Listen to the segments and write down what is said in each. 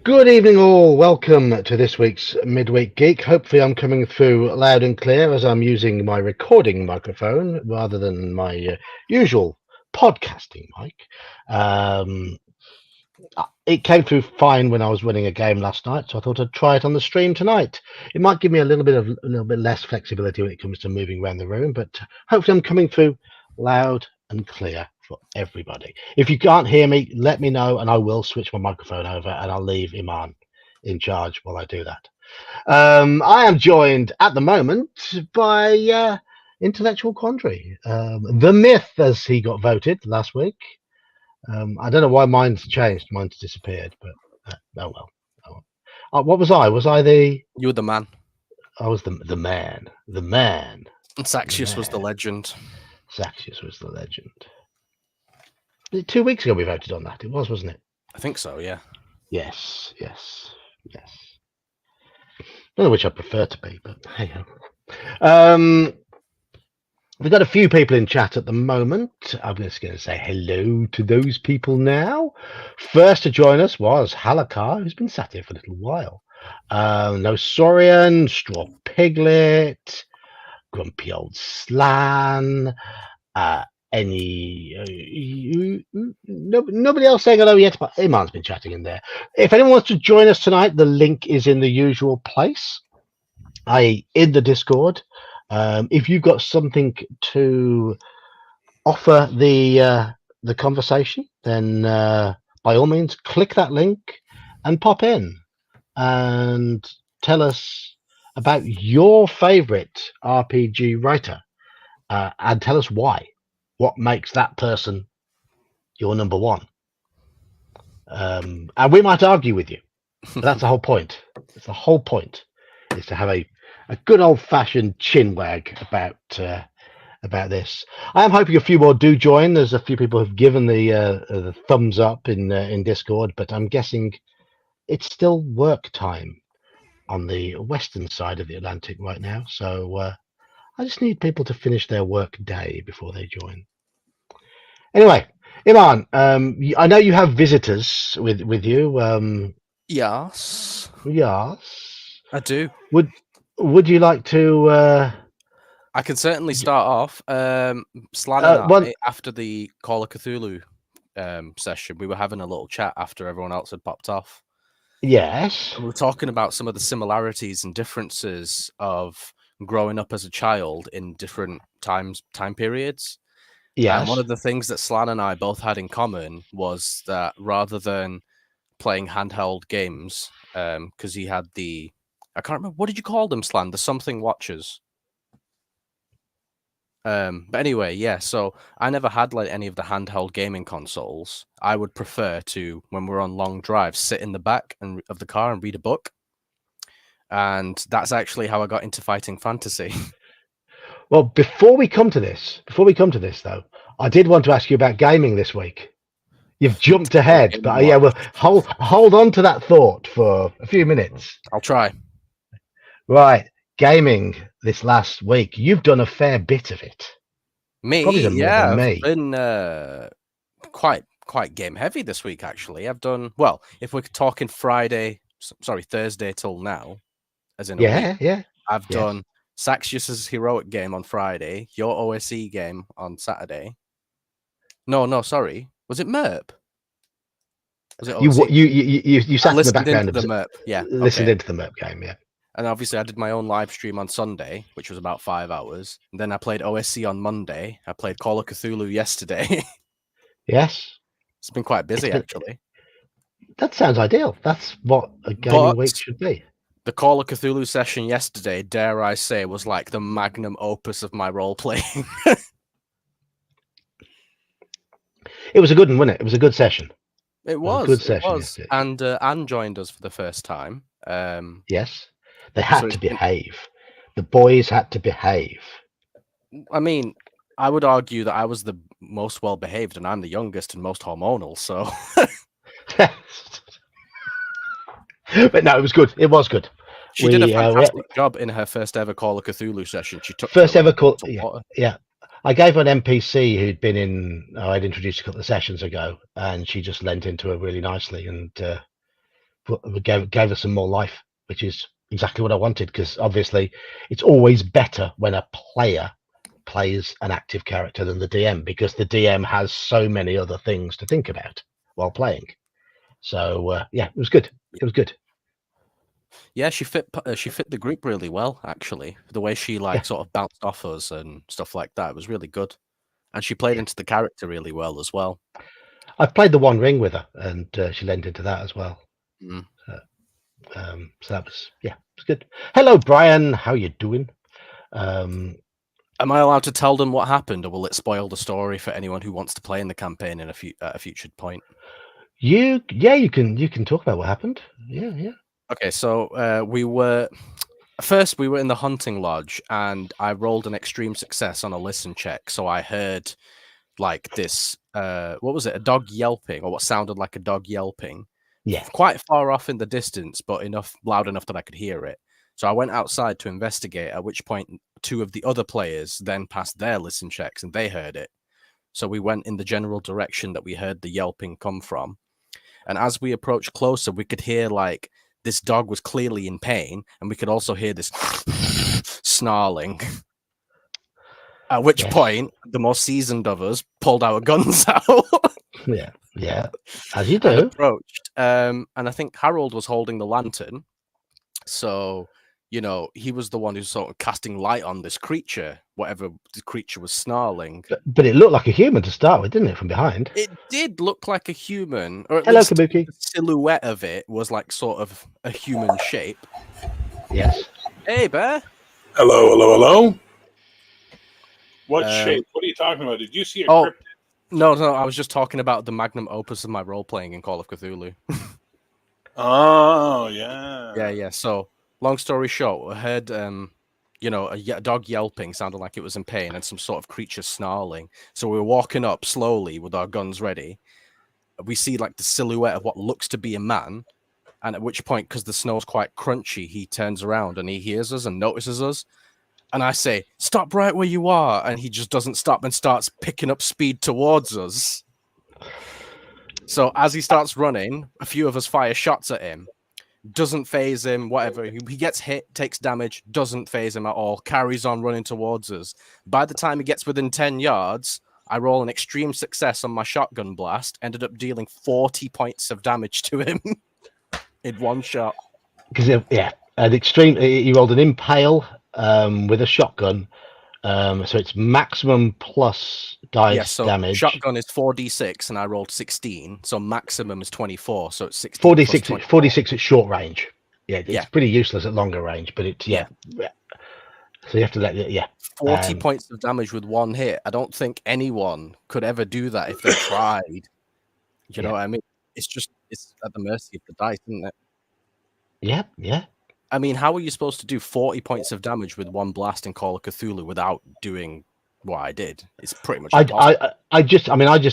Good evening, all. Welcome to this week's Midweek Geek. Hopefully, I'm coming through loud and clear as I'm using my recording microphone rather than my usual podcasting mic. Um, it came through fine when I was running a game last night, so I thought I'd try it on the stream tonight. It might give me a little bit less flexibility when it comes to moving around the room, but hopefully, I'm coming through loud and clear for everybody. If you can't hear me, let me know, and I will switch my microphone over, and I'll leave Iman in charge while I do that. I am joined at the moment by Intellectual Quandary, the myth, as he got voted last week. I don't know why mine's changed. Mine's disappeared, but oh well. Oh well. What was I? Was I the? You were the man. I was the man. The man. And Saxius was the legend. Saxius was the legend. 2 weeks ago we voted on that. It was, wasn't it? I think so, yeah. Yes. I don't know which I prefer to be, but hey ho. We've got a few people in chat at the moment. I'm just going to say hello to those people now. First to join us was Halakar, who's been sat here for a little while. No Saurian, Straw Piglet, Grumpy Old Slan, nobody else saying hello yet, but Iman's been chatting in there. If anyone wants to join us tonight, the link is in the usual place, i.e. in the Discord. If you've got something to offer the conversation, then by all means click that link and pop in and tell us about your favorite RPG writer, and tell us why. What makes that person your number one? And we might argue with you, but that's the whole point. It's the whole point, is to have a good old-fashioned chin wag about this. I am hoping a few more do join. There's a few people who've given the thumbs up in Discord, but I'm guessing it's still work time on the western side of the Atlantic right now. So I just need people to finish their work day before they join. Anyway, Iman, I know you have visitors with you. Yes. Yes. I do. Would you like to? I can certainly start off. Slan and I, after the Call of Cthulhu session, we were having a little chat after everyone else had popped off. Yes. And we were talking about some of the similarities and differences of growing up as a child in different time periods. Yes. And one of the things that Slan and I both had in common was that rather than playing handheld games, because he had I can't remember, what did you call them, Slan? The something watches. But anyway, yeah, so I never had like any of the handheld gaming consoles. I would prefer to, when we're on long drives, sit in the back of the car and read a book. And that's actually how I got into Fighting Fantasy. Well, before we come to this, though, I did want to ask you about gaming this week. You've jumped ahead, but yeah, well, hold on to that thought for a few minutes. I'll try. Right, gaming this last week. You've done a fair bit of it. Me, probably done more than me. I've been quite game heavy this week. Actually, I've done well. If we're talking Thursday till now, as in a week. Yeah. I've done Saxius's heroic game on Friday, your OSE game on Saturday. No, sorry. Was it MERP? Was it OSE? You sat in the background of the MERP. Yeah. Listened into the MERP game, yeah. And obviously I did my own live stream on Sunday, which was about 5 hours. And then I played OSE on Monday. I played Call of Cthulhu yesterday. Yes. It's been quite busy, actually. That sounds ideal. That's what a gaming week should be. The Call of Cthulhu session yesterday, dare I say, was like the magnum opus of my role-playing. It was a good one, wasn't it? It was a good session. It was. A good session. Yesterday. And Anne joined us for the first time. Yes. They had to behave. The boys had to behave. I mean, I would argue that I was the most well-behaved, and I'm the youngest and most hormonal, so... But no, it was good. It was good. She did a fantastic job in her first ever Call of Cthulhu session. She took first ever Call. Yeah. I gave her an NPC who'd been in. I'd introduced a couple of sessions ago, and she just lent into her really nicely. And gave us some more life, which is exactly what I wanted. Because obviously, it's always better when a player plays an active character than the DM, because the DM has so many other things to think about while playing. So yeah, it was good. It was good. Yeah, she fit the group really well, actually. The way she sort of bounced off us and stuff like that was really good, and she played into the character really well as well. I've played the One Ring with her, and she lent into that as well. Mm. So that was it was good. Hello, Brian. How you doing? Am I allowed to tell them what happened, or will it spoil the story for anyone who wants to play in the campaign at a future point? You can talk about what happened. Yeah. Okay, so we were in the hunting lodge, and I rolled an extreme success on a listen check. So I heard this, what was it? A dog yelping, or what sounded like a dog yelping. Yeah. Quite far off in the distance, but loud enough that I could hear it. So I went outside to investigate, at which point 2 of the other players then passed their listen checks and they heard it. So we went in the general direction that we heard the yelping come from. And as we approached closer, we could hear this dog was clearly in pain, and we could also hear this snarling. At which point, the more seasoned of us pulled our guns out. Yeah, as you do. And approached. And I think Harold was holding the lantern. So, he was the one who's sort of casting light on this creature, whatever the creature was snarling. But it looked like a human to start with, didn't it, from behind? It did look like a human, or at Hello, least Kabuki. the silhouette of it was sort of a human shape. Yes. Hey, Bear. Hello. What shape? What are you talking about? Did you see a cryptid? No, I was just talking about the magnum opus of my role-playing in Call of Cthulhu. Oh, yeah. Yeah. So, long story short, I heard, a dog yelping, sounded like it was in pain, and some sort of creature snarling. So we were walking up slowly with our guns ready. We see the silhouette of what looks to be a man, and at which point, because the snow's quite crunchy, he turns around and he hears us and notices us. And I say, "Stop right where you are," and he just doesn't stop and starts picking up speed towards us. So as he starts running, a few of us fire shots at him. Doesn't phase him, whatever. He gets hit, takes damage, doesn't phase him at all, carries on running towards us. By the time he gets within 10 yards, I roll an extreme success on my shotgun blast, ended up dealing 40 points of damage to him in one shot. Because, an extreme, he rolled an impale with a shotgun. So it's maximum plus dice damage. Shotgun is 4d6, and I rolled 16, so maximum is 24. So it's 16. 46 at short range. Yeah, it's pretty useless at longer range, but it's yeah. So you have to let 40 points of damage with one hit. I don't think anyone could ever do that if they tried. You know what I mean? It's at the mercy of the dice, isn't it? Yeah. I mean, how are you supposed to do 40 points of damage with one blast in Call of Cthulhu without doing what I did? It's pretty much impossible. I just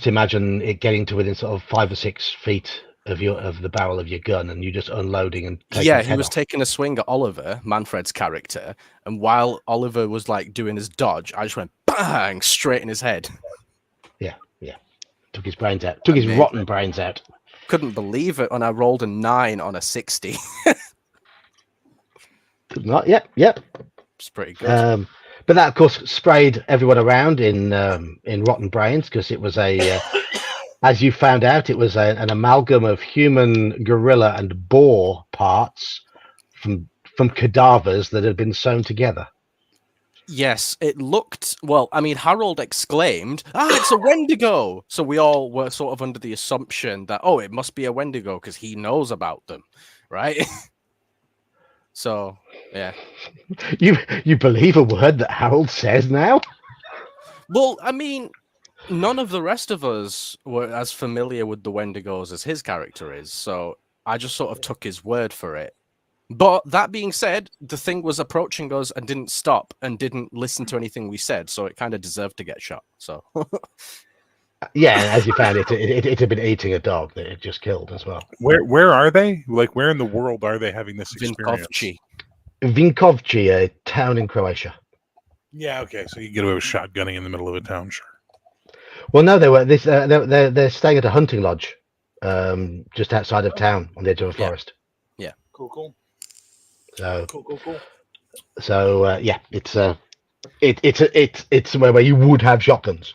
imagine it getting to within sort of 5 or 6 feet of the barrel of your gun, and you just unloading and taking he was taking a swing at Oliver, Manfred's character, and while Oliver was doing his dodge, I just went bang straight in his head. Yeah. Took his brains out. Took his rotten brains out. Couldn't believe it when I rolled a 9 on a 60. Not yet. Yep. It's pretty good. But that, of course, sprayed everyone around in rotten brains, because it was as you found out, it was an amalgam of human, gorilla, and boar parts from cadavers that had been sewn together. Yes, it looked... Well, I mean, Harold exclaimed, it's a Wendigo! So we all were sort of under the assumption that, it must be a Wendigo because he knows about them, right? So, yeah. You believe a word that Harold says now? Well, I mean, none of the rest of us were as familiar with the Wendigos as his character is, so I just sort of took his word for it. But that being said, the thing was approaching us and didn't stop and didn't listen to anything we said, so it kind of deserved to get shot. So, yeah, as you found it had been eating a dog that it just killed as well. Where are they? Where in the world are they having this experience? Vinkovci, a town in Croatia. Yeah, okay, so you get away with shotgunning in the middle of a town, sure. Well, no, they're staying at a hunting lodge, just outside of town on the edge of a forest. Cool. So yeah, it's somewhere where you would have shotguns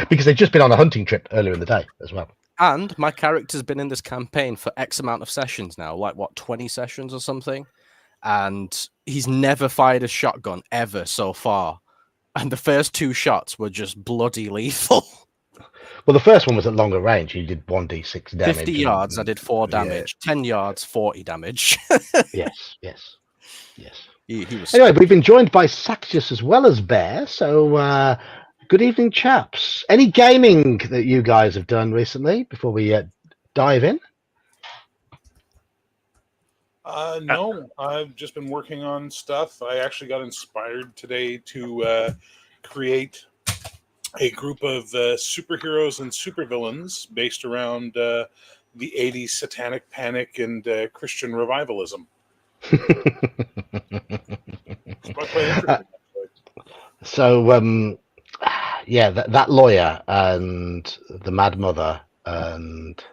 because they've just been on a hunting trip earlier in the day as well. And my character's been in this campaign for X amount of sessions now, like what, 20 sessions or something? And he's never fired a shotgun ever so far. And the first 2 shots were just bloody lethal. Well, the first one was at longer range. You did 1d6 damage. 50 yards, I did 4 damage. 10 yards, 40 damage. Yes. He was Anyway, we've been joined by Saxius as well as Bear. So good evening, chaps. Any gaming that you guys have done recently before we dive in? No, I've just been working on stuff. I actually got inspired today to create a group of superheroes and supervillains based around the 80s satanic panic and Christian revivalism. It's quite interesting. So, yeah, that lawyer and the Mad Mother and...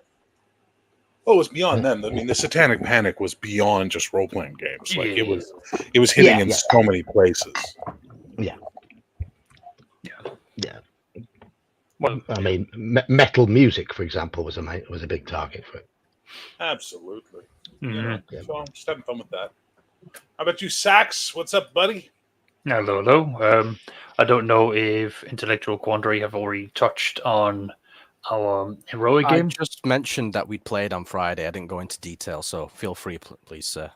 Oh, it was beyond them. I mean, the Satanic Panic was beyond just role-playing games. Like it was hitting in so many places. Yeah. Well, I mean, metal music, for example, was a big target for it. Absolutely. mm-hmm. So I'm just having fun with that. How about you, Sax? What's up, buddy? Hello. I don't know if Intellectual Quandary have already touched on our heroic game. I just mentioned that we'd played on Friday. I didn't go into detail, so feel free, please, sir.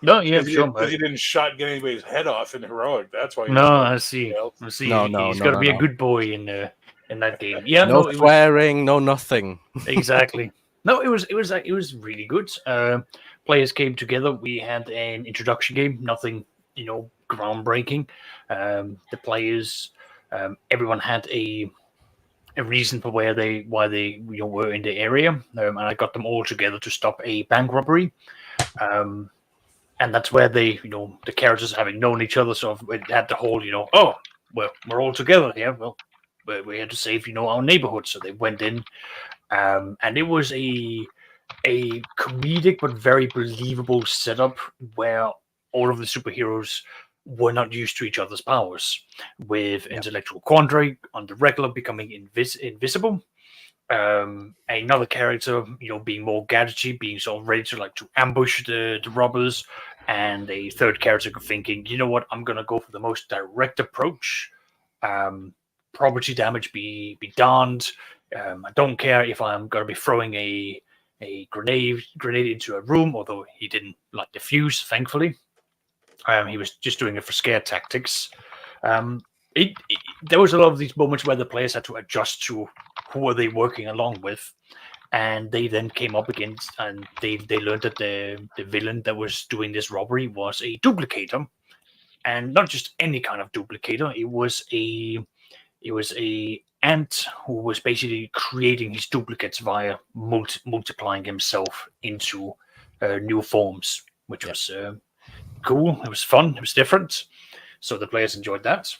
No, yeah, sure. Because you didn't shotgun anybody's head off in heroic. That's why. No, I see. No, he's got to be a good boy in that game. Yeah, no swearing, no nothing. Exactly. No, it was really good. Players came together. We had an introduction game. Nothing, groundbreaking. The players, everyone had a reason for why they were in the area, and I got them all together to stop a bank robbery. And that's where the characters, having known each other, sort of had the whole, oh, well, we're all together here. Well, we had to save, our neighborhood. So they went in, and it was a comedic but very believable setup where all of the superheroes were not used to each other's powers, with Intellectual Quandary on the regular becoming invisible. Another character, being more gadgety, being sort of ready to ambush the robbers, and a third character thinking, you know what, I'm gonna go for the most direct approach. Property damage be darned. I don't care if I'm gonna be throwing a grenade into a room, although he didn't like the fuse, thankfully. He was just doing it for scare tactics. There was a lot of these moments where the players had to adjust to who are they working along with, and they then came up against, and they learned that the villain that was doing this robbery was a duplicator, and not just any kind of duplicator. It was a ant who was basically creating his duplicates via multiplying himself into new forms, which was cool. It was fun. It was different. So the players enjoyed that.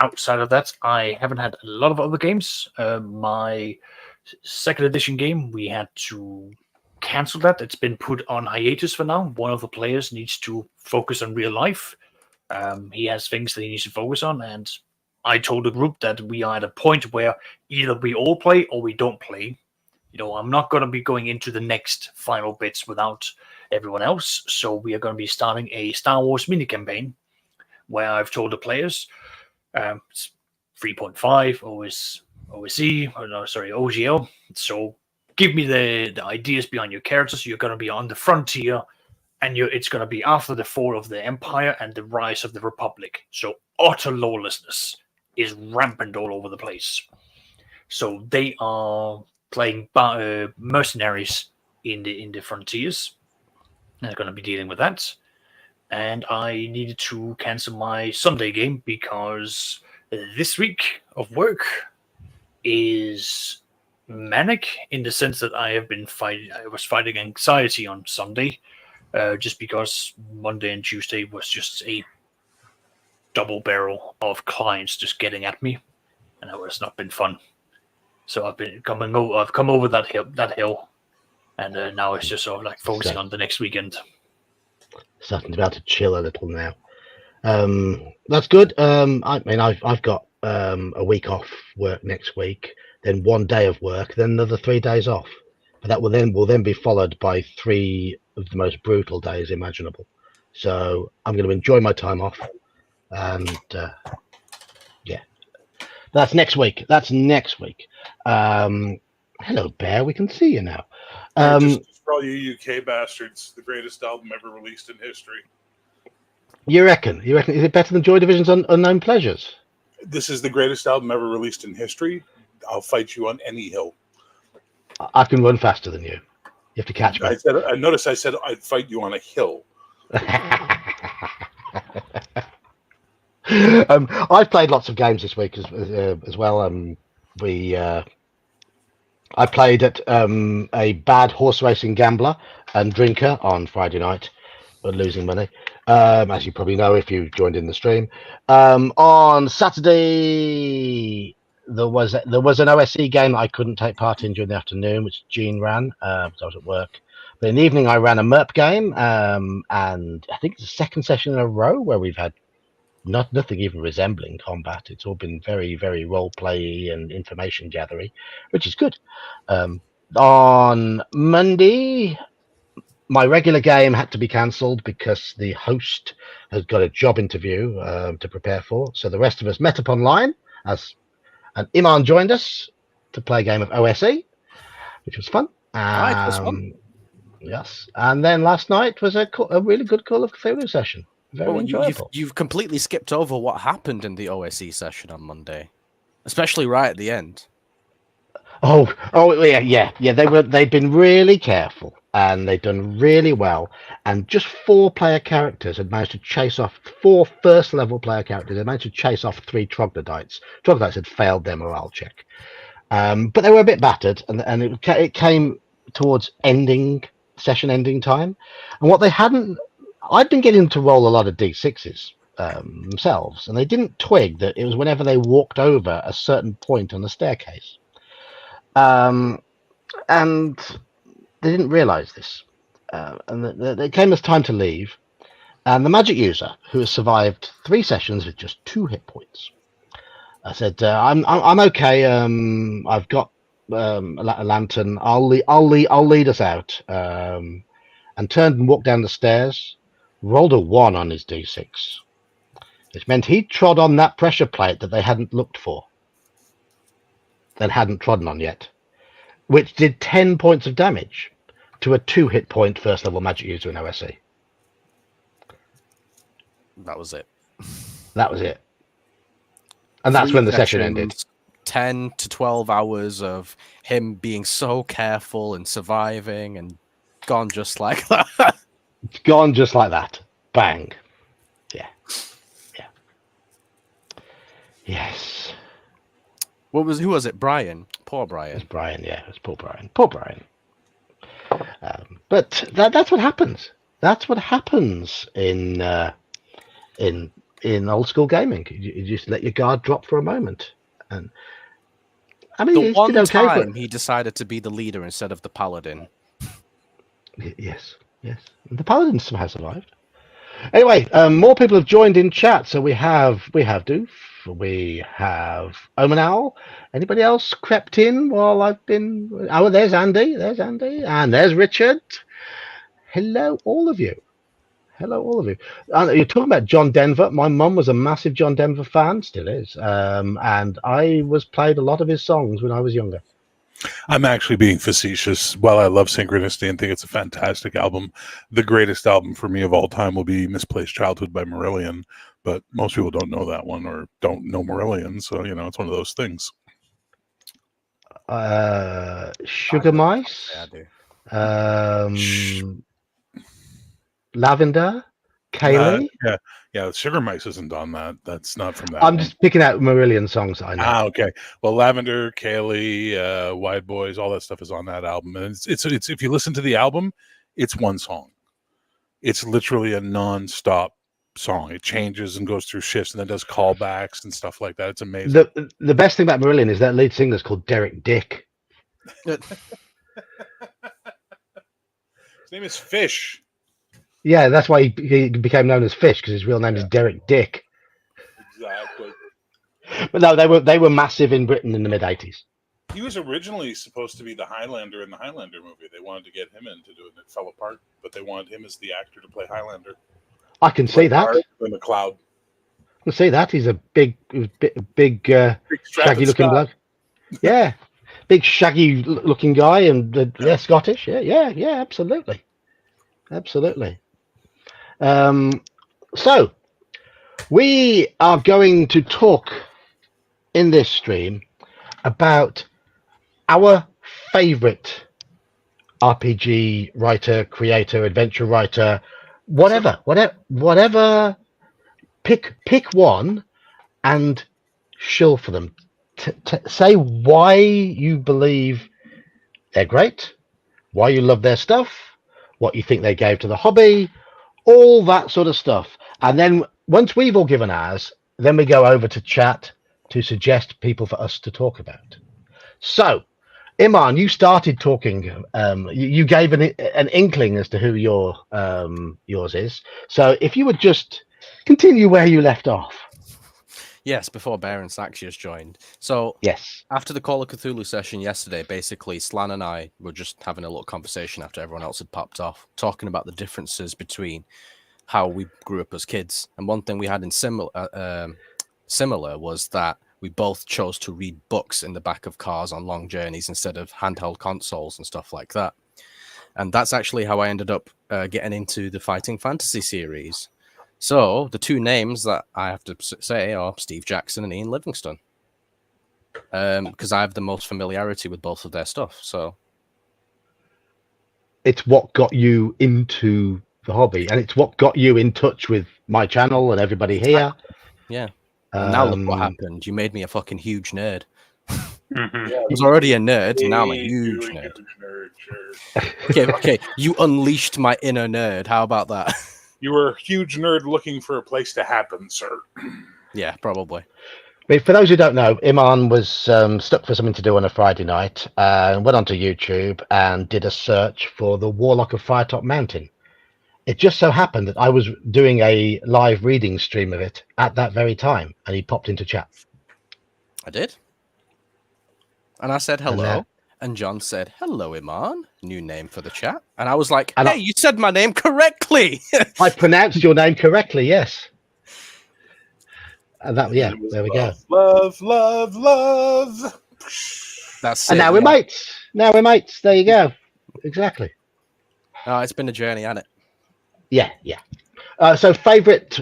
Outside of that, I haven't had a lot of other games. My second edition game, we had to cancel that. It's been put on hiatus for now. One of the players needs to focus on real life. He has things that he needs to focus on, and I told the group that we are at a point where either we all play or we don't play. I'm not going to be going into the next final bits without everyone else. So we are going to be starting a Star Wars mini campaign where I've told the players, it's 3.5 OGL. So give me the ideas behind your characters. You're going to be on the frontier, and it's going to be after the fall of the Empire and the rise of the Republic. So utter lawlessness is rampant all over the place. So they are playing mercenaries in the frontiers. They're going to be dealing with that. And I needed to cancel my Sunday game because this week of work is manic in the sense that I was fighting anxiety on Sunday, just because Monday and Tuesday was just a double barrel of clients just getting at me, and that has not been fun. So I've come over that hill, And now it's just sort of like focusing on the next weekend. Starting to be able to chill a little now. That's good. I mean, I've got a week off work next week, then 1 day of work, then another 3 days off. But that will then be followed by 3 of the most brutal days imaginable. So I'm going to enjoy my time off, and yeah, that's next week. Hello, Bear. We can see you now. Just for all you UK bastards, the greatest album ever released in history. You reckon? Is it better than Joy Division's Unknown Pleasures? This is the greatest album ever released in history. I'll fight you on any hill. I can run faster than you. You have to catch me. I said I'd fight you on a hill. I've played lots of games this week as well. I played at a bad horse racing gambler and drinker on Friday night, but losing money, as you probably know if you joined in the stream. On Saturday, there was an OSC game that I couldn't take part in during the afternoon, which Gene ran because I was at work. But in the evening, I ran a MERP game, and I think it's the second session in a row where we've had nothing even resembling combat. It's all been very, very role play and information gathering, which is good. On Monday, my regular game had to be cancelled because the host has got a job interview to prepare for. So the rest of us met up online, and Iman joined us to play a game of OSE, which was fun. It was fun. Yes, and then last night was a really good Call of Cthulhu session. Very enjoyable. You've completely skipped over what happened in the OSE session on Monday, especially right at the end. Oh, yeah. They'd been really careful, and they'd done really well. And just 4 player characters had managed to chase off 4 first-level player characters. They managed to chase off 3 troglodytes. Troglodytes had failed their morale check, but they were a bit battered, and it came towards session ending time. And what they hadn't, I'd been getting them to roll a lot of D6s themselves, and they didn't twig that it was whenever they walked over a certain point on the staircase. And they didn't realize this. And it came as time to leave. And the magic user, who has survived 3 sessions with just 2 hit points, I said, I'm okay. I've got a lantern. I'll lead us out. And turned and walked down the stairs, rolled a 1 on his D6. Which meant he trod on that pressure plate that they hadn't looked for. That hadn't trodden on yet, which did 10 points of damage to a 2 hit point first level magic user in OSE. That was it. And that's when the session ended. 10 to 12 hours of him being so careful and surviving, and gone just like that. Gone just like that. Bang. Yeah. Yes. Who was it? Brian. Poor Brian. It's Brian, yeah. It's poor Brian. But that's what happens. That's what happens in old school gaming. You just let your guard drop for a moment. And I mean, the one did okay time he decided to be the leader instead of the paladin. Yes. The paladin somehow survived. Anyway, more people have joined in chat. So we have Doof, we have Omen Owl. Anybody else crept in while I've been? Oh, there's Andy, and there's Richard. Hello, all of you. You're talking about John Denver. My mum was a massive John Denver fan, still is, and I was played a lot of his songs when I was younger. I'm actually being facetious. While I love Synchronicity and think it's a fantastic album, the greatest album for me of all time will be Misplaced Childhood by Marillion. But most people don't know that one or don't know Marillion, so it's one of those things. Sugar Mice. Yeah, I do. Lavender, Kaylee. Yeah. Sugar Mice isn't on that. That's not from that. I'm just picking out Marillion songs that I know. Okay. Well, Lavender, Kaylee, Wide Boys, all that stuff is on that album, and it's if you listen to the album, it's one song. It's literally a non-stop song. It changes and goes through shifts and then does callbacks and stuff like that. It's amazing. The best thing about Marillion is that lead singer is called Derek Dick. His name is Fish. Yeah, that's why he became known as Fish, because his real name is Derek Dick. Exactly. But no, they were massive in Britain in the mid '80s. He was originally supposed to be the Highlander in the Highlander movie. They wanted to get him in to do it, and it fell apart. But they wanted him as the actor to play Highlander. I can see that. In the cloud. I can see that. He's a big shaggy looking bloke. Yeah, big shaggy looking guy, and Scottish. Yeah, absolutely. So we are going to talk in this stream about our favorite RPG writer, creator, adventure writer, whatever. Pick one and shill for them. Say why you believe they're great, why you love their stuff, what you think they gave to the hobby, all that sort of stuff. And then once we've all given ours, then we go over to chat to suggest people for us to talk about. So, Iman, you started talking. You gave an inkling as to who yours is. So, if you would just continue where you left off. Yes, before Bear and Saxius joined. So, yes, after the Call of Cthulhu session yesterday, basically, Slan and I were just having a little conversation after everyone else had popped off, talking about the differences between how we grew up as kids. And one thing we had in similar was that we both chose to read books in the back of cars on long journeys instead of handheld consoles and stuff like that. And that's actually how I ended up getting into the Fighting Fantasy series. So the two names that I have to say are Steve Jackson and Ian Livingstone, because I have the most familiarity with both of their stuff. So it's what got you into the hobby, and it's what got you in touch with my channel and everybody here. Yeah. And now look what happened. You made me a fucking huge nerd. Mm-hmm. Yeah, I was already a nerd, and now I'm a huge nerd. Sure. Okay. You unleashed my inner nerd. How about that? You were a huge nerd looking for a place to happen, sir. Yeah, probably. But for those who don't know, Iman was stuck for something to do on a Friday night and went onto YouTube and did a search for the Warlock of Firetop Mountain. It just so happened that I was doing a live reading stream of it at that very time, and he popped into chat. I did. And I said hello, and John said, hello, Iman, new name for the chat. And I was like, hey, you said my name correctly. I pronounced your name correctly, yes. And that, yeah, there we go. Love. That's and it. Now we're mates. There you go. Exactly. Oh, it's been a journey, hasn't it? Yeah. So favorite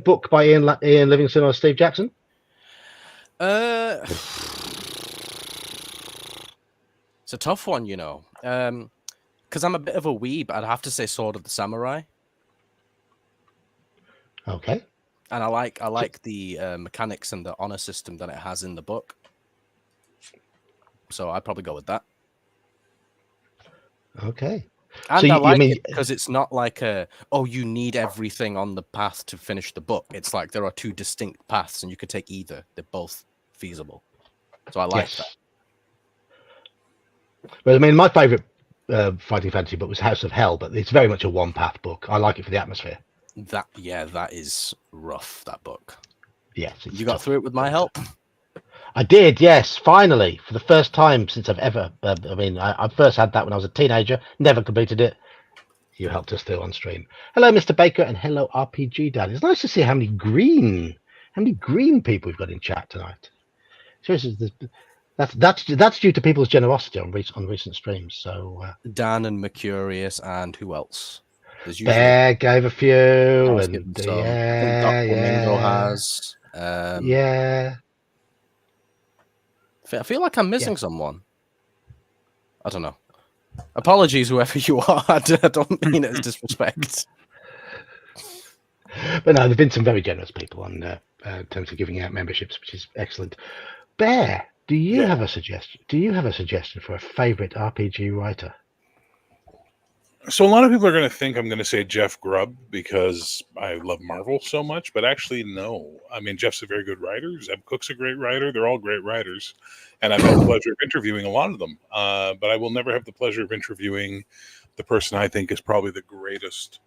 book by Ian Livingstone or Steve Jackson? It's a tough one, you know. Because I'm a bit of a weeb, I'd have to say Sword of the Samurai. Okay. And I like the mechanics and the honor system that it has in the book. So I'd probably go with that. Okay. And so I like it because it's not like you need everything on the path to finish the book. It's like there are two distinct paths and you could take either. They're both feasible. So I like that. But I mean, my favorite Fighting Fantasy book was House of Hell, but it's very much a one-path book. I like it for the atmosphere. That is rough, that book. Yes. You got through it with my help? I did, yes, finally, for the first time since I've ever. I first had that when I was a teenager, never completed it. You helped us through on stream. Hello, Mr. Baker, and hello, RPG Dad. It's nice to see how many green people we've got in chat tonight. Seriously, that's due to people's generosity on recent streams. So Dan and Mercurius, and who else? Bear gave a few, and I think Doc Flamingo has. I feel like I'm missing someone. I don't know. Apologies, whoever you are. I don't mean it as disrespect. But no, there've been some very generous people on in terms of giving out memberships, which is excellent. Bear, do you have a suggestion? Do you have a suggestion for a favorite RPG writer? So a lot of people are going to think I'm going to say Jeff Grubb because I love Marvel so much, but actually, no. I mean, Jeff's a very good writer. Zeb Cook's a great writer. They're all great writers. And I've had the pleasure of interviewing a lot of them. But I will never have the pleasure of interviewing the person I think is probably the greatest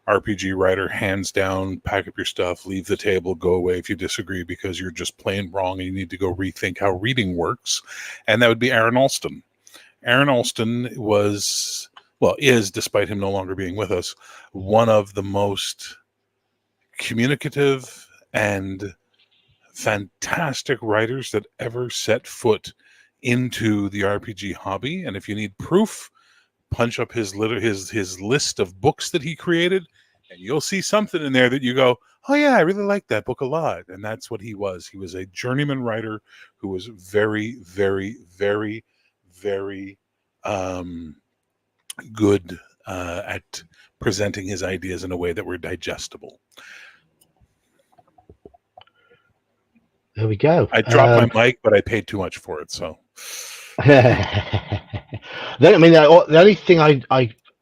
RPG writer, hands down. Pack up your stuff, leave the table, go away if you disagree because you're just plain wrong and you need to go rethink how reading works. And that would be Aaron Alston. Aaron Alston is, despite him no longer being with us, one of the most communicative and fantastic writers that ever set foot into the RPG hobby. And if you need proof, punch up his list of books that he created, and you'll see something in there that you go, oh yeah, I really like that book a lot. And that's what he was. He was a journeyman writer who was very, very, very, very good at presenting his ideas in a way that were digestible. There we go. I dropped my mic, but I paid too much for it, so. Then, I mean, the only thing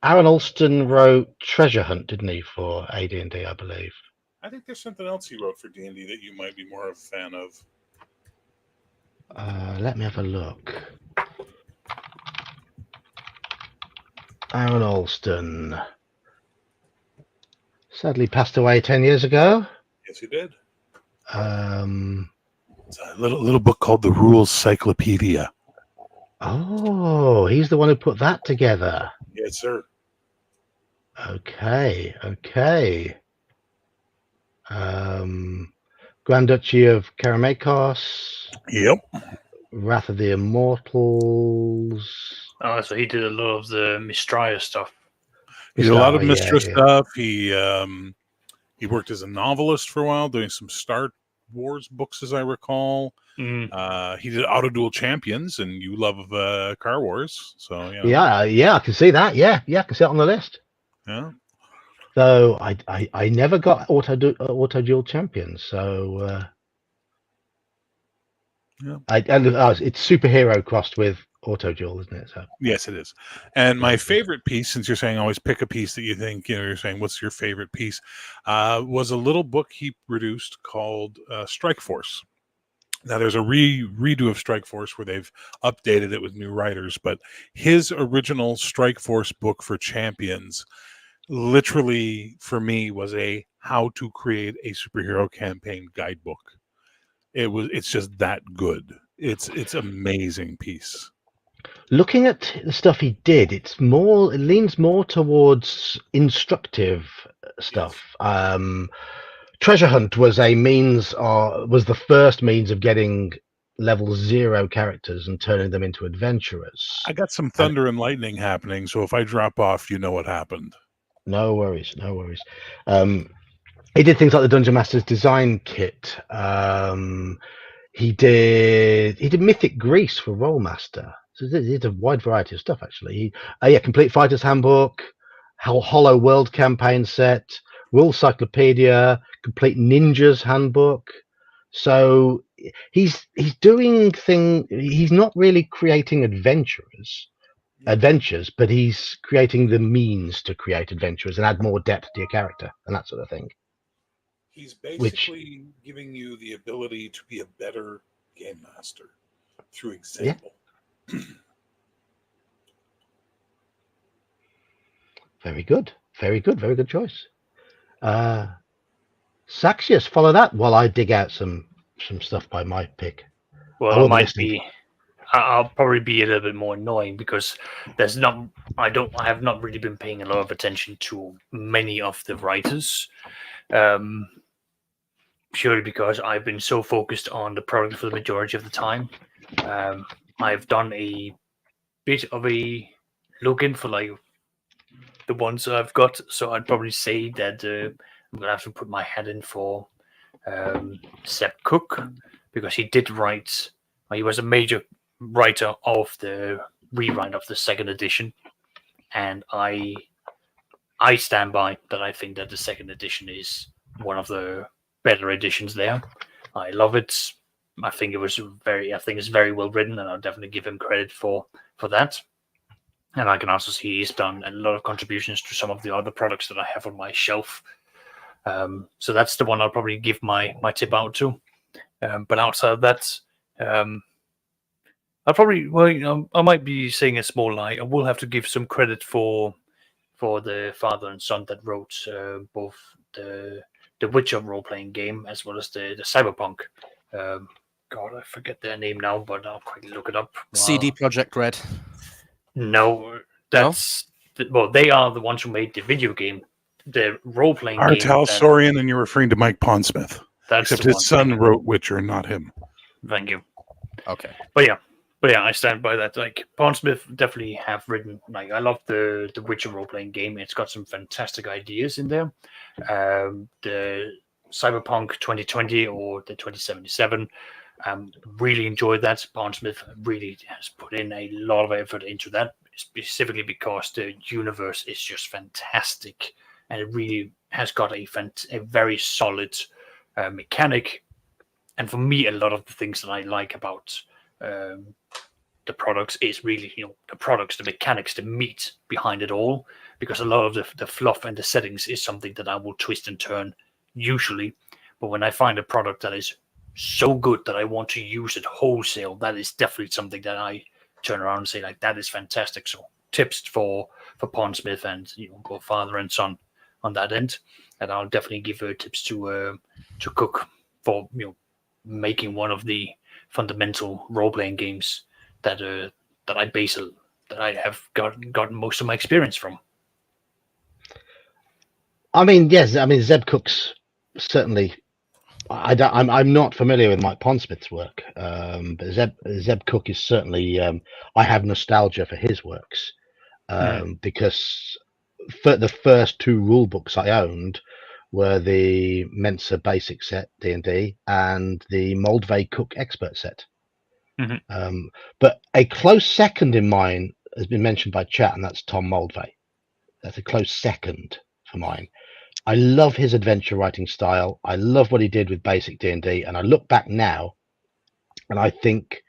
Aaron Alston wrote Treasure Hunt, didn't he, for AD&D, I believe? I think there's something else he wrote for D&D that you might be more of a fan of. Let me have a look. Aaron Alston sadly passed away 10 years ago. Yes, he did. It's a little book called The Rules Cyclopedia. Oh, he's the one who put that together. Yes, sir. Okay. Grand Duchy of Karamakos. Yep. Wrath of the Immortals. Oh, so he did a lot of the Mistria stuff. He did a lot of Mistria stuff. He worked as a novelist for a while, doing some Star Wars books, as I recall. He did Auto Duel Champions, and you love Car Wars, so yeah, I can see that. Yeah, I can see it on the list. Yeah. So I never got Auto Duel Champions, so yeah. It's superhero crossed with Auto Duel, isn't it? So yes, it is. And my favorite piece, since you're saying always pick a piece that you think, you're saying what's your favorite piece, was a little book he produced called Strike Force. Now there's a redo of Strike Force where they've updated it with new writers, but his original Strike Force book for Champions literally for me was a how to create a superhero campaign guidebook. It's just that good. It's amazing piece. Looking at the stuff he did, it leans more towards instructive stuff. Yes. Treasure Hunt was was the first means of getting level 0 characters and turning them into adventurers. I got some thunder and lightning happening, so if I drop off, you know what happened. No worries. He did things like the Dungeon Master's Design Kit. He did Mythic Greece for Rollmaster. So he did a wide variety of stuff, actually. Complete Fighter's Handbook, Hollow World campaign set, Rules Cyclopedia, Complete Ninja's Handbook. So he's doing things. He's not really creating adventures, but he's creating the means to create adventures and add more depth to your character and that sort of thing. He's basically giving you the ability to be a better game master through example. Yeah. Very good choice. Saxius, follow that while I dig out some stuff by my pick. Well, I'll probably be a little bit more annoying because I have not really been paying a lot of attention to many of the writers. Purely because I've been so focused on the product for the majority of the time. I've done a bit of a look in for like the ones I've got, so I'd probably say that I'm gonna have to put my head in for Seb Cook because he did write. He was a major writer of the rewrite of the 2nd edition, and I stand by that. I think that the 2nd edition is one of the better editions there. I love it. I think it's very well written, and I'll definitely give him credit for that. And I can also see he's done a lot of contributions to some of the other products that I have on my shelf. So that's the one I'll probably give my tip out to. But outside of that, I might be saying a small lie. I will have to give some credit for for the father and son that wrote both the Witcher role-playing game as well as the Cyberpunk. God, I forget their name now, but I'll quickly look it up. CD Projekt Red. No, that's well, they are the ones who made the video game, the role-playing game. Artal Sorian, and you're referring to Mike Pondsmith. That's Except the his son wrote Witcher, not him. Thank you. Okay. But yeah, I stand by that. Like Pondsmith definitely have written. Like I love the Witcher role-playing game. It's got some fantastic ideas in there. The Cyberpunk 2020 or the 2077. Really enjoyed that. Pondsmith really has put in a lot of effort into that, specifically because the universe is just fantastic, and it really has got a very solid mechanic. And for me, a lot of the things that I like about the products is really, the products, the mechanics, the meat behind it all, because a lot of the fluff and the settings is something that I will twist and turn usually. But when I find a product that is so good that I want to use it wholesale, that is definitely something that I turn around and say, like, that is fantastic. So tips for Pondsmith and both father and son on that end. And I'll definitely give tips to Cook for making one of the fundamental role-playing games that I have gotten most of my experience from. I mean, yes, I mean Zeb Cook's certainly. I'm not familiar with Mike Pondsmith's work, but Zeb Cook is certainly. I have nostalgia for his works because for the first two rule books I owned were the Mensa Basic Set D&D and the Moldvay Cook Expert Set. But a close second in mine has been mentioned by chat, and that's Tom Moldvay. That's a close second for mine. I love his adventure writing style. I love what he did with basic D&D, and I look back now, and I think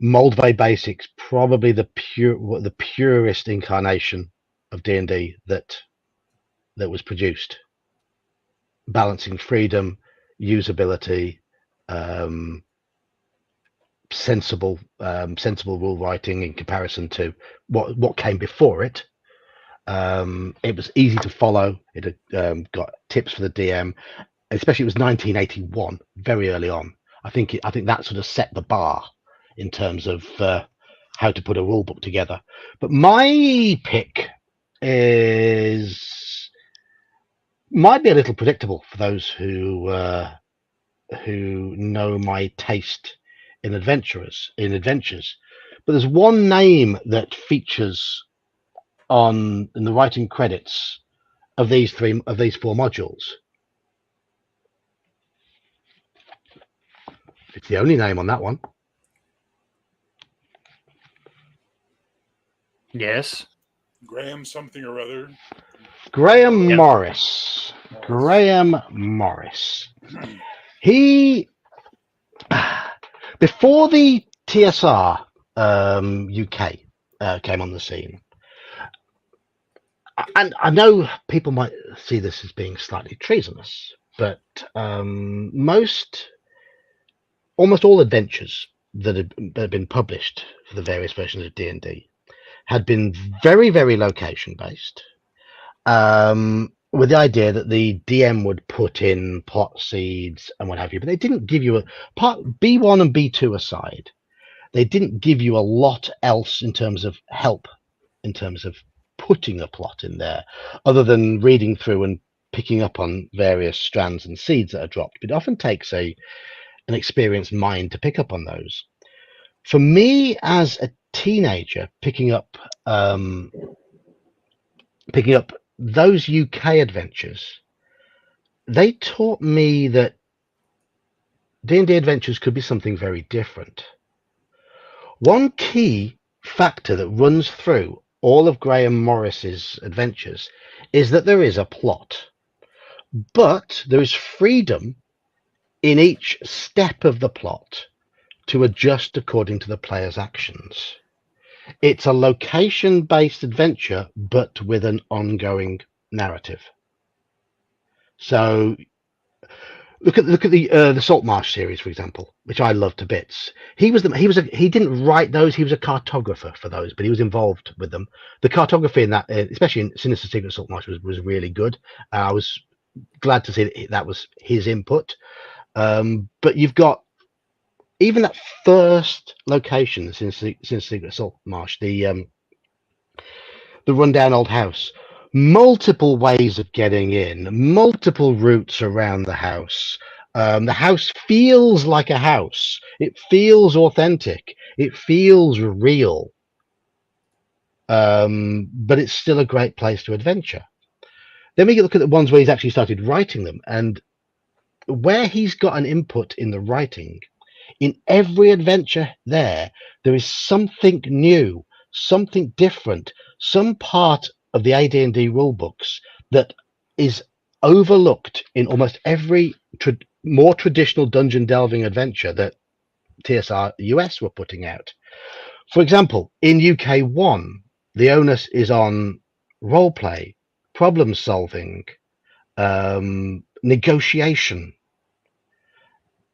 Moldvay Basics probably the purest incarnation of D&D that was produced, balancing freedom, usability, sensible rule writing in comparison to what came before it. It was easy to follow. It had got tips for the DM, especially it was 1981, very early on. I think that sort of set the bar in terms of how to put a rule book together. But my pick might be a little predictable for those who know my taste in adventures. But there's one name that features in the writing credits of these four modules. It's the only name on that one. Yes. Graham something or other. Graham Yep. Morris. Graham Morris. He, before the TSR UK came on the scene, and I know people might see this as being slightly treasonous, but almost all adventures that had been published for the various versions of D&D had been very, very location based, with the idea that the DM would put in plot seeds and what have you, but they didn't give you part B1 and B2 aside. They didn't give you a lot else in terms of help, in terms of putting a plot in there, other than reading through and picking up on various strands and seeds that are dropped. But it often takes an experienced mind to pick up on those. For me, as a teenager, picking up those UK adventures, they taught me that D&D adventures could be something very different. One key factor that runs through all of Graham Morris's adventures is that there is a plot, but there is freedom in each step of the plot to adjust according to the player's actions. It's a location-based adventure, but with an ongoing narrative. So Look at the Saltmarsh series, for example, which I love to bits. He didn't write those. He was a cartographer for those, but he was involved with them. The cartography in that, especially in Sinister Secret Saltmarsh, was really good. I was glad to see that was his input. But you've got even that first location, Sinister Secret Saltmarsh, the rundown old house. Multiple ways of getting in, multiple routes around the house. The house feels like a house. It feels authentic. It feels real. But it's still a great place to adventure. Then we look at the ones where he's actually started writing them, and where he's got an input in the writing. In every adventure there is something new, something different, some part of the AD&D rulebooks that is overlooked in almost every more traditional dungeon delving adventure that TSR US were putting out. For example, in UK1, the onus is on roleplay, problem solving, negotiation.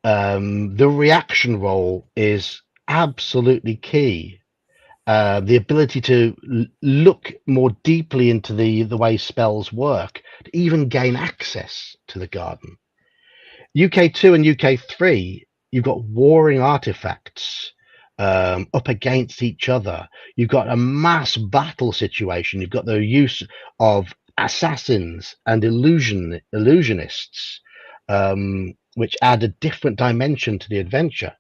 The reaction role is absolutely key. The ability to look more deeply into the way spells work, to even gain access to the garden. UK2 and UK3, you've got warring artifacts up against each other. You've got a mass battle situation. You've got the use of assassins and illusionists, which add a different dimension to the adventure.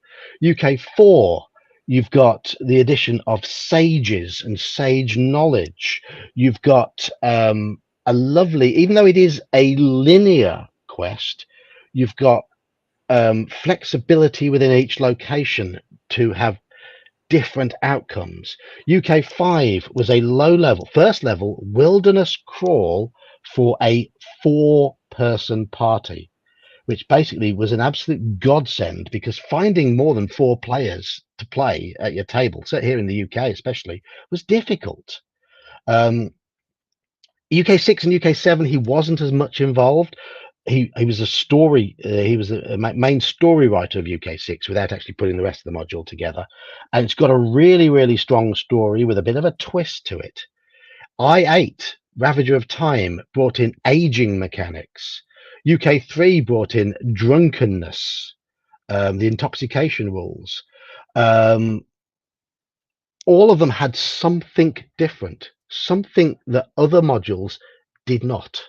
UK4, you've got the addition of sages and sage knowledge. You've got a lovely, even though it is a linear quest, you've got flexibility within each location to have different outcomes. UK5 was a first level wilderness crawl for a 4-person party, which basically was an absolute godsend, because finding more than 4 players to play at your table, so here in the UK especially, was difficult. UK6 and UK7, he wasn't as much involved. He was he was a main story writer of UK6 without actually putting the rest of the module together. And it's got a really, really strong story with a bit of a twist to it. I8, Ravager of Time, brought in aging mechanics. UK3 brought in drunkenness, the intoxication rules. All of them had something different, something that other modules did not.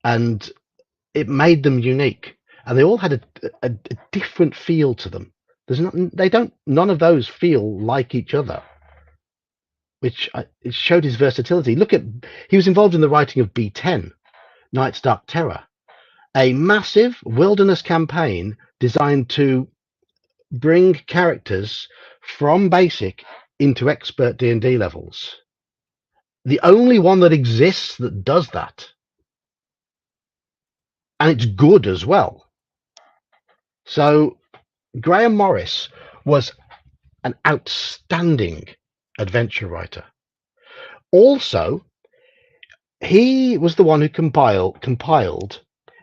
And it made them unique. And they all had a different feel to them. None of those feel like each other, which it showed his versatility. He was involved in the writing of B10, Night's Dark Terror, a massive wilderness campaign designed to bring characters from basic into expert D&D levels. The only one that exists that does that. And it's good as well. So Graham Morris was an outstanding adventure writer. Also, he was the one who compiled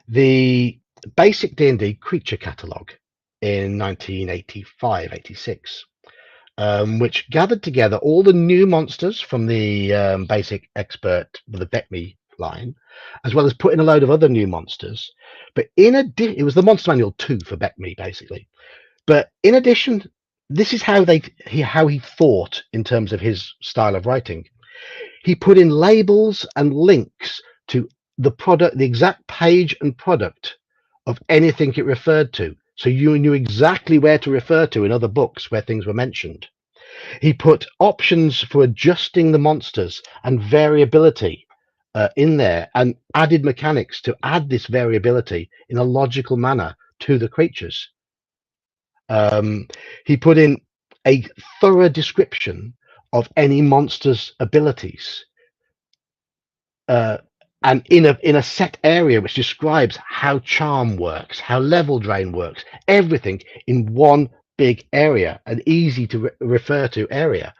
the basic D&D creature catalogue in 1985-86, which gathered together all the new monsters from the basic expert, the BECME line, as well as put in a load of other new monsters. But it was the Monster Manual 2 for BECME, basically. But in addition, this is how he thought in terms of his style of writing. He put in labels and links to the product, the exact page and product of anything it referred to, so you knew exactly where to refer to in other books where things were mentioned. He put options for adjusting the monsters and variability in there, and added mechanics to add this variability in a logical manner to the creatures. He put in a thorough description of any monster's abilities, and in a set area which describes how charm works, how level drain works, everything in one big area, an easy to refer to area.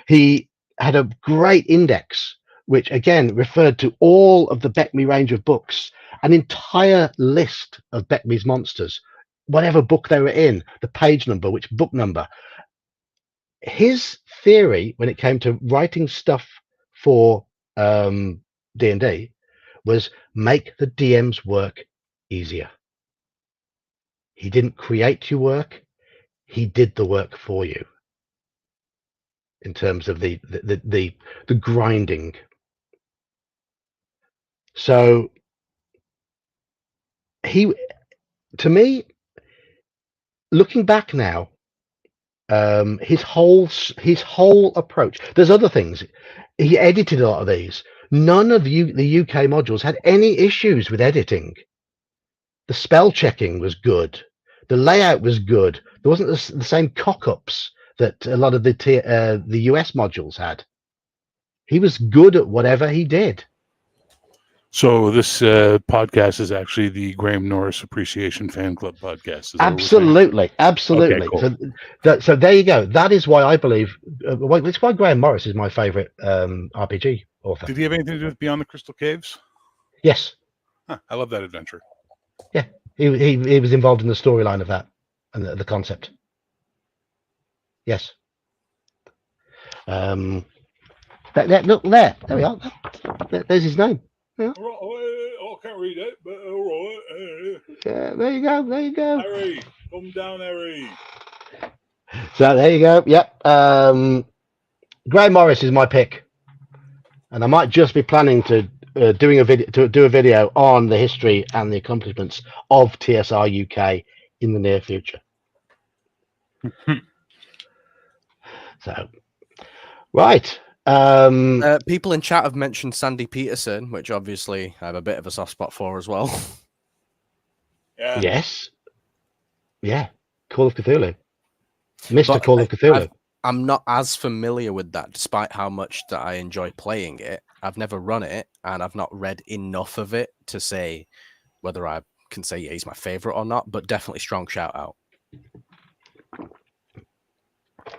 He had a great index which again referred to all of the Beckme range of books, an entire list of Beckme's monsters, whatever book they were in, the page number, which book number. His theory when it came to writing stuff for D&D was make the DM's work easier. He didn't create your work, he did the work for you in terms of the grinding. So he, to me, looking back now, his whole approach. There's other things. He edited a lot of these. None of the UK modules had any issues with editing. The spell checking was good. The layout was good. There wasn't the same cock-ups that a lot of the US modules had. He was good at whatever he did. So this podcast is actually the Graham Norris Appreciation Fan Club podcast. Is that what we're saying? Absolutely. Okay, cool. So there you go. That is why I believe. It's why Graham Morris is my favorite RPG author. Did he have anything to do with Beyond the Crystal Caves? Yes. Huh, I love that adventure. Yeah, he was involved in the storyline of that and the concept. Yes. Look there we are. There's his name. Yeah. I can't read it, but all right. Yeah, there you go. Harry, come down, Harry. So there you go. Yep. Graham Morris is my pick, and I might just be planning to do a video on the history and the accomplishments of TSR UK in the near future. So, right. People in chat have mentioned Sandy Peterson, which obviously I have a bit of a soft spot for as well. Yeah. Yes. Yeah. Call of Cthulhu. Mr. Call of Cthulhu. I'm not as familiar with that, despite how much that I enjoy playing it. I've never run it, and I've not read enough of it to say whether I can say he's my favorite or not, but definitely strong shout out.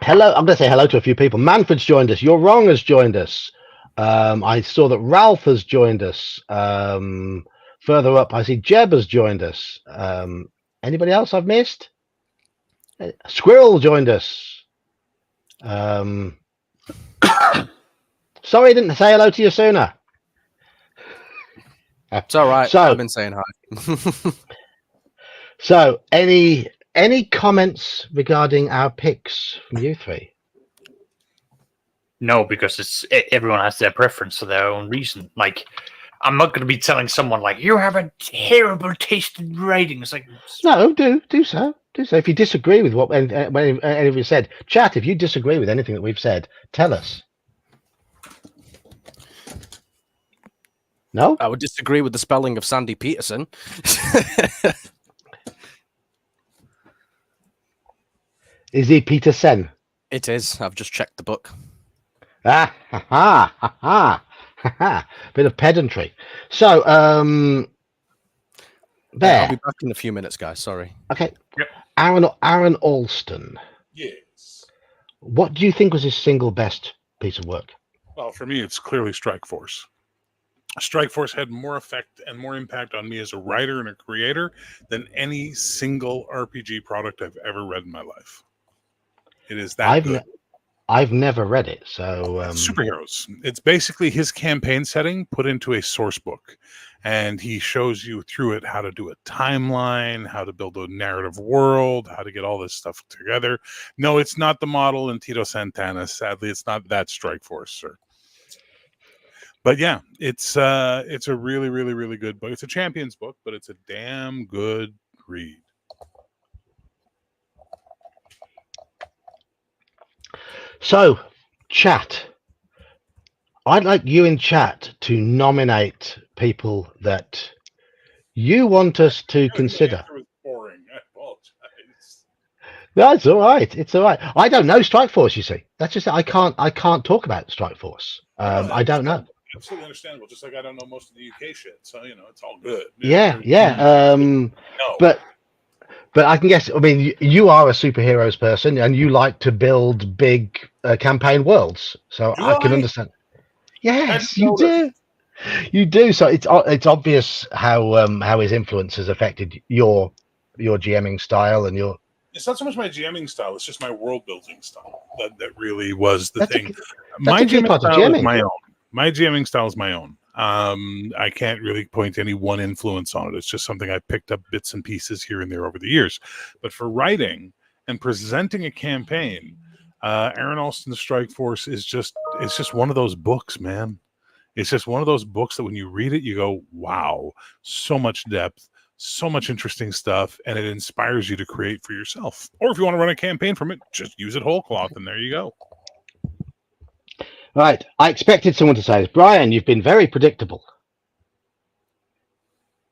Hello, I'm going to say hello to a few people. Manfred's joined us. You're Wrong has joined us. I saw that Ralph has joined us. Further up, I see Jeb has joined us. Anybody else I've missed? Squirrel joined us. Sorry I didn't say hello to you sooner. It's all right. So, I've been saying hi. So, any comments regarding our picks from you three? No, because everyone has their preference for their own reason. Like, I'm not going to be telling someone like you have a terrible taste in writing. It's like No, do so. If you disagree with what any of you said, chat. If you disagree with anything that we've said, tell us. No, I would disagree with the spelling of Sandy Peterson. is he Petersen? It is. I've just checked the book. Ha ha ha ha ha! Bit of pedantry. So, there. I'll be back in a few minutes, guys. Sorry. Okay. Yep. Aaron Alston. Yes. What do you think was his single best piece of work? Well, for me, it's clearly Strike Force. Strike Force had more effect and more impact on me as a writer and a creator than any single RPG product I've ever read in my life. It is that good. I've never read it, so Superheroes. It's basically his campaign setting put into a source book, and he shows you through it how to do a timeline, how to build a narrative world, how to get all this stuff together. No, it's not the model in Tito Santana. Sadly, it's not that Strike Force, sir. But yeah, it's a really, really, really good book. It's a Champions book, but it's a damn good read. So, chat. I'd like you in chat to nominate people that you want us to consider. It was boring. I apologize. No, it's all right. It's all right. I don't know Strike Force. You see, that's just I can't talk about Strike Force. I don't know. Absolutely understandable. Just like I don't know most of the UK shit, so it's all good. Yeah. No. But I can guess. I mean, you are a superheroes person, and you like to build big campaign worlds. So I can understand. Yes, you do. You do. So it's obvious how his influence has affected your GMing style and your. It's not so much my GMing style; it's just my world building style that really was the That's thing. that's a key part of style is GMing. my own. My GMing style is my own. I can't really point to any one influence on it. It's just something I picked up bits and pieces here and there over the years. But for writing and presenting a campaign, Aaron Alston's Strike Force it's just one of those books, man. It's just one of those books that when you read it, you go, wow, so much depth, so much interesting stuff, and it inspires you to create for yourself. Or if you want to run a campaign from it, just use it whole cloth, and there you go. Right. I expected someone to say this. Brian, you've been very predictable.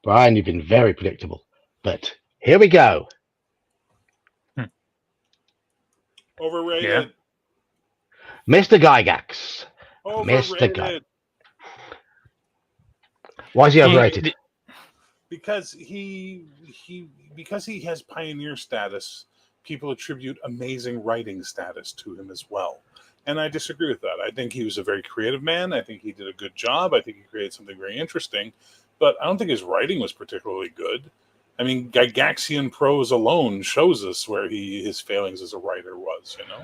Brian, you've been very predictable. But here we go. Overrated. Yeah. Mr. Gygax. Overrated. Why is he overrated? Because he has pioneer status, people attribute amazing writing status to him as well. And I disagree with that. I think he was a very creative man. I think he did a good job. I think he created something very interesting. But I don't think his writing was particularly good. I mean, Gygaxian prose alone shows us where his failings as a writer was, you know?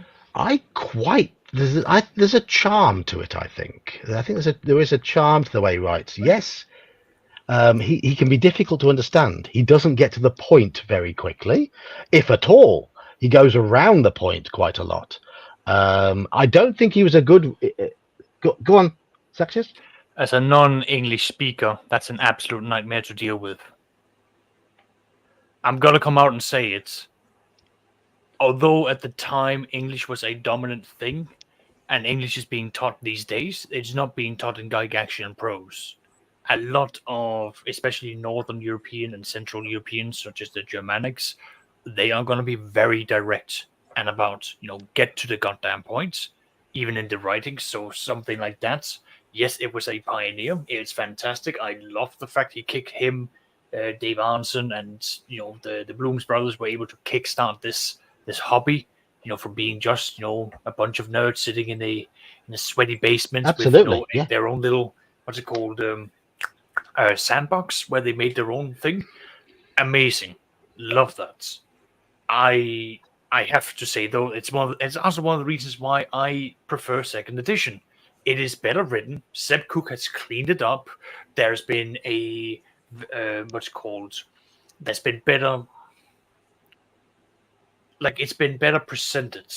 There's a charm to it, I think. I think there is a charm to the way he writes. Yes, he can be difficult to understand. He doesn't get to the point very quickly, if at all. He goes around the point quite a lot. I don't think he was a good. Go on, Saxius. As a non-English speaker, that's an absolute nightmare to deal with. I'm gonna come out and say it. Although at the time English was a dominant thing, and English is being taught these days, it's not being taught in Gygaxian prose. A lot of, especially Northern European and Central Europeans, such as the Germanics, they are going to be very direct and about, get to the goddamn point, even in the writing. So something like that. Yes, it was a pioneer. It's fantastic. I love the fact he kicked him, Dave Arneson, and the Blooms brothers were able to kickstart this hobby. From being just a bunch of nerds sitting in a sweaty basement Absolutely, with their own little what's it called sandbox where they made their own thing. Amazing, love that. I have to say though, it's also one of the reasons why I prefer second edition. It is better written. Seb Cook has cleaned it up. There's been there's been better. It's been better presented,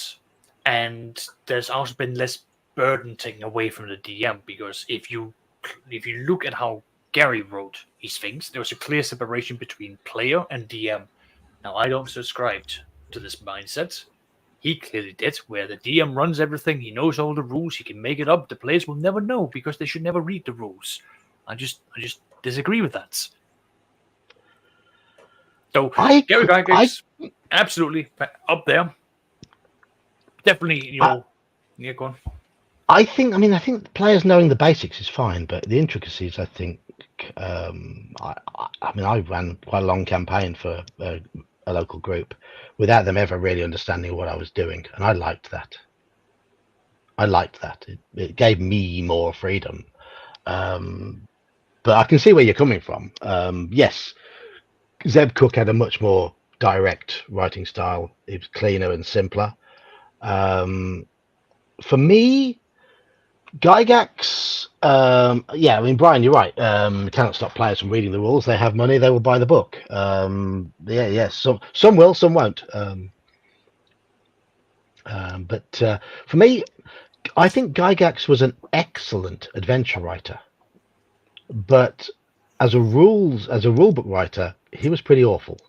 and there's also been less burden taken away from the DM, because if you look at how Gary wrote his things, there was a clear separation between player and DM. Now, I don't subscribe to this mindset. He clearly did, where the DM runs everything, he knows all the rules, he can make it up, the players will never know because they should never read the rules. I just disagree with that. So, Gary Gygax, absolutely up there. Definitely, go on. I think players knowing the basics is fine, but the intricacies, I think, I ran quite a long campaign for a local group without them ever really understanding what I was doing, and I liked that. It gave me more freedom. But I can see where you're coming from. Yes, Zeb Cook had a much more direct writing style. It was cleaner and simpler. For me, Gygax, Brian, you're right. You cannot stop players from reading the rules. They have money, they will buy the book. Some will, some won't. But for me, I think Gygax was an excellent adventure writer. But as a rulebook writer, he was pretty awful.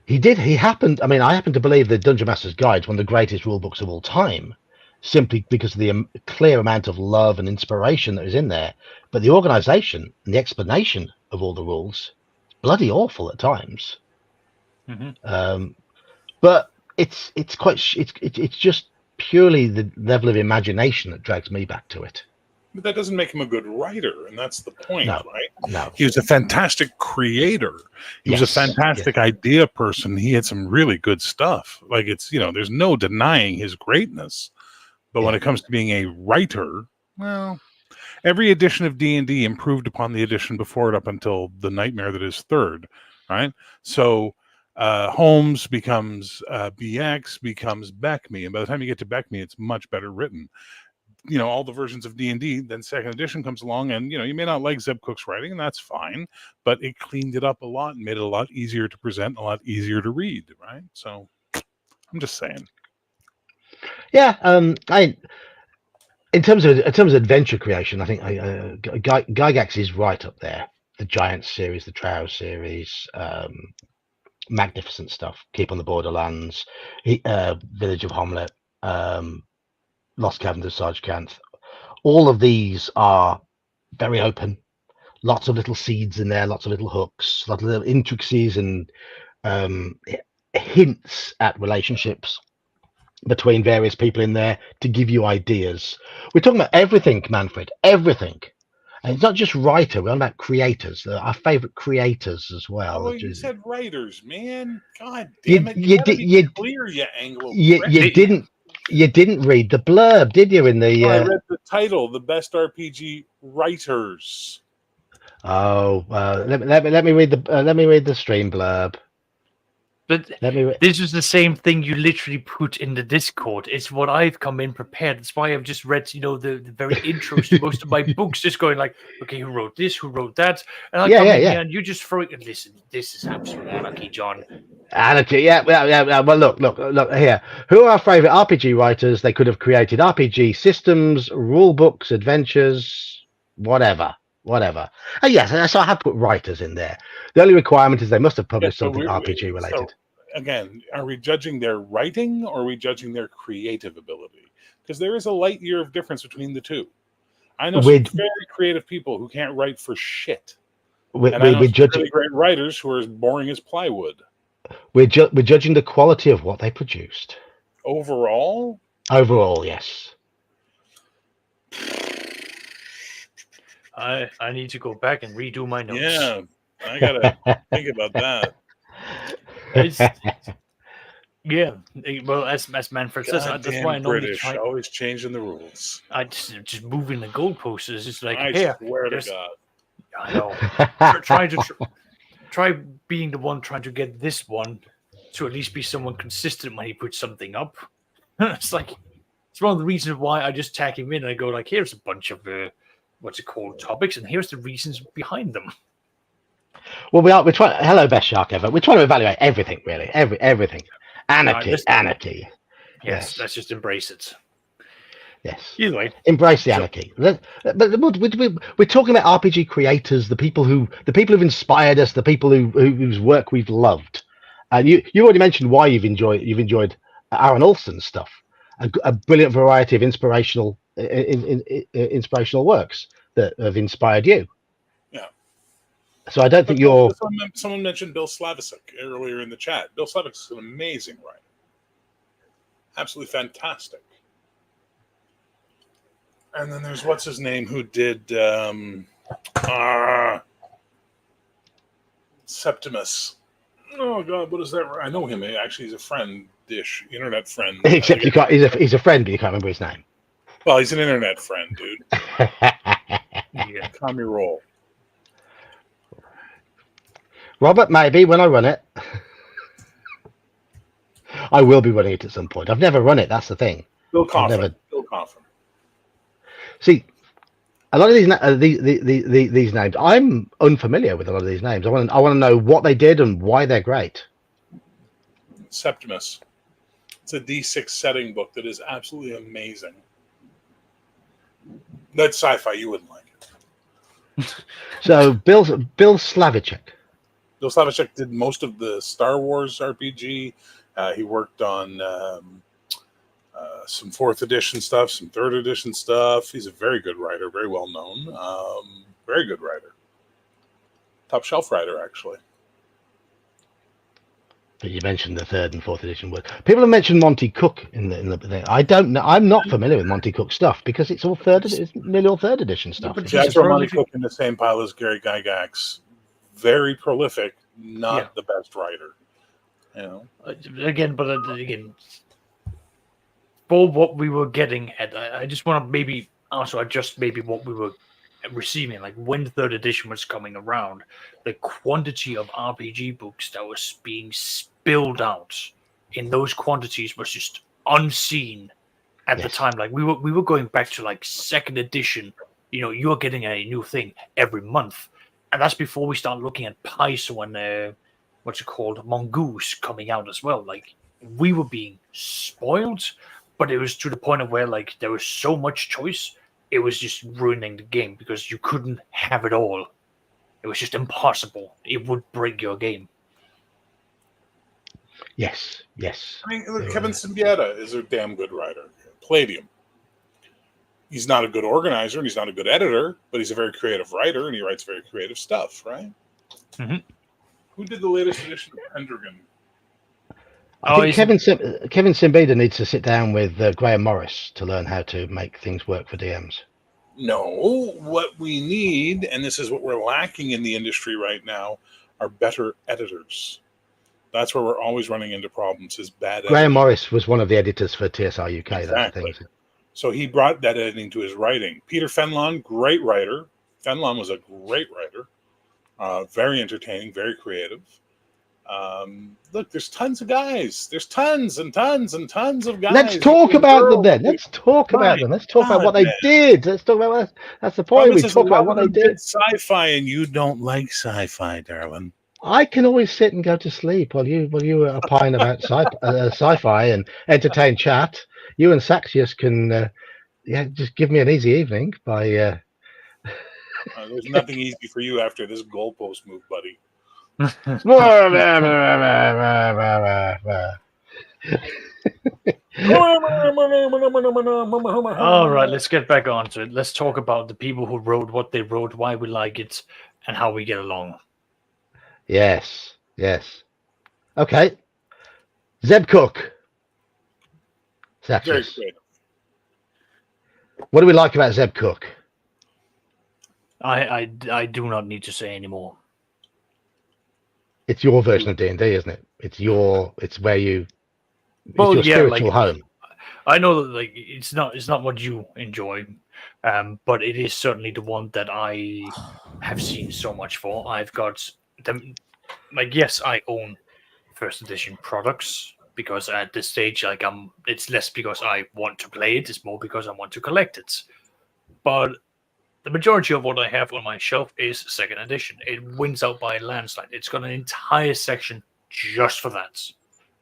I happen to believe the Dungeon Master's Guide is one of the greatest rulebooks of all time, simply because of the clear amount of love and inspiration that is in there. But the organization and the explanation of all the rules is bloody awful at times. Mm-hmm. But it's just purely the level of imagination that drags me back to it. But that doesn't make him a good writer, and that's the point, right? No. He was a fantastic creator. He was a fantastic idea person. He had some really good stuff. There's no denying his greatness. But when it comes to being a writer, Well, every edition of D&D improved upon the edition before it up until the nightmare that is third, right? So Holmes becomes BX, becomes Beckme, and by the time you get to Beckme, it's much better written. All the versions of D&D, then second edition comes along, and you may not like Zeb Cook's writing, and that's fine, but it cleaned it up a lot and made it a lot easier to present, a lot easier to read, right? So I'm just saying. Yeah, in terms of adventure creation, I think Gygax is right up there. The Giants series, the Trow series, magnificent stuff. Keep on the Borderlands, Village of Homlet, Lost Caverns of Sarge Kanth. All of these are very open. Lots of little seeds in there, lots of little hooks, lots of little intricacies and hints at relationships between various people in there to give you ideas. We're talking about everything, Manfred, everything. And it's not just writer, we're on about creators, our favorite creators as well. Oh, you said writers, man. God damn it. You clear, you Anglo. You didn't read the blurb, did you? In the I read the title, The Best RPG Writers. Oh, let me read the stream blurb. But this is the same thing you literally put in the Discord. It's what I've come in prepared. That's why I've just read, the very intros to most of my books, just going like, okay, who wrote this? Who wrote that? And I come in here and you just throw it and listen. This is absolute anarchy, John. Anarchy, yeah. Well, look here. Who are our favorite RPG writers? They could have created RPG systems, rule books, adventures, whatever. Oh, yes, so I have put writers in there. The only requirement is they must have published something RPG related. So, again, are we judging their writing or are we judging their creative ability? Because there is a light year of difference between the two. I know some very creative people who can't write for shit. And I know some really great writers who are as boring as plywood. We're judging the quality of what they produced. Overall? Overall, yes. I need to go back and redo my notes. Yeah, I gotta think about that. Yeah, well, as Manfred says, that's why I normally British always changing the rules. I just moving the goalposts is just like, I swear to God. I know. Try being the one trying to get this one to at least be someone consistent when he puts something up. It's one of the reasons why I just tag him in and I go like, here's a bunch of topics, and here's the reasons behind them. Well, we're trying. Hello, best shark ever. We're trying to evaluate everything, really, everything. Anarchy. Yes, let's just embrace it. Yes. Either way, embrace the anarchy. But we're talking about RPG creators, the people who've inspired us, the people whose work we've loved. And you already mentioned why you've enjoyed Aaron Olson's stuff, a brilliant variety of inspirational works that have inspired you. Yeah. So I don't think you're. Someone mentioned Bill Slavicsek earlier in the chat. Bill Slavicsek is an amazing writer. Absolutely fantastic. And then there's what's his name who did Septimus. Oh God, what is that? I know him. Actually, he's a friend-ish, internet friend. Except you can't. He's a friend, but you can't remember his name. Well, he's an internet friend, dude. Yeah, calm your roll. Robert, maybe when I run it, I will be running it at some point. I've never run it. That's the thing. Bill Coffin. Bill Coffin. See, a lot of these names, I'm unfamiliar with a lot of these names. I want to know what they did and why they're great. Septimus. It's a D6 setting book that is absolutely amazing. That's sci-fi. You wouldn't like it. So Bill Slavicsek. Bill Slavicsek did most of the Star Wars RPG. He worked on some 4th edition stuff, some 3rd edition stuff. He's a very good writer, very well known. Very good writer. Top shelf writer, actually. But you mentioned the 3rd and 4th edition work. People have mentioned Monty Cook in the thing. I don't know. I'm not familiar with Monty Cook stuff because it's all nearly all 3rd edition stuff. Yeah, I throw Monty Cook in the same pile as Gary Gygax. Very prolific, not the best writer. You know. Again, for what we were getting at, I just want to maybe also adjust maybe what we were receiving. Like when third edition was coming around, the quantity of RPG books that was being spilled out in those quantities was just unseen at the Yes. time. Like we were going back to like second edition. You're getting a new thing every month, and that's before we start looking at Paizo and what's it called, Mongoose coming out as well. Like we were being spoiled, but it was to the point of where like there was so much choice, it was just ruining the game because you couldn't have it all. It was just impossible. It would break your game. Yes. I mean, look, Kevin Symbieta is a damn good writer. Palladium. He's not a good organizer and he's not a good editor, but he's a very creative writer and he writes very creative stuff, right? Mm-hmm. Who did the latest edition of Pendragon? I think Kevin Simbeda needs to sit down with Graham Morris to learn how to make things work for DMs. No, what we need, and this is what we're lacking in the industry right now, are better editors. That's where we're always running into problems, is bad editing. Graham Morris was one of the editors for TSR UK. Exactly. That's the thing. So he brought that editing to his writing. Peter Fenlon, great writer. Fenlon was a great writer. Very entertaining, very creative. Look, there's tons of guys. There's tons and tons and tons of guys. Let's talk about them then. Let's talk about them. Let's talk about what they did. Let's talk about that's the point. We talk about what they did. Sci-fi, and you don't like sci-fi, darling. I can always sit and go to sleep while you opine about sci-fi and entertain chat. You and Saxius can just give me an easy evening by. There's nothing easy for you after this goalpost move, buddy. All right, let's get back on to it. Let's talk about the people who wrote what they wrote, why we like it, and how we get along. Yes. Okay. Zeb Cook. Very Saxius. creative. What do we like about Zeb Cook? I do not need to say anymore. It's your version of D&D, isn't it? It's where you. It's Well, your yeah, spiritual like, home. I know that like it's not what you enjoy, but it is certainly the one that I have seen so much for. I've got them. Like, yes, I own first edition products because at this stage, like, it's less because I want to play it; it's more because I want to collect it. But the majority of what I have on my shelf is second edition. It wins out by a landslide. It's got an entire section just for that,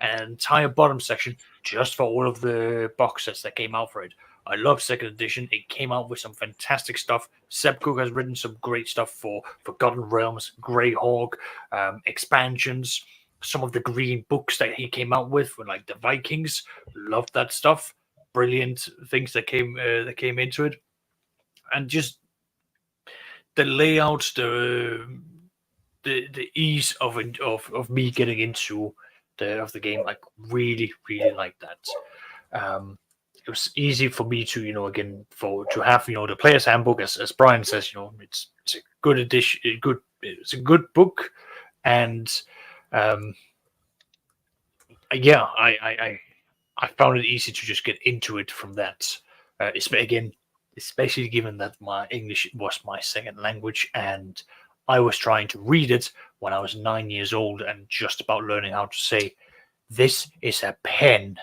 an entire bottom section just for all of the box sets that came out for it. I love second edition. It came out with some fantastic stuff. Seb Cook has written some great stuff for Forgotten Realms, Greyhawk, expansions, some of the green books that he came out with, like the Vikings. Loved that stuff. Brilliant things that came into it, and just the layout, the ease of me getting into the game, like really like that. It was easy for me to again to have the player's handbook, as Brian says, it's a good edition, it's a good book, and yeah, I found it easy to just get into it from that. Especially given that my English was my second language, and I was trying to read it when I was 9 years old and just about learning how to say, "This is a pen.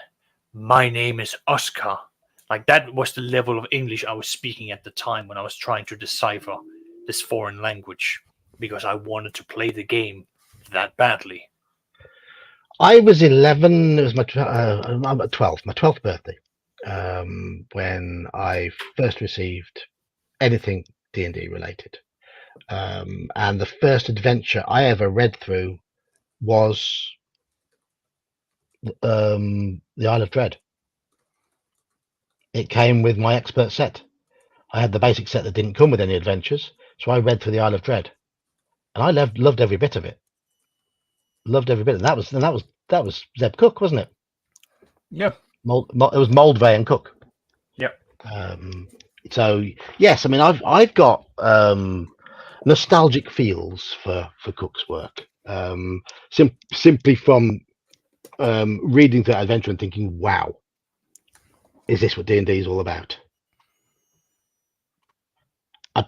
My name is Oscar." Like, that was the level of English I was speaking at the time when I was trying to decipher this foreign language, because I wanted to play the game that badly. I was 11. It was my 12th birthday, when I first received anything D&D related. And the first adventure I ever read through was the Isle of Dread. It came with my expert set. I had the basic set that didn't come with any adventures, so I read through the Isle of Dread, and I loved every bit of it. Loved every bit, and that was Zeb Cook, wasn't it? Yeah, it was Moldvay and Cook. Yeah. So yes, I mean I've got nostalgic feels for Cook's work, simply from reading that adventure and thinking, wow, is this what D&D is all about?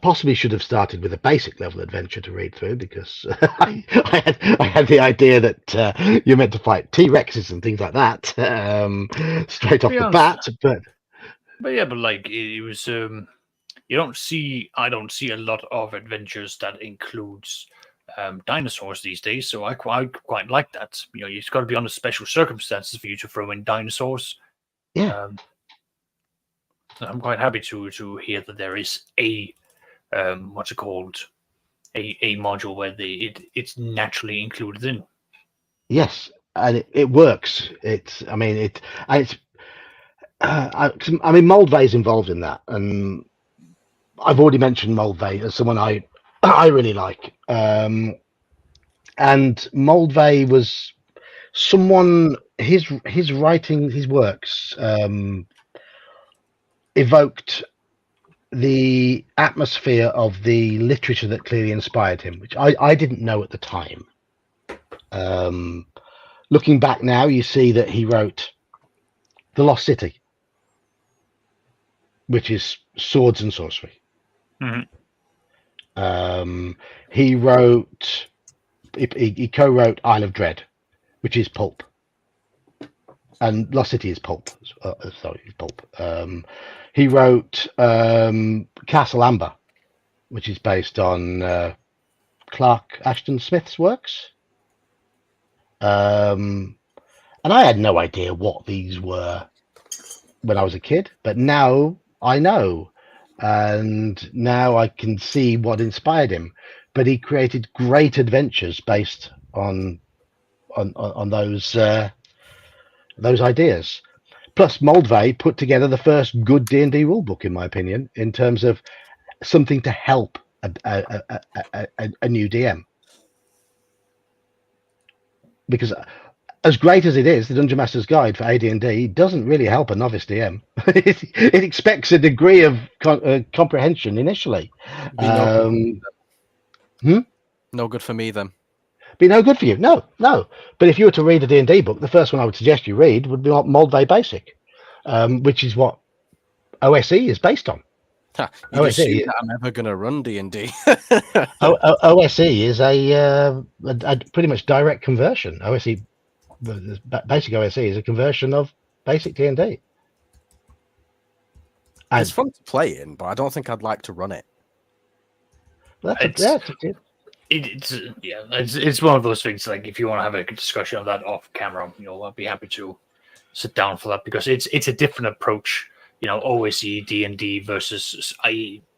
possibly should have started with a basic level adventure to read through, because I had the idea that you're meant to fight T-Rexes and things like that straight off be the honest, bat. but yeah, but like it was you don't see I don't see a lot of adventures that includes dinosaurs these days, so I quite like that. You know, you've got to be under special circumstances for you to throw in dinosaurs. Yeah. I'm quite happy to hear that there is a what's it called, a module where it's naturally included in. Yes, and it works. It's I mean it and it's I mean Moldvay's involved in that, and I've already mentioned Moldvay as someone I really like. And Moldvay was someone, his writing, his works evoked the atmosphere of the literature that clearly inspired him, which I didn't know at the time. Looking back now, you see that he wrote The Lost City, which is swords and sorcery. He wrote, he co-wrote Isle of Dread, which is pulp, and Lost City is pulp. Sorry, pulp. He wrote Castle Amber, which is based on Clark Ashton Smith's works. And I had no idea what these were when I was a kid, but now I know, and now I can see what inspired him. But he created great adventures based on those ideas. Plus, Moldvay put together the first good D&D rulebook, in my opinion, in terms of something to help a new DM. Because as great as it is, the Dungeon Master's Guide for AD&D doesn't really help a novice DM. It expects a degree of comprehension initially. No good for me then. Be no good for you. No. But if you were to read a D&D book, the first one I would suggest you read would be Moldvay Basic, which is what OSE is based on. You assume that I'm never going to run D&D. OSE is a pretty much direct conversion. OSE, the basic OSE is a conversion of basic D&D. It's fun to play in, but I don't think I'd like to run it. It's one of those things. Like, if you want to have a discussion of that off camera, I'd be happy to sit down for that, because it's a different approach. OSE D&D versus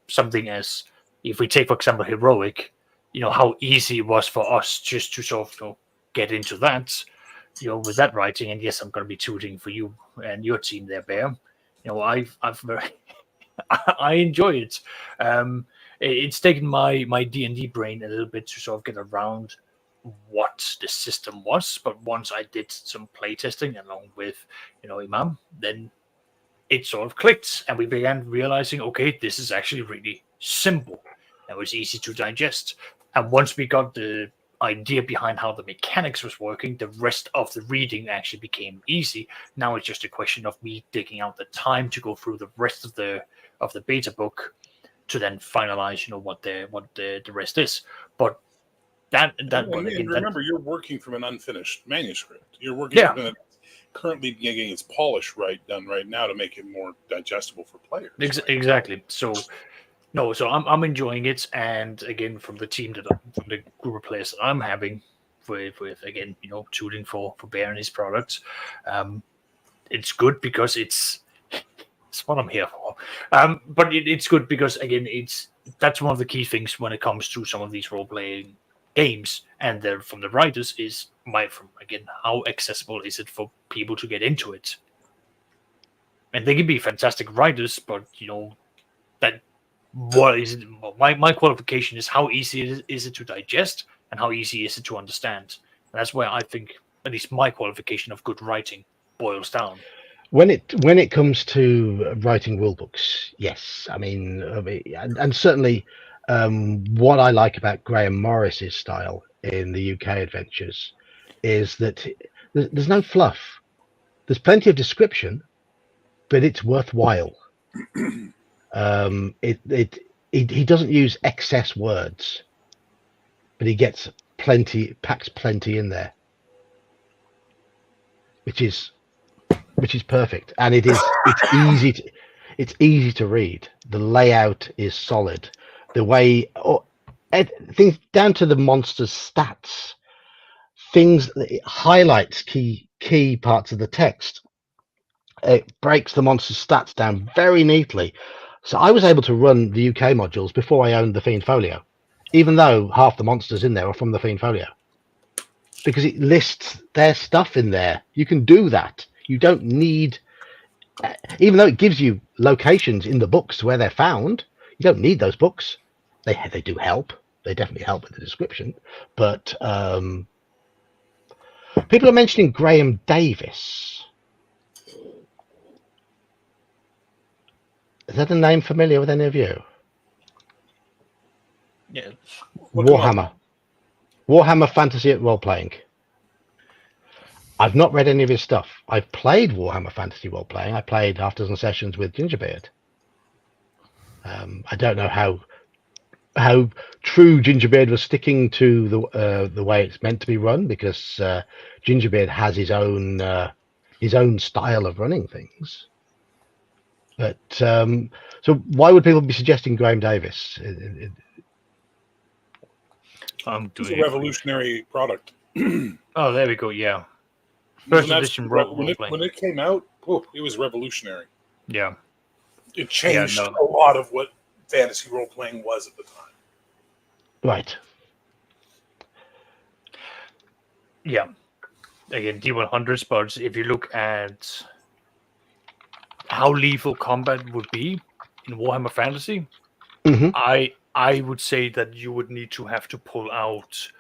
something as, if we take for example heroic, how easy it was for us just to sort of get into that, with that writing. And yes, I'm going to be tooting for you and your team there, Bear. I've very I enjoy it. It's taken my D&D brain a little bit to sort of get around what the system was, but once I did some playtesting along with Imam, then it sort of clicked, and we began realizing, okay, this is actually really simple. It was easy to digest, and once we got the idea behind how the mechanics was working, the rest of the reading actually became easy. Now it's just a question of me taking out the time to go through the rest of the beta book to then finalize, what the rest is. But remember, you're working from an unfinished manuscript. You're working from it currently getting its polish done right now to make it more digestible for players. Exactly. So I'm enjoying it, and again, from the group of players that I'm having with again, tutoring for Bear and his products, it's good because it's what I'm here for. But it's good because, again, that's one of the key things when it comes to some of these role-playing games, and from the writers is how accessible is it for people to get into it? And they can be fantastic writers, but what is it? My qualification is how easy is it to digest, and how easy is it to understand. And that's where I think at least my qualification of good writing boils down. When it comes to writing rule books, yes, I mean, and certainly what I like about Graham Morris's style in the UK adventures is that there's no fluff. There's plenty of description, but it's worthwhile. he doesn't use excess words, but he gets packs plenty in there, which is perfect, and it's easy to read. The layout is solid. The way things down to the monster's stats, it highlights key parts of the text. It breaks the monster's stats down very neatly. So I was able to run the UK modules before I owned the Fiend Folio, even though half the monsters in there are from the Fiend Folio, because it lists their stuff in there. You can do that. You don't need, even though it gives you locations in the books where they're found, you don't need those books. They do help. They definitely help with the description. But people are mentioning Graham Davis. Is that a name familiar with any of you? Yeah. Warhammer Fantasy Role Playing. I've not read any of his stuff. I've played Warhammer Fantasy Role Playing. I played Afters and Sessions with Gingerbeard. I don't know how true Gingerbeard was sticking to the way it's meant to be run, because Gingerbeard has his own style of running things. But so why would people be suggesting Graham Davis? It's a revolutionary product. Oh, there we go. Yeah. First edition when it came out, it was revolutionary. Yeah. It changed a lot of what fantasy role playing was at the time. Right. Yeah. Again, D100s, but if you look at how lethal combat would be in Warhammer Fantasy, Mm-hmm. I would say that you would need to have to pull out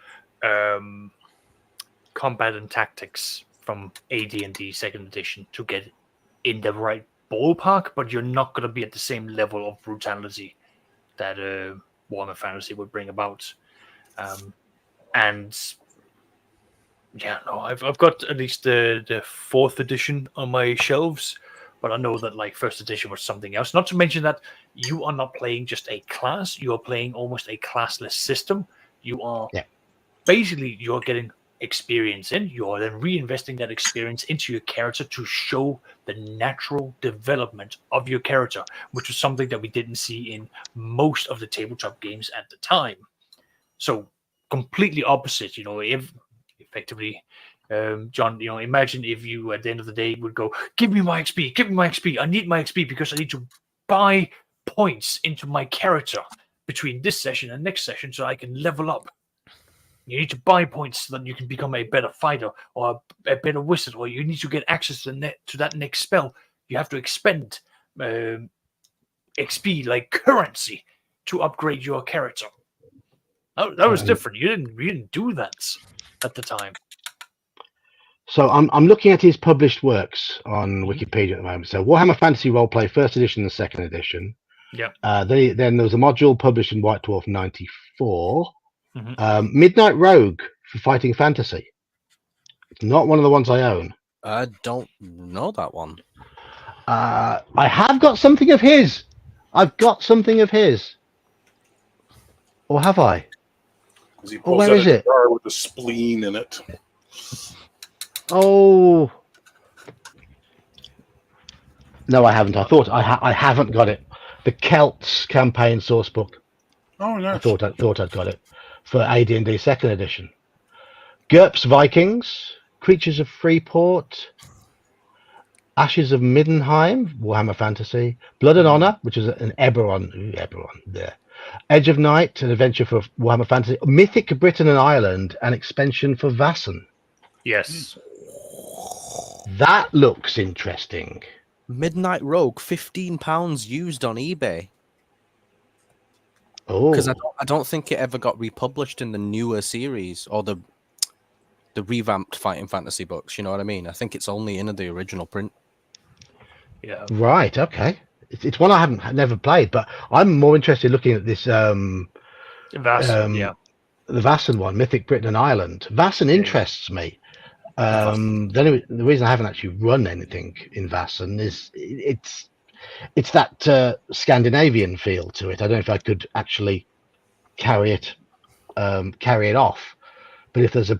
combat and tactics from AD&D second edition to get in the right ballpark, but you're not going to be at the same level of brutality that Warhammer Fantasy would bring about. And yeah, no, I've got at least the fourth edition on my shelves, but I know that like first edition was something else. Not to mention that you are not playing just a class; you are playing almost a classless system. You are basically you're getting experience in. You are then reinvesting that experience into your character to show the natural development of your character, which was something that we didn't see in most of the tabletop games at the time. So completely opposite, if effectively, John, imagine if you at the end of the day would go, give me my XP, I need my XP because I need to buy points into my character between this session and next session so I can level up. You need to buy points so that you can become a better fighter or a better wizard, or you need to get access to that next spell. You have to expend XP like currency to upgrade your character. That was different. You didn't do that at the time. So I'm looking at his published works on Wikipedia at the moment. So Warhammer Fantasy Roleplay, first edition and second edition. Yeah. Then there was a module published in White Dwarf '94. Midnight Rogue for Fighting Fantasy. It's not one of the ones I own. I don't know that one. I have got something of his. I've got something of his. Or have I? Where is it? Jar with a spleen in it. Oh. No, I haven't. I thought I haven't got it. The Celts campaign source book. Oh, nice. I thought I'd got it for AD&D second edition. GURPS Vikings, Creatures of Freeport, Ashes of Middenheim, Warhammer Fantasy, Blood and Honor, which is an Eberron there. Edge of Night, an adventure for Warhammer Fantasy, Mythic Britain and Ireland, an expansion for Vassan. Yes. That looks interesting. Midnight Rogue, £15 used on eBay. Oh, Because I don't think it ever got republished in the newer series or the revamped Fighting Fantasy books. You know what I mean? I think it's only in the original print. Yeah. right. Okay. It's one I never played, but I'm more interested looking at this. Vassan, The Vassan one, Mythic Britain and Ireland. Vassan interests me. The reason I haven't actually run anything in Vassan is it's it's that Scandinavian feel to it. I don't know if I could actually carry it off, but if there's a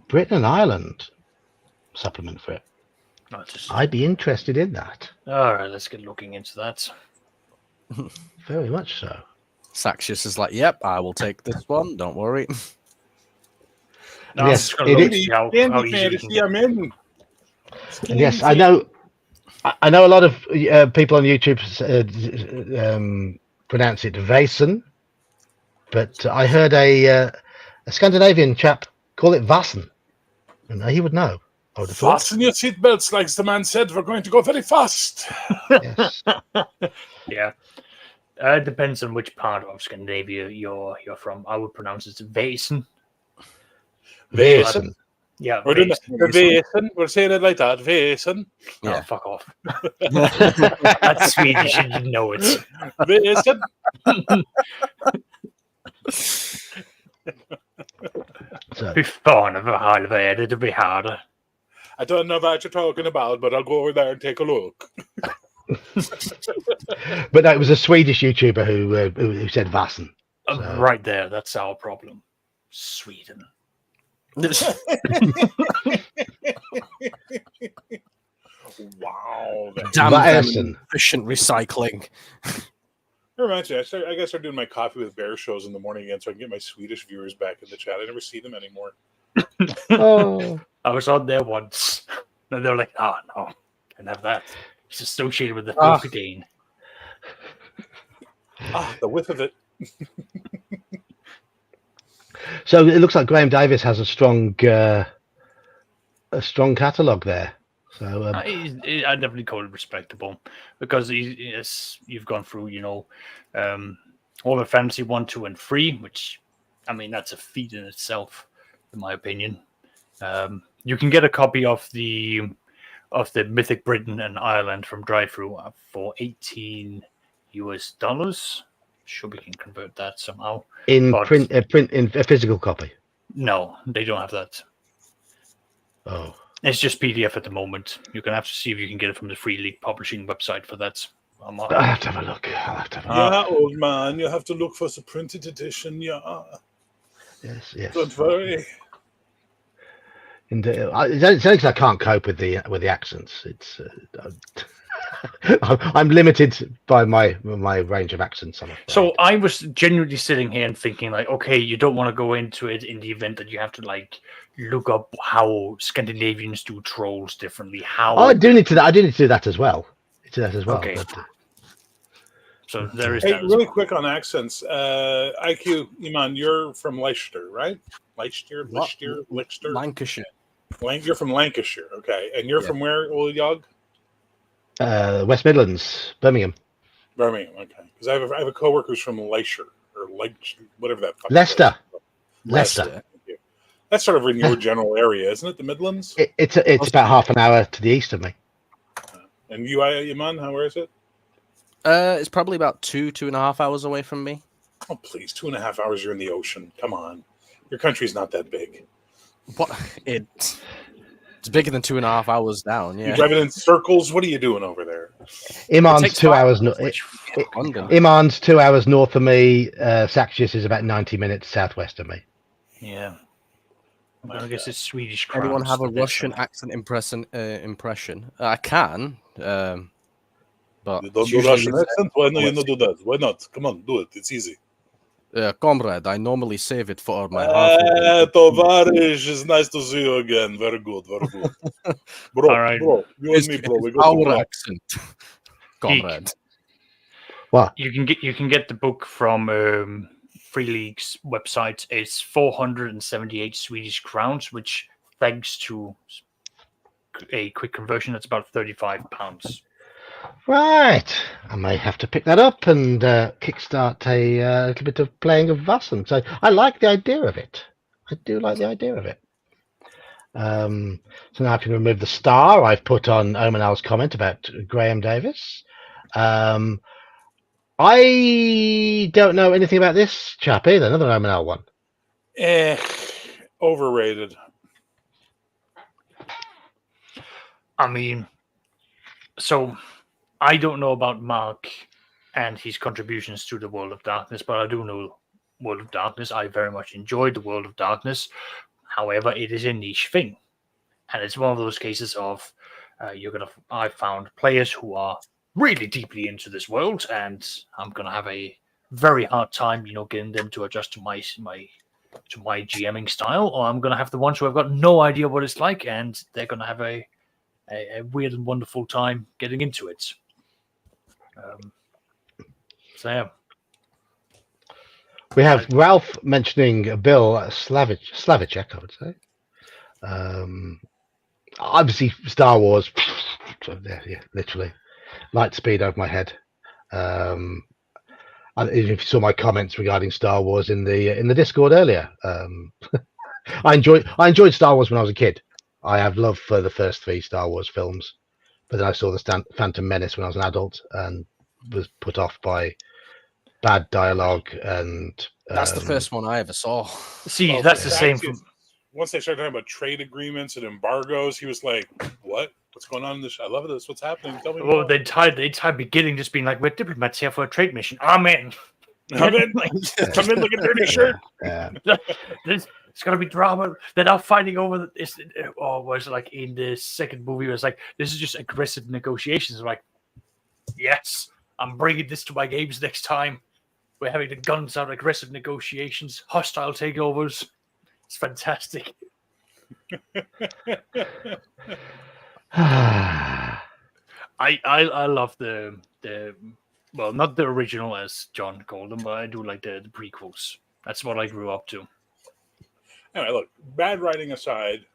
Britain and Ireland supplement for it, I'd be interested in that. All right, let's get looking into that. Very much so. Saxius is like, yep, I will take this one. Don't worry. No, Yes, I'm just gonna look to see how easy we can get. I'm in. And yes, I know a lot of people on YouTube pronounce it Vasen, but I heard a Scandinavian chap call it Vassen, and he would know. I would have thought. Fasten your seatbelts, like the man said. We're going to go very fast. Yes. Yeah. It depends on which part of Scandinavia you're from. I would pronounce it Vasen. Vasen. Yeah, We're doing Vasen. Vasen. We're saying it like that. Vasen. Oh, fuck off. That's Swedish and you know it. Vasen. So, Fy fan vad halvväder det blir här. I don't know what you're talking about, but I'll go over there and take a look. but no, it was a Swedish YouTuber who said Vassen. So. Right there, that's our problem. Sweden. Wow. Damn Vaesen. efficient recycling. Reminds me, I guess I'm doing my Coffee with Bear shows in the morning again so I can get my Swedish viewers back in the chat. I never see them anymore. Oh. I was on there once. And they were like, oh, no, can't have that. It's associated with the Filkadine. The width of it. So it looks like Graham Davis has a strong catalogue there. So I definitely call it respectable because you've gone through, all the Fantasy 1, 2, and 3, which, I mean, that's a feat in itself, in my opinion. You can get a copy of the Mythic Britain and Ireland from Drive-Thru for $18. Sure, we can convert that somehow. in a physical copy. No, they don't have that. Oh. It's just PDF at the moment. You're going to have to see if you can get it from the Free League Publishing website for that. I'll have to have a look. Yeah, old man, you have to look for the printed edition. Yeah. Yes. Don't worry. It's only 'cause I can't cope with the accents. It's I'm limited by my range of accents. I'm afraid. So I was genuinely sitting here and thinking, like, okay, you don't want to go into it in the event that you have to like look up how Scandinavians do trolls differently. I do need to do that as well. Okay. But, so there is Hey, that. really quick on accents. IQ, Iman, you're from Leicester, right? Leicester. Lancashire. You're from Lancashire, okay. And you're from where, old Yog? West Midlands, Birmingham. Birmingham, okay. Because I have a coworker who's from Leicester or whatever that. Leicester. Thank you. That's sort of in your general area, isn't it? The Midlands. It's about half an hour to the east of me. And you, Iman, where is it? It's probably about 2.5 hours away from me. Oh, please, 2.5 hours. You're in the ocean. Come on, your country's not that big. What? It's bigger than 2.5 hours down. Yeah. You're driving in circles. What are you doing over there? Iman's 2 hours. Iman's 2 hours north of me. Saxius is about 90 minutes southwest of me. Yeah. Well, I guess it's Swedish. Anyone crowns have a for this Russian one. accent impression? I can, but You don't do Russian accent? Why not? You not do that? Why not? Come on, do it. It's easy. Comrade, I normally save it for my Tovarish, it's nice to see you again. Very good, very good. Bro, All right. bro, you and me, bro. We go our to accent, comrade. What? You can get the book from Free League's website. It's 478 Swedish crowns, which, thanks to a quick conversion, that's about £35. Right. I may have to pick that up and kickstart a little bit of playing of Vassen. So I like the idea of it. I do like the idea of it. So now I can remove the star I've put on Omanal's comment about Graham Davis. I don't know anything about this chap either. Another Omanal one. Overrated. I mean, so I don't know about Mark and his contributions to the World of Darkness, but I do know World of Darkness. I very much enjoyed the World of Darkness. However, it is a niche thing, and it's one of those cases of I found players who are really deeply into this world, and I'm gonna have a very hard time, getting them to adjust to my GMing style, or I'm gonna have the ones who have got no idea what it's like, and they're gonna have a weird and wonderful time getting into it. So yeah. We have Ralph mentioning Bill Slavicek, I would say. Obviously, Star Wars. So there, yeah, literally, light speed over my head. If you saw my comments regarding Star Wars in the Discord earlier, I enjoyed Star Wars when I was a kid. I have love for the first 3 Star Wars films, but then I saw the Phantom Menace when I was an adult and was put off by bad dialogue and. That's the first one I ever saw. See, Well, that's the same. Once they started talking about trade agreements and embargoes, he was like, "What? What's going on in this? I love this. What's happening? Tell me Well, more." they tried beginning just being like, "We're diplomats here for a trade mission." Amen. Come in like a dirty shirt. Yeah. It's gonna be drama. They're now fighting over this. Or was it like in the second movie? It was like, this is just aggressive negotiations. I'm like, yes, I'm bringing this to my games next time. We're having the guns out, aggressive negotiations, hostile takeovers. It's fantastic. I love the well, not the original as John called them, but I do like the prequels. That's what I grew up to. Anyway, look, bad writing aside,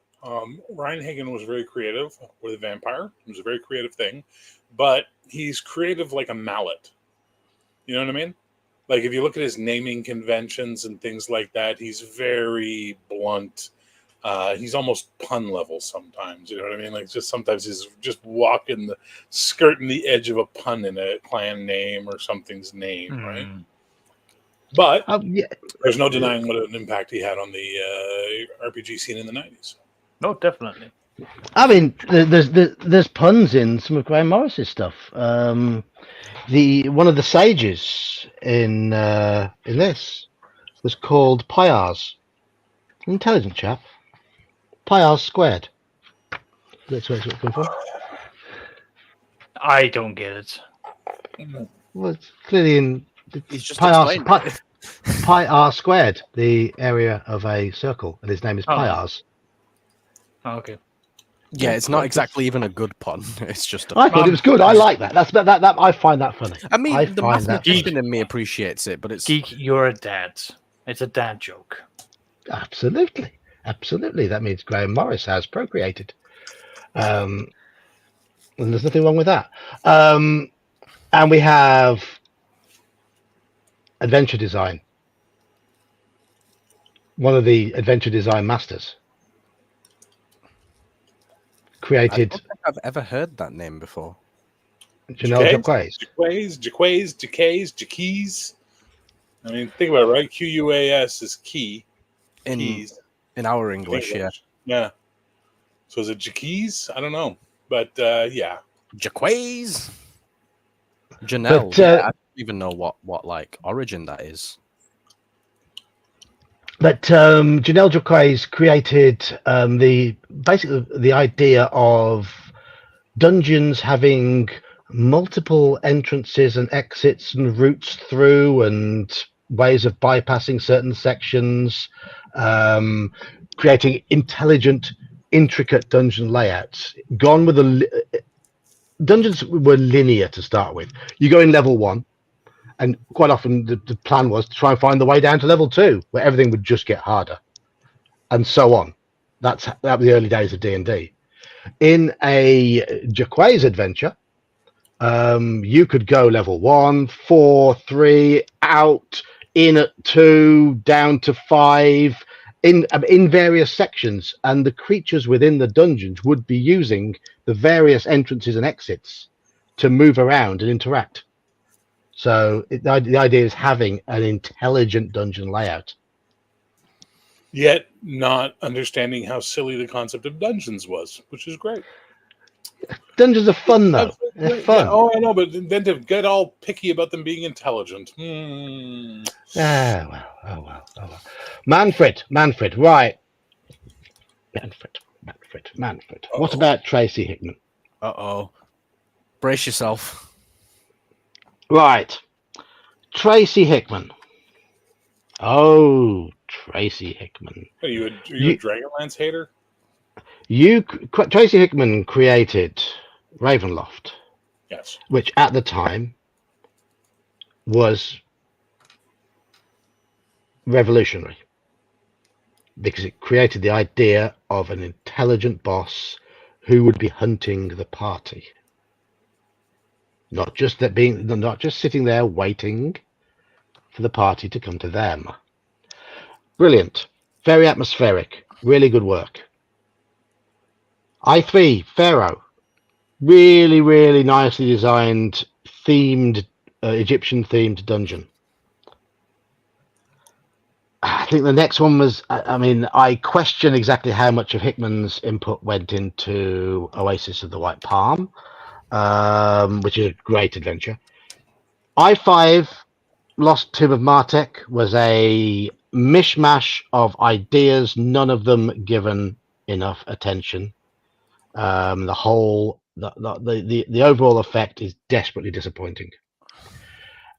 Ryan Hagen was very creative with a vampire. It was a very creative thing, but he's creative like a mallet. You know what I mean? Like, if you look at his naming conventions and things like that, he's very blunt. He's almost pun level sometimes. You know what I mean? Like, just sometimes he's just skirting the edge of a pun in a clan name or something's name, right? But there's no denying what an impact he had on the RPG scene in the 90s. No, definitely. I mean, there's puns in some of Graham Morris's stuff. One of the sages in this was called Pyars. Intelligent chap. Pyars squared. That's what it's looking for. I don't get it. Well, it's clearly in He's just Pyar squared, the area of a circle, and his name is Pyars. Oh, okay. Yeah, it's not exactly even a good pun. It's just. I thought it was good. I like that. That I find that funny. I mean, the find that mathematician in me appreciates it, but it's Geek. You're a dad. It's a dad joke. Absolutely. That means Graham Morris has procreated, and there's nothing wrong with that. And we have adventure design. One of the adventure design masters. Created. I don't think I've ever heard that name before. Jaquays. Jaquays. I mean, think about it, right? QUAS is key. Keys. In our English, yeah. Yeah. So is it Jaquays? I don't know. But yeah. Jaquays. Janelle. But, I don't even know what like origin that is. But Janelle Jaquays created basically the idea of dungeons having multiple entrances and exits and routes through and ways of bypassing certain sections, creating intelligent, intricate dungeon layouts. Dungeons were linear to start with. You go in level 1. And quite often the plan was to try and find the way down to level 2, where everything would just get harder, and so on. That was the early days of D&D. In a Jaquays adventure, you could go level 1, 4, 3, out, in at 2, down to 5, in various sections, and the creatures within the dungeons would be using the various entrances and exits to move around and interact. So the idea is having an intelligent dungeon layout. Yet not understanding how silly the concept of dungeons was, which is great. Dungeons are fun, though. They're fun. Yeah, oh, I know, but then to get all picky about them being intelligent. Oh well. Manfred, right. Manfred. What Uh-oh. about Tracy Hickman? Uh-oh. Brace yourself. Right. Tracy Hickman. Oh, Tracy Hickman. Are you a Dragonlance hater? Tracy Hickman created Ravenloft, Yes. which at the time was revolutionary because it created the idea of an intelligent boss who would be hunting the party, not just sitting there waiting for the party to come to them. Brilliant, very atmospheric, really good work. I3 Pharaoh, really nicely designed, themed Egyptian themed dungeon. I think the next one was, I question exactly how much of Hickman's input went into Oasis of the White Palm, which is a great adventure. I5 Lost Tomb of Martek was a mishmash of ideas, none of them given enough attention. The overall effect is desperately disappointing.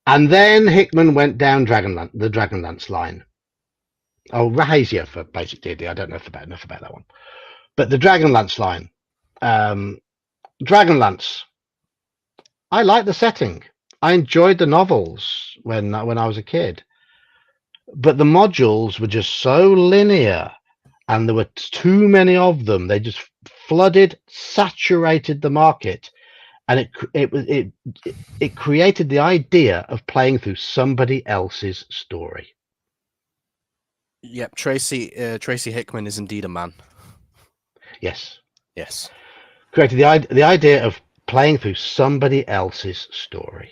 And then Hickman went down the Dragonlance line. Oh, Rahasia for basic D&D. I don't know enough about that one. But the Dragonlance line. Dragonlance. I like the setting. I enjoyed the novels when I was a kid. But the modules were just so linear, and there were too many of them. They just saturated the market, and it created the idea of playing through somebody else's story. Yep, Tracy Hickman is indeed a man. Yes. Created the idea of playing through somebody else's story.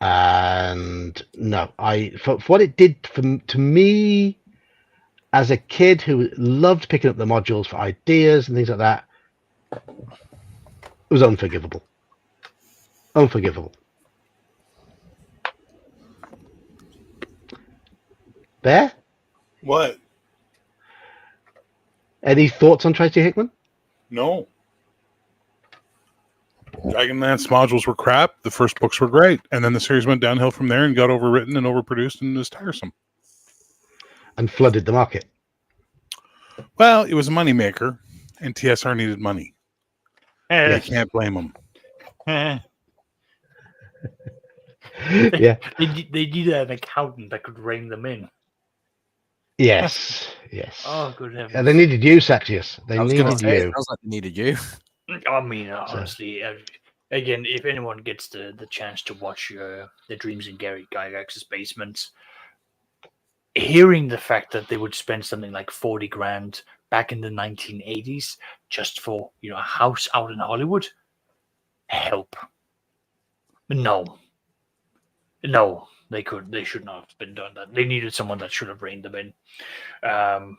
And no, for what it did to me as a kid who loved picking up the modules for ideas and things like that, it was unforgivable. Bear? What? Any thoughts on Tracy Hickman? No. Dragonlance modules were crap. The first books were great, and then the series went downhill from there and got overwritten and overproduced and was tiresome. And flooded the market. Well, it was a moneymaker, and TSR needed money. Yeah. You can't blame them. Yeah. They needed an accountant that could rein them in. Yes. Oh, good heavens. Yeah, they needed you, Saxius. They I was going to needed say, it you. sounds like they needed you. I mean, honestly, again, if anyone gets the chance to watch the Dreams in Gary Gygax's Basement, hearing the fact that they would spend something like 40 grand back in the 1980s just for a house out in Hollywood, help. No, they should not have been done that. They needed someone that should have reined them in.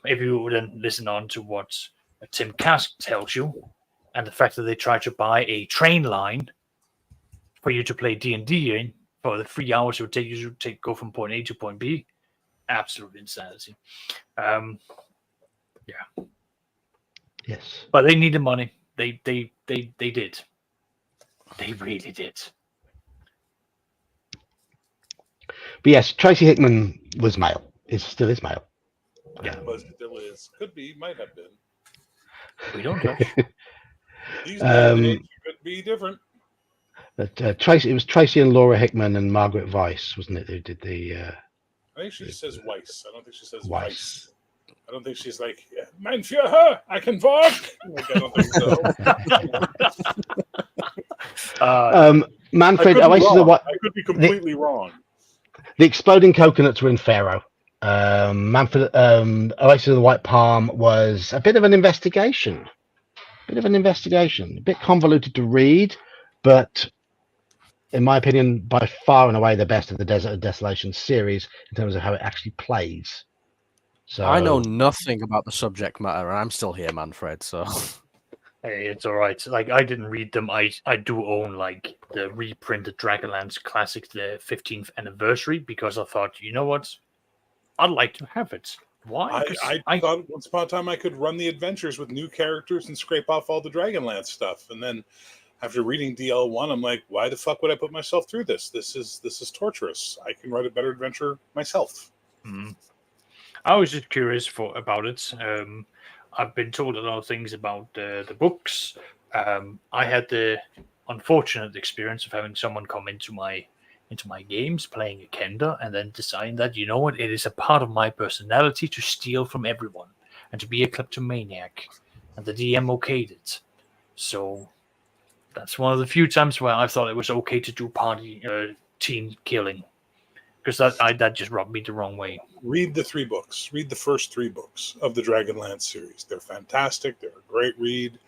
If you then listen on to what Tim Kask tells you, and the fact that they tried to buy a train line for you to play D&D in for the 3 hours it would take you to go from point A to point B, absolute insanity. Yeah. Yes. But they needed money. They did. They really did. But yes, Tracy Hickman was male. Still is male. Yeah, but still is. Could be, might have been. We don't judge. These days could be different. But it was Tracy and Laura Hickman and Margaret Weiss, wasn't it? Who did the? I think she says Weiss. I don't think she says Weiss. Weiss. I don't think she's like, Mein Führer, I can walk. Like, I don't think so. Manfred, I could be completely wrong. The exploding coconuts were in Pharaoh. Manfred, Oasis of the White Palm was a bit of an investigation. A bit convoluted to read, but in my opinion, by far and away the best of the Desert of Desolation series in terms of how it actually plays. So I know nothing about the subject matter, and I'm still here, Manfred. So Hey, it's all right. Like, I didn't read them. I do own like the reprinted Dragonlance Classic, the 15th anniversary, because I thought, you know what, I'd like to have it. Why? I thought once upon a time I could run the adventures with new characters and scrape off all the Dragonlance stuff, and then after reading DL1, I'm like, why the fuck would I put myself through this? This is torturous. I can write a better adventure myself. I was just curious about it. I've been told a lot of things about the books. I had the unfortunate experience of having someone come into my games playing a Kender and then deciding that, you know what, it is a part of my personality to steal from everyone and to be a kleptomaniac, and the DM okayed it. So that's one of the few times where I thought it was okay to do party team killing, because that just rubbed me the wrong way. Read the 3 books. Read the first 3 books of the Dragonlance series. They're fantastic. They're a great read.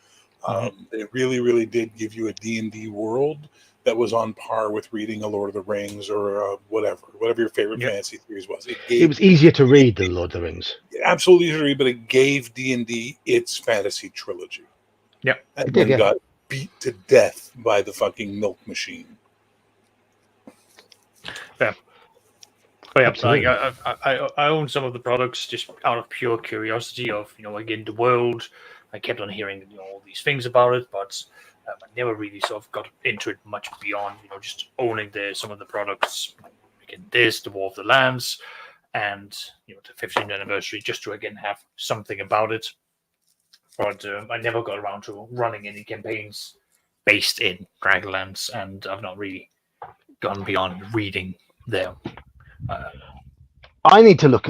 They really, really did give you a D&D world that was on par with reading a Lord of the Rings or whatever your favorite fantasy series was. It was easier to read than Lord of the Rings. Absolutely easy to read, but it gave D&D its fantasy trilogy. Yep. And It did, then got beat to death by the fucking milk machine. Yeah. But yeah, Absolutely. like, I own some of the products just out of pure curiosity of, again, the world. I kept on hearing all these things about it, but I never really sort of got into it much beyond just owning some of the products. Again, the War of the Lands, and the 15th anniversary, just to again have something about it. But I never got around to running any campaigns based in Dragonlance, and I've not really gone beyond reading there. I need to look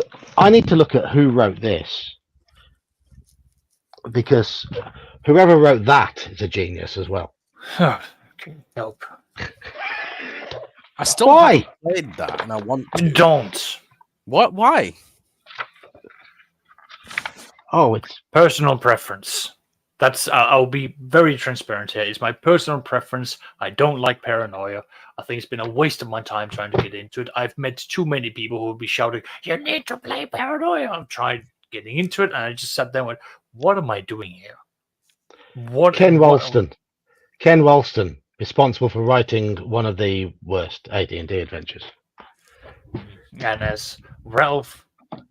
at who wrote this, because whoever wrote that is a genius as well. Okay, help. I still Why? haven't played that, and I want to. Don't. What? Why? Oh, it's Personal preference. That's I'll be very transparent here. It's my personal preference. I don't like paranoia. I think it's been a waste of my time trying to get into it. I've met too many people who will be shouting, "You need to play paranoia." I've tried getting into it, and I just sat there and went, "What am I doing here?" Ken Ralston. Ken Ralston, responsible for writing one of the worst AD&D adventures. And as Ralph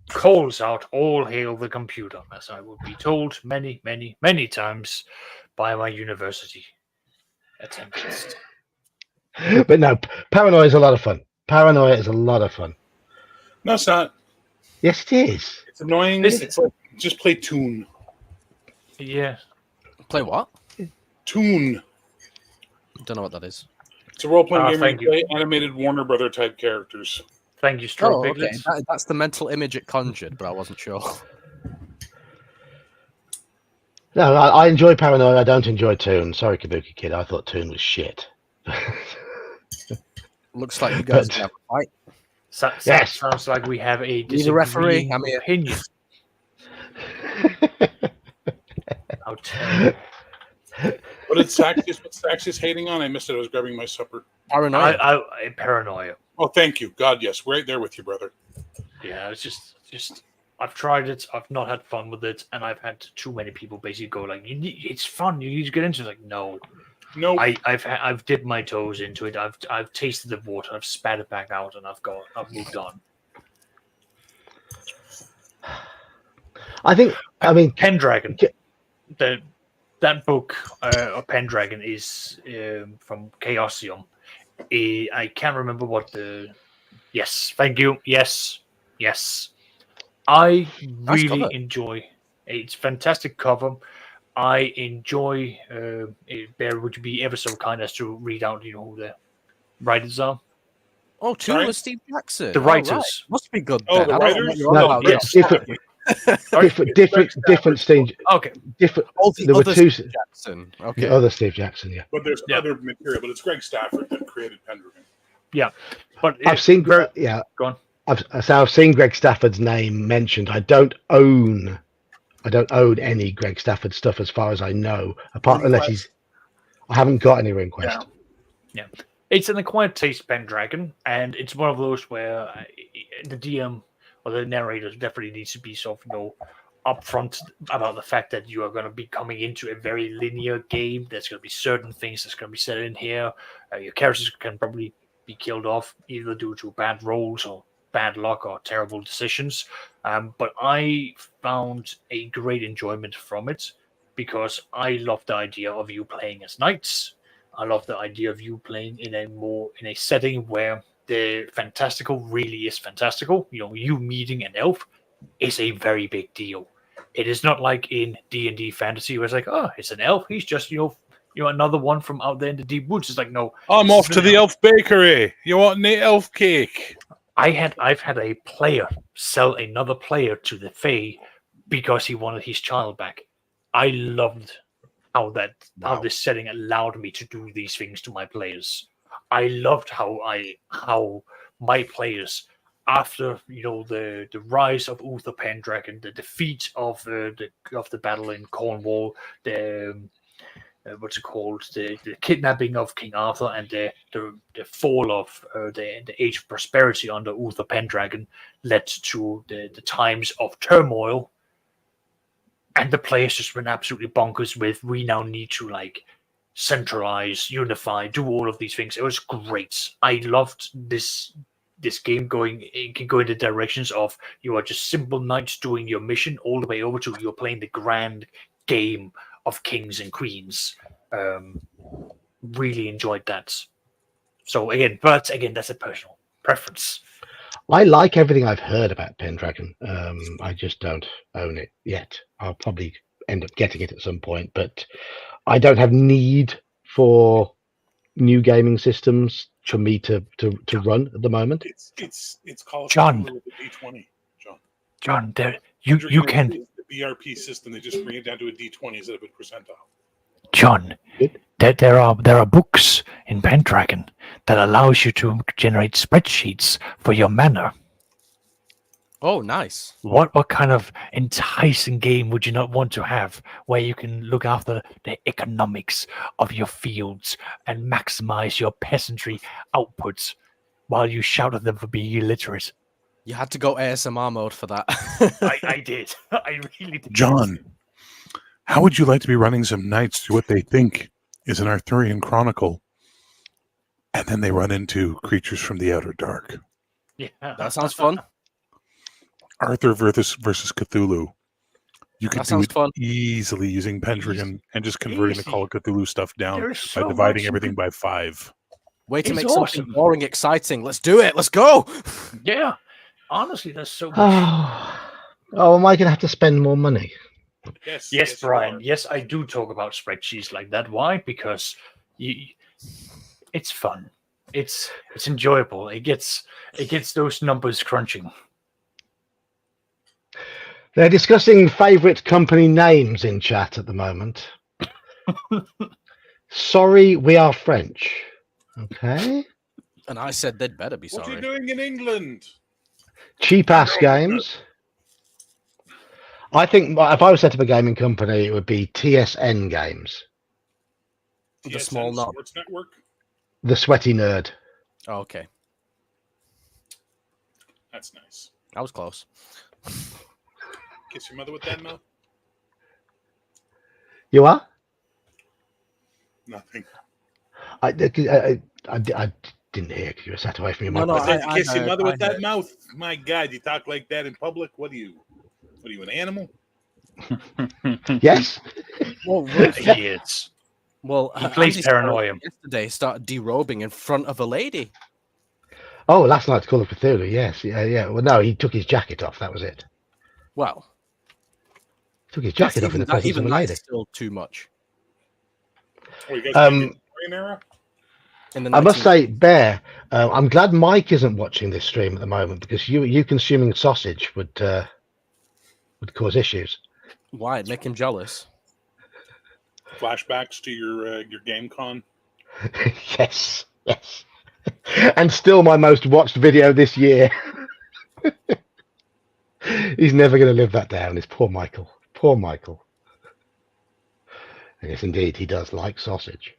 calls out, "All hail the computer," as I will be told many, many, many times by my university attendants. But no, Paranoia is a lot of fun. Paranoia is a lot of fun. No, it's not. Yes, it is. It's annoying. It's like, just play Toon. Yeah. Play what? Toon. Don't know what that is. It's a role-playing game where thank you play animated Warner Brother type characters. Thank you, Straw Oh, okay. Piglets. That's the mental image it conjured, but I wasn't sure. No, I enjoy Paranoia. I don't enjoy Toon. Sorry, Kabuki Kid. I thought Toon was shit. Looks like you guys But- have a fight. Yes. Sounds like we have a Need a referee? disagreeing I'm here. opinion. How terrible. What Saxius hating on? I missed it. I was grabbing my supper. Paranoia. I paranoia. Oh, thank you. God, yes. Right there with you, brother. Yeah, it's just I've tried it. I've not had fun with it, and I've had too many people basically go like, "It's fun. You need to get into it." Like, no. No. I've dipped my toes into it. I've tasted the water. I've spat it back out, and I've moved on. I mean, Pendragon. That book of Pendragon is from Chaosium. I can't remember what the. Yes, thank you. Yes. I Nice really cover. enjoy. It's fantastic cover. I enjoy. Bear, would you be ever so kind as to read out? Who the writers are? Oh, two Sorry? was Steve Jackson. The Oh, right. writers. Must be good. Oh, then. the I don't know writers? what you're No, on about. yes. different stage. Okay. Different. Oh, the There were other two. Steve Jackson. Okay. The other Steve Jackson, yeah. But there's Yeah. other material. But it's Greg Stafford that created Pendragon. But I've seen. Go on. I've seen Greg Stafford's name mentioned. I don't own any Greg Stafford stuff as far as I know. Unless I haven't got any RuneQuest. Yeah. It's an acquired taste, Pendragon, and it's one of those where the DM or the narrator definitely needs to be sort of upfront about the fact that you are going to be coming into a very linear game. There's going to be certain things that's going to be set in here. Your characters can probably be killed off either due to bad rolls or bad luck or terrible decisions. But I found a great enjoyment from it because I love the idea of you playing as knights. I love the idea of you playing in a setting where the fantastical really is fantastical. You meeting an elf is a very big deal. It is not like in D&D fantasy where it's like, oh, it's an elf. He's just another one from out there in the deep woods. It's like, no, I'm off to the elf bakery. You want an elf cake? I've had a player sell another player to the Fae because he wanted his child back. I loved how this setting allowed me to do these things to my players. I loved how my players, after the rise of Uther Pendragon, the defeat of the battle in Cornwall, the what's it called, the kidnapping of King Arthur, and the fall of the Age of Prosperity under Uther Pendragon led to the times of turmoil, and the players just went absolutely bonkers with, we now need to centralize, unify, do all of these things. It was great. I loved this game it can go in the directions of you are just simple knights doing your mission all the way over to you're playing the grand game of kings and queens. Really enjoyed that. So again, that's a personal preference. I like everything I've heard about Pendragon. I just don't own it yet. I'll probably end up getting it at some point, but I don't have need for new gaming systems for me to run at the moment. It's called John. with the D20, John. John, there you can. The BRP system, they just bring it down to a D20 instead of a percentile. John, there are books in Pendragon that allows you to generate spreadsheets for your mana. Oh, nice. What kind of enticing game would you not want to have where you can look after the economics of your fields and maximize your peasantry outputs while you shout at them for being illiterate? You had to go ASMR mode for that. I did. I really did. John, how would you like to be running some knights through what they think is an Arthurian chronicle, and then they run into creatures from the outer dark? Yeah, That sounds fun. Arthur versus Cthulhu. You could That do sounds it fun. easily using Pendragon and just converting the Easy. Call of Cthulhu stuff down There's so by dividing much you everything could- by 5. Way to It's make something awesome. boring exciting. Let's do it. Let's go. Yeah. Honestly, there's so much. Oh, am I going to have to spend more money? Yes, Yes, you Brian. are. Yes, I do talk about spreadsheets like that. Why? Because it's fun. It's enjoyable. It gets those numbers crunching. They're discussing favourite company names in chat at the moment. Sorry, we are French. Okay. And I said they'd better be What are you sorry. doing in England? Cheap ass games. I think if I was set up a gaming company, it would be TSN Games. The small TSN knob. Sports Network. The Sweaty Nerd. Oh, okay. That's nice. I was close. Kiss your mother with that mouth? You are? Nothing. I didn't hear because you were sat away from your No, mic. I said I to kiss your heard, mother with I that heard. mouth. My God, you talk like that in public? What are you, an animal? Yes. Well, Yes. well, He plays Andy started paranoia. yesterday started derobing in front of a lady. Oh, last night's Call of Cthulhu. Yes. Yeah. Well, no, he took his jacket off. That was it. Well, Took his jacket off in the presence of even a that lady. is still too much. Oh, you guys Um, in the Victorian era? In the I must 19 say, Bear, I'm glad Mike isn't watching this stream at the moment because you consuming sausage would cause issues. why it'd make him jealous? Flashbacks to your game con. Yes. And still my most watched video this year. He's never going to live that down. It's poor Michael. Poor Michael. Yes, indeed, he does like sausage.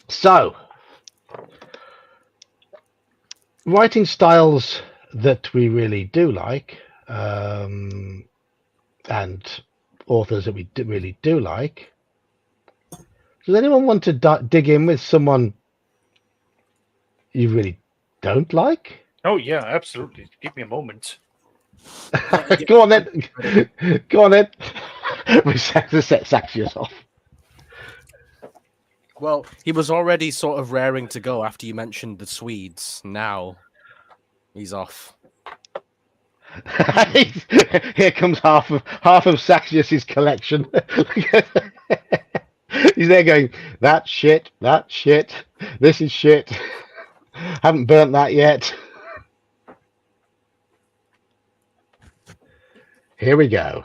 So, writing styles that we really do like. and authors that we really do like. Does anyone want to dig in with someone you really don't like? Oh yeah, absolutely. Give me a moment. Go on then. Go on then. We set Saxius off. Well, he was already sort of raring to go after you mentioned the Swedes. Now he's off. Here comes half of Saxius's collection. He's there going, that shit, this is shit. Haven't burnt that yet. Here we go.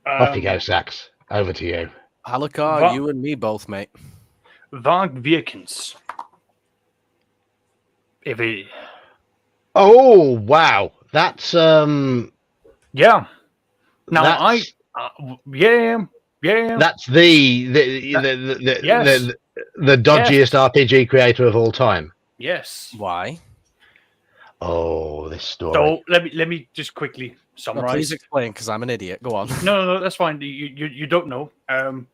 Off you go, Sax. Over to you. Halakar, you and me both, mate. Varg Virkens. If it... Oh wow, that's Yeah. Now that's, yeah. That's the dodgiest RPG creator of all time. Yes. Why? Oh, this story. So let me just quickly summarize. No, please explain, because I'm an idiot. Go on. No, that's fine. You don't know. Well,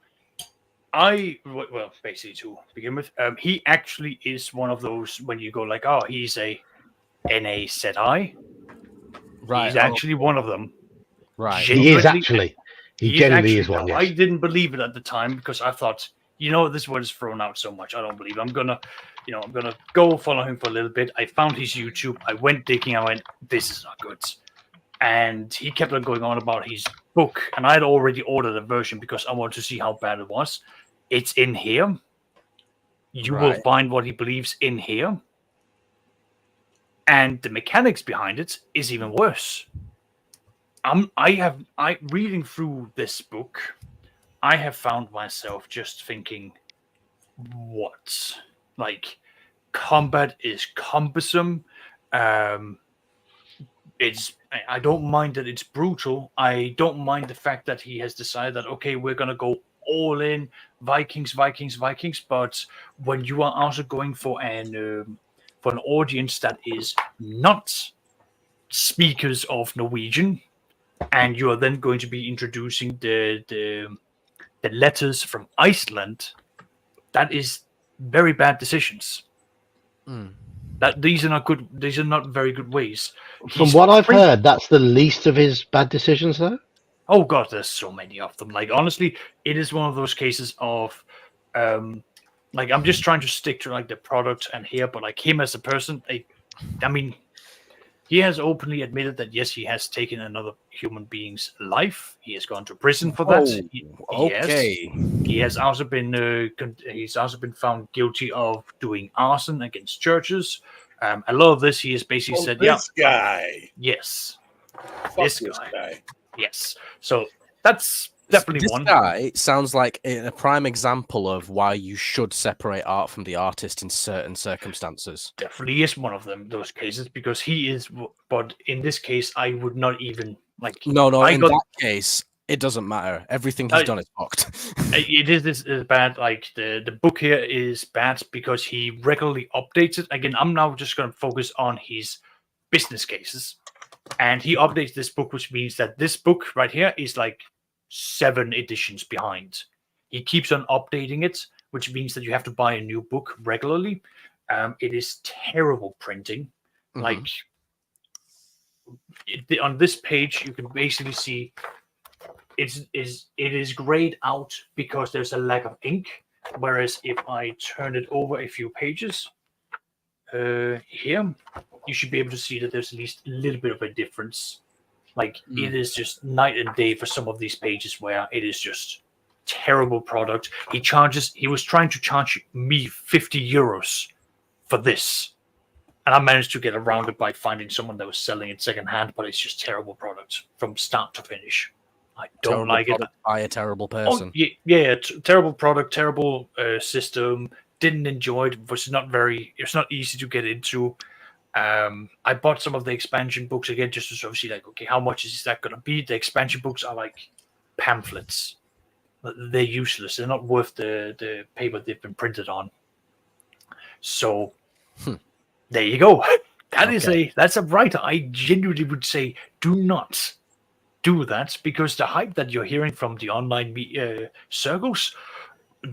basically to begin with, he actually is one of those when you go like, oh, he's a NA Seti. Right. He's actually one of them. Right. He is actually. He genuinely is one. Yes. I didn't believe it at the time because I thought, this word is thrown out so much. I don't believe it. I'm gonna go follow him for a little bit. I found his YouTube. I went digging. I went, this is not good. And he kept on going on about his book. And I had already ordered a version because I wanted to see how bad it was. It's in here. You will find what he believes in here. And the mechanics behind it is even worse. Reading through this book, I have found myself just thinking, what? Like, combat is cumbersome. I don't mind that it's brutal. I don't mind the fact that he has decided that, okay, we're going to go all in, Vikings. But when you are also going for an audience that is not speakers of Norwegian, and you are then going to be introducing the letters from Iceland, that is very bad decisions. That these are not good. These are not very good ways. From what I've heard, that's the least of his bad decisions, though. Oh God, there's so many of them. Like honestly, it is one of those cases of, like I'm just trying to stick to like the product and here, but like him as a person, I mean, he has openly admitted that yes, he has taken another human being's life. He has gone to prison for that. Okay. He has also been found guilty of doing arson against churches. A lot of this he has basically said, this guy. Yes. Fuck This guy. Yes. So that's definitely this one. Guy sounds like a prime example of why you should separate art from the artist in certain circumstances. Definitely is one of those cases because he is. But in this case, I would not even like. No. That case, it doesn't matter. Everything he's done is fucked. It is bad. Like the book here is bad because he regularly updates it. Again, I'm now just going to focus on his business cases, and he updates this book, which means that this book right here is like 7 editions behind. He keeps on updating it, which means that you have to buy a new book regularly. It is terrible printing. Like on this page, you can basically see it is grayed out because there's a lack of ink. Whereas if I turn it over a few pages, here you should be able to see that there's at least a little bit of a difference. Like it is just night and day for some of these pages where it is just terrible product. He was trying to charge me 50 euros for this. And I managed to get around it by finding someone that was selling it secondhand, but it's just terrible product from start to finish. I don't like it. By a terrible person. Oh, yeah, terrible product, terrible system. Didn't enjoy it. It's not easy to get into. I bought some of the expansion books again just to sort of see like, okay, how much is that going to be? The expansion books are like pamphlets. They're useless. They're not worth the paper they've been printed on. So there you go. That's a writer. I genuinely would say do not do that, because the hype that you're hearing from the online circles,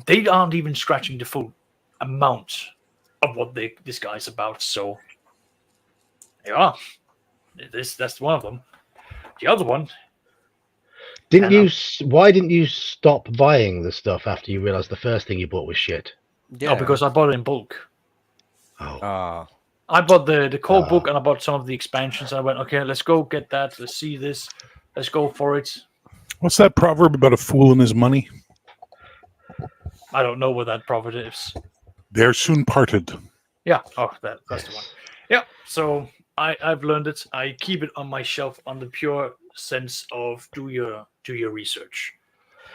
they aren't even scratching the full amount of what this guy's about. So yeah, that's one of them. The other one, Why didn't you stop buying the stuff after you realized the first thing you bought was shit? Yeah. because I bought it in bulk. Oh, I bought the core book and I bought some of the expansions. And I went, okay, let's go get that. Let's see this. Let's go for it. What's that proverb about a fool and his money? I don't know what that proverb is. They're soon parted. Yeah. Oh, that's the one. Yeah. So I've learned it. I keep it on my shelf on the pure sense of do your research.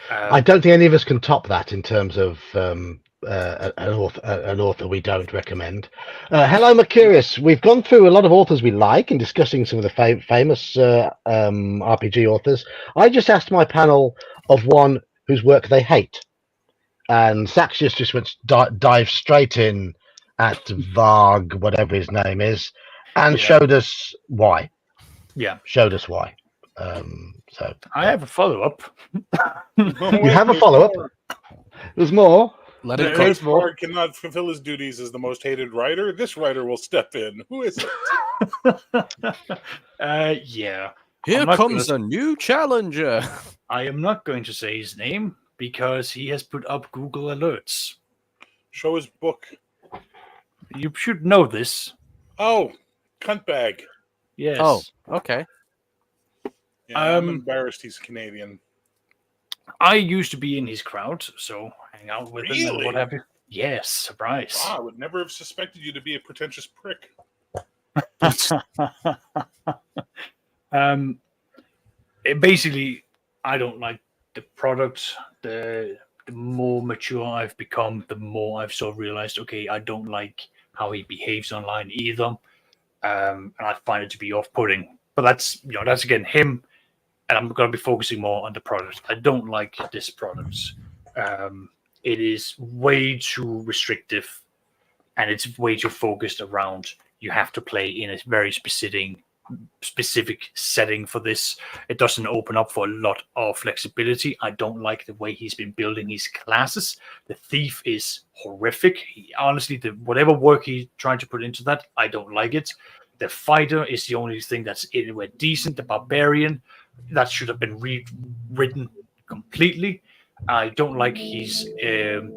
I don't think any of us can top that in terms of an author we don't recommend. Hello, Mercurius. We've gone through a lot of authors we like and discussing some of the famous RPG authors. I just asked my panel of one whose work they hate, and Saxius just went dive straight in at Varg, whatever his name is, and showed us why. Yeah, showed us why. So I have a follow-up. You have a follow-up? There's more. Let it If come. Varg cannot fulfill his duties as the most hated writer, this writer will step in. Who is it? Yeah. Here comes a new challenger. I am not going to say his name because he has put up Google alerts. Show his book. You should know this. Oh, cuntbag. Yes. Oh, okay. Yeah, I'm embarrassed he's Canadian. I used to be in his crowd, so hang out with him and what Really? have you. Yes, surprise. Wow, I would never have suspected you to be a pretentious prick. Basically, I don't like the product. The more mature I've become, the more I've sort of realized, okay, I don't like how he behaves online either. And I find it to be off-putting. But that's again him, and I'm going to be focusing more on the product. I don't like this product. It is way too restrictive, and it's way too focused around you have to play in a very specific setting for this. It doesn't open up for a lot of flexibility. I don't like the way he's been building his classes. The thief is horrific. Honestly, whatever work he's trying to put into that, I don't like it. The fighter is the only thing that's anywhere decent. The barbarian, that should have been rewritten completely. I don't like his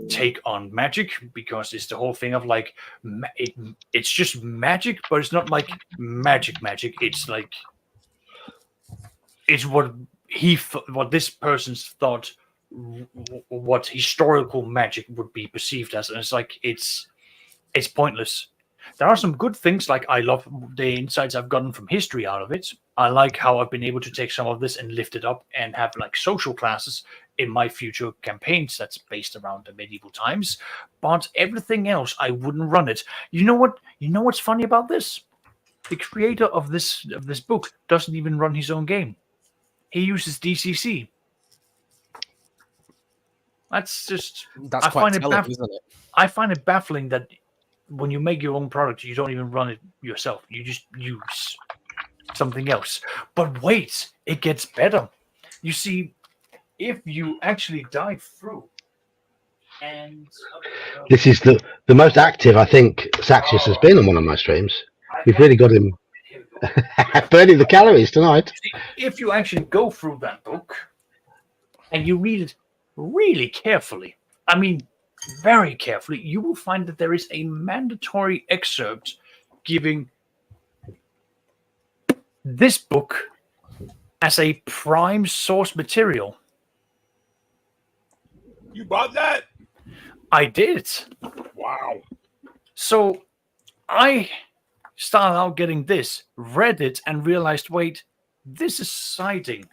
take on magic, because it's the whole thing of like it's just magic, but it's not like magic. It's like it's what this person's thought what historical magic would be perceived as, and it's like it's pointless. There are some good things, like I love the insights I've gotten from history out of it. I like how I've been able to take some of this and lift it up and have like social classes in my future campaigns that's based around the medieval times. But everything else, I wouldn't run it. You know what? You know what's funny about this? The creator of this book doesn't even run his own game. He uses DCC. That's just That's quite telling, isn't it? I find it baffling that when you make your own product, you don't even run it yourself. You just use something else. But wait, it gets better. You see, if you actually dive through and This is the most active I think Saxius has been on one of my streams. We've really got him burning the calories tonight. If you actually go through that book and you read it really carefully, I mean, very carefully, you will find that there is a mandatory excerpt giving this book as a prime source material. You bought that? I did. Wow. So I started out getting this, read it, and realized, wait, this is citing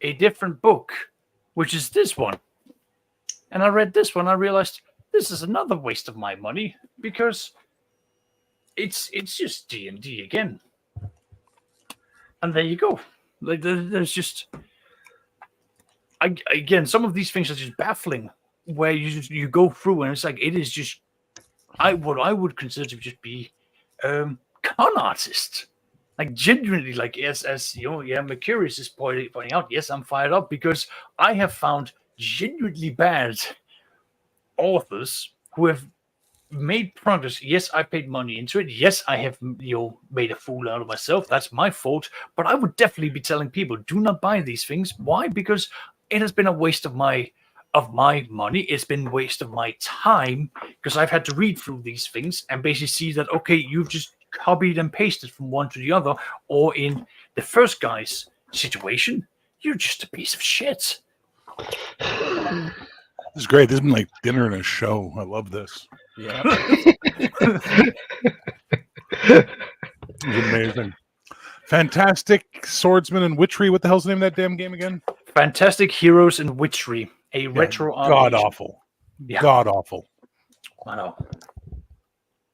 a different book, which is this one. And I read this one, I realized this is another waste of my money, because it's just D&D again. And there you go. Like there's just again, some of these things are just baffling, where you go through and it's like it is just what I would consider to just be an artist. Like genuinely, like as you know, yeah, Mercurius is pointing out. Yes, I'm fired up because I have found genuinely bad authors who have made progress. Yes, I paid money into it. Yes, I have made a fool out of myself. That's my fault. But I would definitely be telling people, do not buy these things. Why? Because it has been a waste of my money. It's been a waste of my time because I've had to read through these things and basically see that okay, you've just copied and pasted from one to the other, or in the first guy's situation, you're just a piece of shit. This is great. This has been like dinner and a show. I love this. Yeah. It's amazing. Fantastic Swordsman and Witchery. What the hell's the name of that damn game again? Fantastic Heroes and Witchery, a retro God RPG. awful. Yeah. God awful. I know.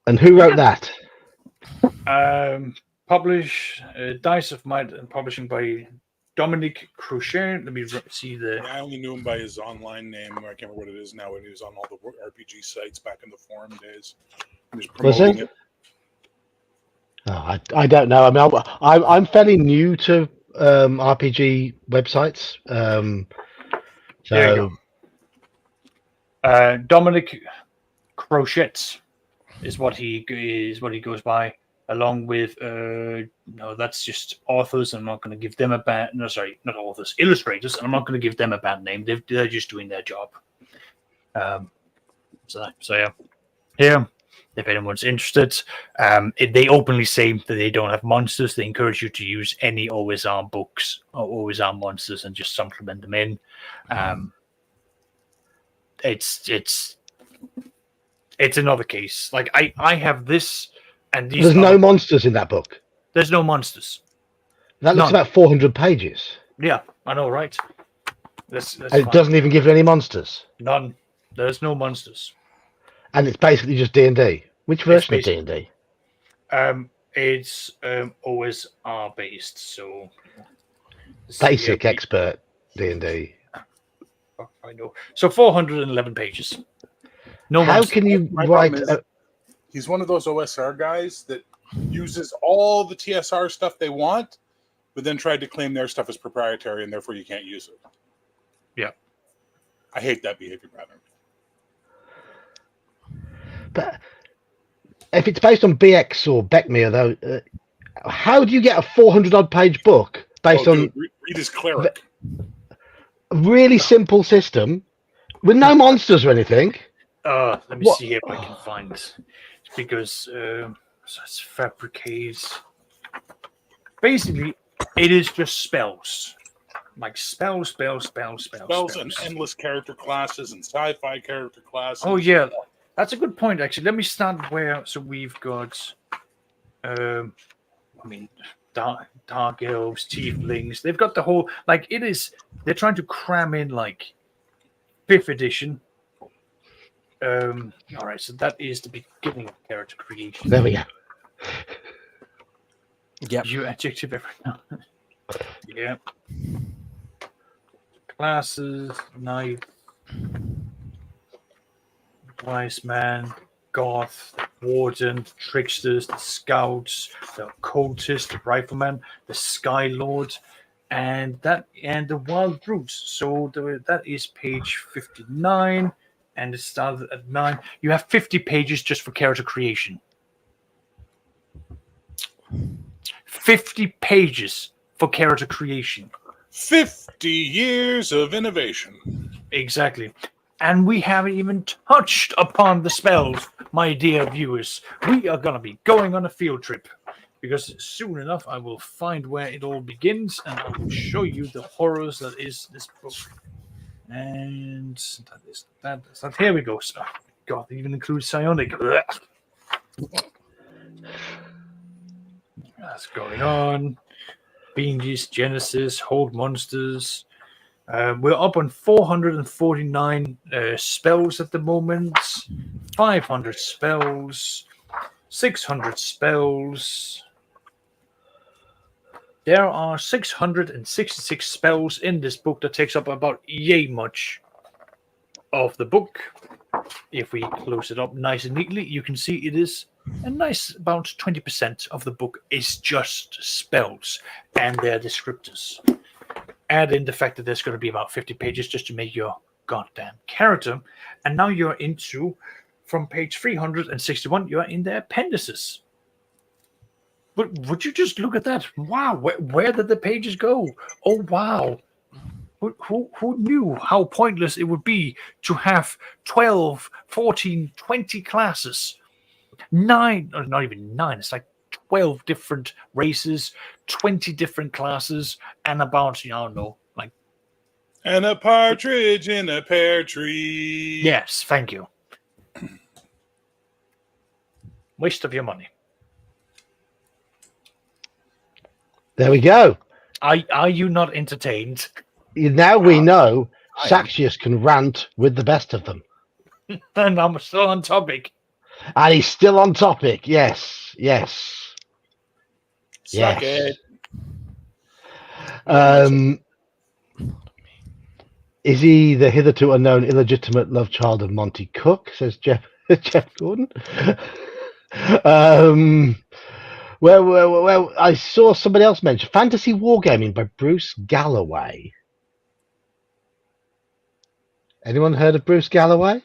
And who wrote that? Dice of Might and publishing by Dominic Crochet. Let me see the. I only knew him by his online name. I can't remember what it is now. When he was on all the RPG sites back in the forum days, he was promoting it. Oh, I don't know. I mean, I'm fairly new to RPG websites. There you go. Dominic Crochet is what he goes by, along with no, that's just authors. I'm not going to give them a bad. No, sorry, not authors, illustrators. And I'm not going to give them a bad name. They're just doing their job. So yeah, here. If anyone's interested, they openly say that they don't have monsters. They encourage you to use any always arm books or always arm monsters and just supplement them in. It's another case. Like I have this, and these. There's no monsters in that book. There's no monsters. That looks about 400 pages. Yeah, I know, right? That's And it doesn't even give you any monsters. None. There's no monsters. And it's basically just D&D. Which version of D&D? It's always R based, so Basic expert D&D. I know. So 411 pages. No. How monsters. can you My write? problem is he's one of those OSR guys that uses all the TSR stuff they want, but then tried to claim their stuff as proprietary, and therefore you can't use it. Yeah. I hate that behavior pattern. But if it's based on BX or Beckmere, though, how do you get a 400-odd page book based on read his cleric? a really simple system with no monsters or anything? Let me see if I can find it. Because so it's fabricate. Basically, it is just spells. Like spells. Spells and endless character classes and sci-fi character classes. Oh yeah, that's a good point. Actually, let me start where. So we've got, dark elves, tieflings. They've got the whole like it is. They're trying to cram in like 5th edition. All right, so that is the beginning of character creation. There we go. Yep. You adjective every now. Yeah. Classes, knight, wise man, goth, warden, tricksters, the scouts, the cultist, the rifleman, the sky lord, and the wild brutes. So that is page 59. And it started at 9. You have 50 pages just for character creation. 50 pages for character creation. 50 years of innovation. Exactly. And we haven't even touched upon the spells, my dear viewers. We are going to be going on a field trip. Because soon enough, I will find where it all begins. And I will show you the horrors that is this book. And that. Here we go. So, God, they even include psionic. That's going on. Beanges, Genesis, Hold Monsters. We're up on 449 spells at the moment. 500 spells. 600 spells. There are 666 spells in this book that takes up about yay much of the book. If we close it up nice and neatly, you can see it is a nice about 20% of the book is just spells and their descriptors. Add in the fact that there's going to be about 50 pages just to make your goddamn character, and now you're into, from page 361, you're in the appendices. But would you just look at that? Wow, where did the pages go? Oh, wow. Who knew how pointless it would be to have 12, 14, 20 classes? 9, or not even 9, it's like 12 different races, 20 different classes, and about, I don't know, like... And a partridge in a pear tree. Yes, thank you. Waste of your money. There we go. Are you not entertained? Now we know I am. Saxius can rant with the best of them. And I'm still on topic. And he's still on topic. Yes, yes. Suck Yes. it. Is he the hitherto unknown illegitimate love child of Monty Cook? Says Jeff Gordon. Well, I saw somebody else mention Fantasy Wargaming by Bruce Galloway. Anyone heard of Bruce Galloway?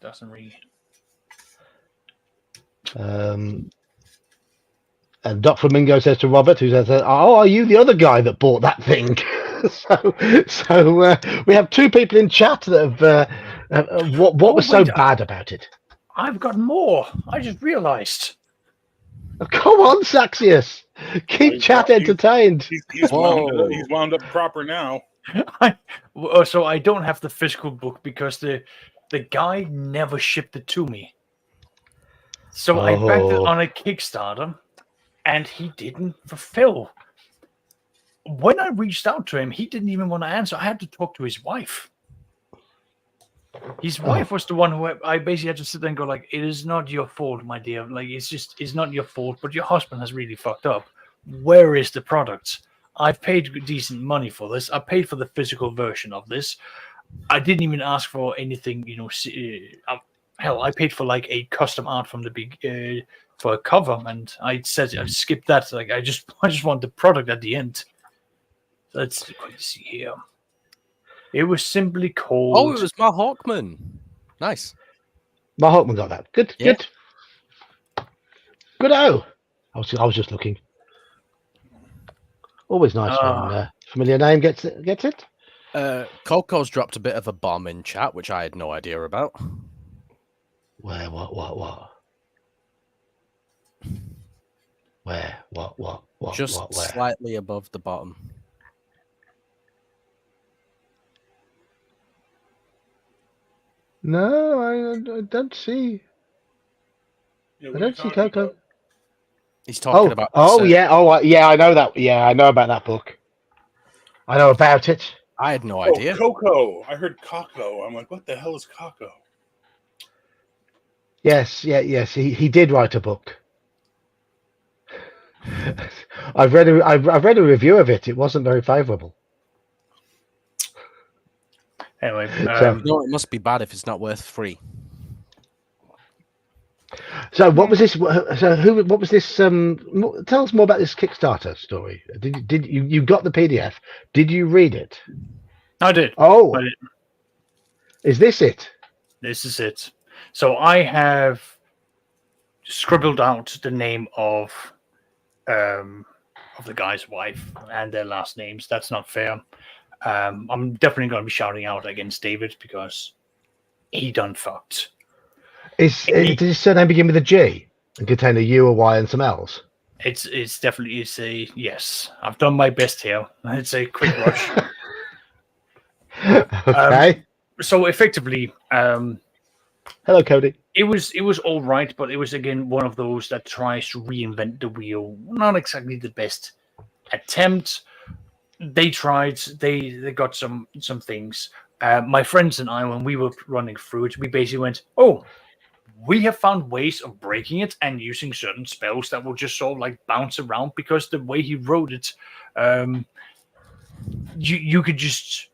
Doesn't really. And Doc Flamingo says to Robert, who says, "Oh, are you the other guy that bought that thing?" so we have two people in chat that have. What was so bad about it? I've got more. I just realized. Oh, come on, Saxius. Keep chat entertained. He's wound up proper now. So I don't have the physical book because the guy never shipped it to me. So I backed it on a Kickstarter, and he didn't fulfill. When I reached out to him, he didn't even want to answer. I had to talk to his wife. His wife was the one who I basically had to sit there and go like, "It is not your fault, my dear. Like, it's not your fault, but your husband has really fucked up. Where is the product? I've paid decent money for this. I paid for the physical version of this. I didn't even ask for anything, hell, I paid for like a custom art from the big for a cover, and I said I skipped that. Like, I just want the product at the end. Let's see here. It was simply called. Oh, it was Matt Hawkman. Nice. Matt Hawkman got that. Good. Yeah. Good. I was just looking. Always nice when familiar name gets it. Coco's dropped a bit of a bomb in chat, which I had no idea about. Where? What? Where? What? Just What? Where? slightly above the bottom. No, I don't see. Yeah, I what are you don't see talking Coco. about? He's talking about. Yeah. Yeah. I know that. Yeah, I know about that book. I know about it. I had no idea. Coco. I heard Coco. I'm like, what the hell is Coco? Yes. He did write a book. I've read a review of it. It wasn't very favourable. Anyway, No, it must be bad if it's not worth free. So what was this? So what was this? Tell us more about this Kickstarter story. Did you got the PDF? Did you read it? I did. Oh, I did. Is this it? This is it. So I have scribbled out the name of the guy's wife and their last names. That's not fair. I'm definitely going to be shouting out against David because he done fucked. Did his surname begin with a G and contain a U, a Y, and some L's? It's definitely a yes. I've done my best here. It's a quick rush. Okay. So effectively, Hello, Cody. it was all right, but it was again one of those that tries to reinvent the wheel. Not exactly the best attempt. They tried. They got some things. My friends and I, when we were running through it, we basically went, "Oh, we have found ways of breaking it and using certain spells that will just sort of like bounce around because the way he wrote it, you could just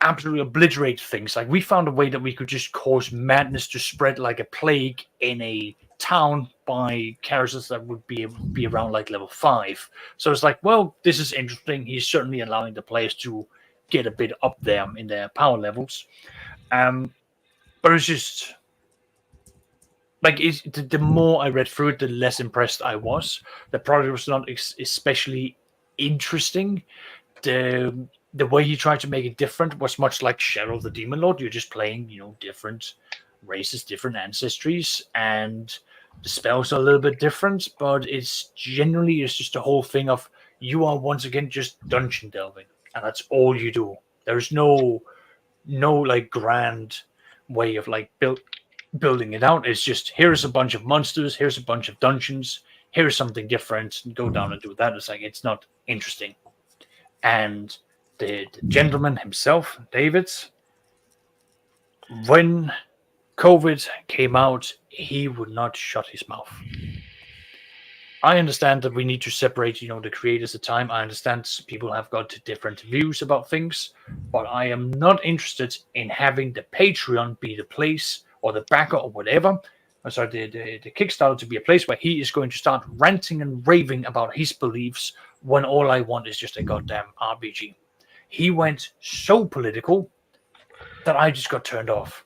absolutely obliterate things. Like we found a way that we could just cause madness to spread like a plague in a town by characters that would be around like level 5. So it's like, well, this is interesting. He's certainly allowing the players to get a bit up there in their power levels. But it's just like the more I read through it, the less impressed I was. The product was not especially interesting. The way he tried to make it different was much like Shadow of the Demon Lord. You're just playing, different races, different ancestries, and the spells are a little bit different, but it's just a whole thing of you are once again just dungeon delving, and that's all you do. There's no like grand way of like building it out. It's just, here's a bunch of monsters, here's a bunch of dungeons, here's something different, and go down and do that. It's like, it's not interesting. And the gentleman himself, David, when COVID came out, he would not shut his mouth. I understand that we need to separate, the creators at time. I understand people have got different views about things, but I am not interested in having the Patreon be the place, or the backer or whatever. Sorry, the Kickstarter to be a place where he is going to start ranting and raving about his beliefs when all I want is just a goddamn RPG. He went so political that I just got turned off.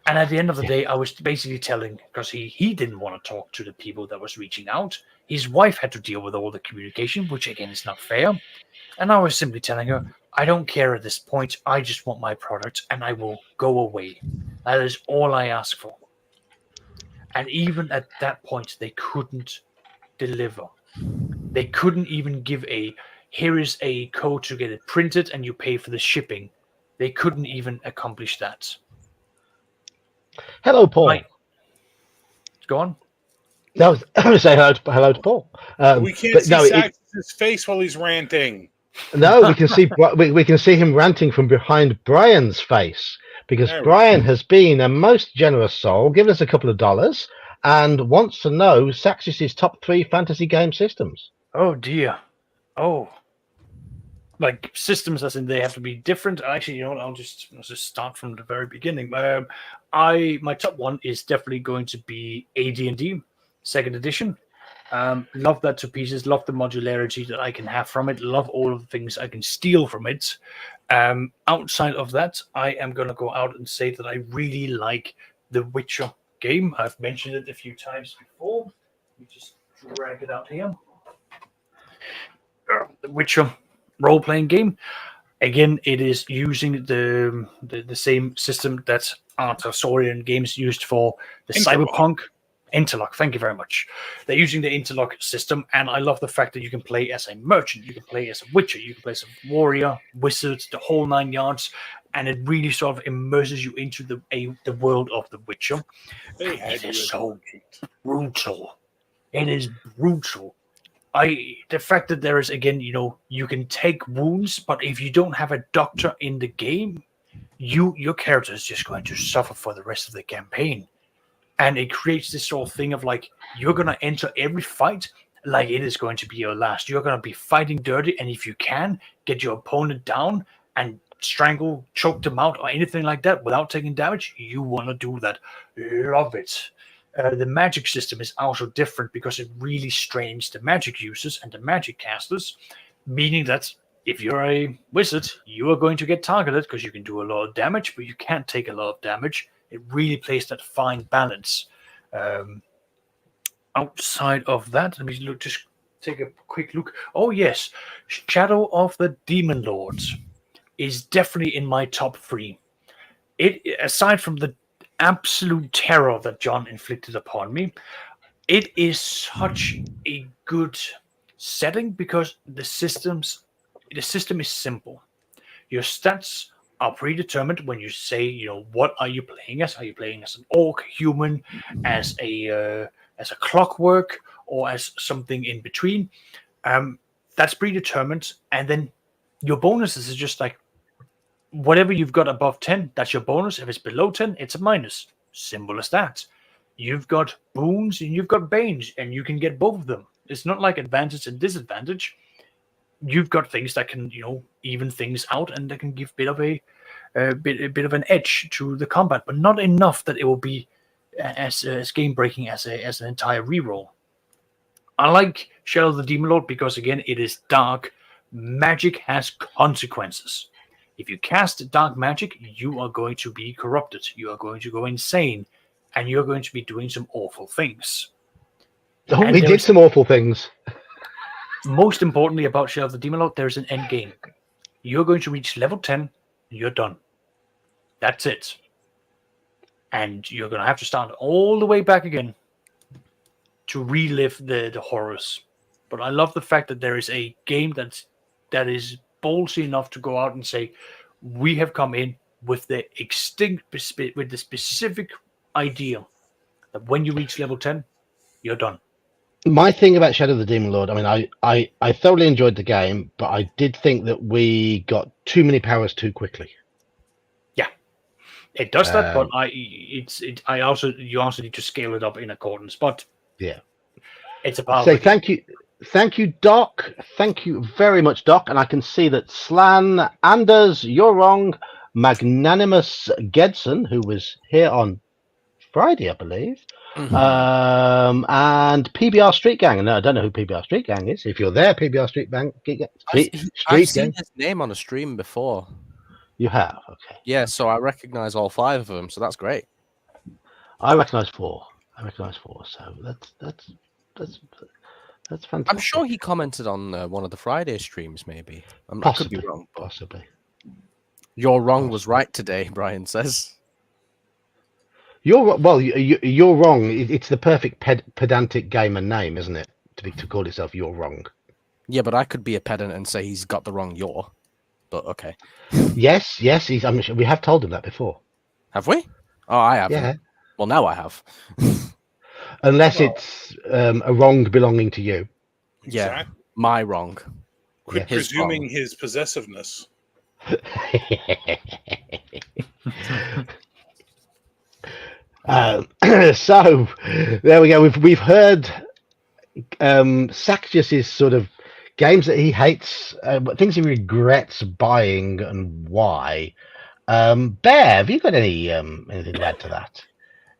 And at the end of the day, I was basically telling, because he didn't want to talk to the people that was reaching out. His wife had to deal with all the communication, which again is not fair. And I was simply telling her, I don't care at this point. I just want my product and I will go away. That is all I ask for. And even at that point, they couldn't deliver. They couldn't even give here is a code to get it printed and you pay for the shipping. They couldn't even accomplish that. Hello, Paul. Go on. No, I was say hello to Paul. We can't see Saxon's face while he's ranting. No, we can see we can see him ranting from behind Brian's face, because Brian has been a most generous soul, given us a couple of dollars, and wants to know Saxis' top 3 fantasy game systems. Oh dear. Oh. Like systems, as in they have to be different. Actually, you know what? I'll just start from the very beginning. My top one is definitely going to be AD&D, 2nd edition. Love that to pieces. Love the modularity that I can have from it. Love all of the things I can steal from it. Outside of that, I am going to go out and say that I really like the Witcher game. I've mentioned it a few times before. Let me just drag it out here. The Witcher role-playing game. Again, it is using the same system that Arthurian games used for the Cyberpunk. Interlock, thank you very much. They're using the Interlock system, and I love the fact that you can play as a merchant, you can play as a witcher, you can play as a warrior, wizard, the whole 9 yards, and it really sort of immerses you into the world of the Witcher. It is so brutal. It is brutal. The fact that there is, again, you can take wounds, but if you don't have a doctor in the game, your character is just going to suffer for the rest of the campaign. And it creates this sort of thing of like, you're going to enter every fight like it is going to be your last. You're going to be fighting dirty, and if you can, get your opponent down and strangle, choke them out, or anything like that without taking damage, you want to do that. Love it. The magic system is also different because it really strains the magic users and the magic casters, meaning that if you're a wizard, you are going to get targeted because you can do a lot of damage, but you can't take a lot of damage. It really plays that fine balance. Outside of that, let me just take a quick look. Oh yes, Shadow of the Demon Lords is definitely in my top 3. It, aside from the absolute terror that John inflicted upon me, it is such a good setting because the system is simple. Your stats are predetermined when you say, what are you playing as? Are you playing as an orc, human, as a clockwork, or as something in between? That's predetermined, and then your bonuses is just like whatever you've got above 10, that's your bonus. If it's below 10, it's a minus. Simple as that. You've got boons and you've got banes, and you can get both of them. It's not like advantage and disadvantage. You've got things that can, even things out, and that can give a bit of an edge to the combat, but not enough that it will be as game breaking as an entire reroll. I like Shadow of the Demon Lord because again it is dark. Magic has consequences. If you cast dark magic, you are going to be corrupted. You are going to go insane, and you're going to be doing some awful things. Oh, And we there did is- some awful things. Most importantly about Shadow of the Demon Lord, there's an end game. You're going to reach level 10, and you're done. That's it. And you're going to have to start all the way back again to relive the horrors. But I love the fact that there is a game that is ballsy enough to go out and say, we have come in with the specific idea that when you reach level 10, you're done. My thing about Shadow of the Demon Lord, I mean, I thoroughly enjoyed the game, but I did think that we got too many powers too quickly. It does that, but you also need to scale it up in accordance. But Yeah. it's a part Say of the game. thank you, Doc. Thank you very much, Doc. And I can see that Slan, Anders, You're Wrong, Magnanimous Gedson, who was here on Friday, I believe, Mhm. and PBR Street Gang. No, I don't know who PBR Street Gang is. If you're there, PBR Street Gang, I've Street seen Gang, his name on a stream before. you have. Okay, Yeah, so I recognize all 5 of them, so that's great. I recognise 4. So that's fantastic. I'm sure he commented on one of the Friday streams, maybe. I could Possibly, be wrong. But possibly. You're wrong was right today, Brian says. You're wrong. It's the perfect pedantic gamer name, isn't it? To call itself You're Wrong. Yeah, but I could be a pedant and say he's got the wrong "you're." But okay. Yes. We have told him that before. Have we? Oh, I haven't. Yeah. Well, now I have. Unless it's a wrong belonging to you. Yeah, Exactly. my wrong. Quit Yeah. His presuming wrong. his possessiveness. So there we go. We've heard Saxius's sort of games that he hates, but things he regrets buying and why. Bear, have you got anything to add to that?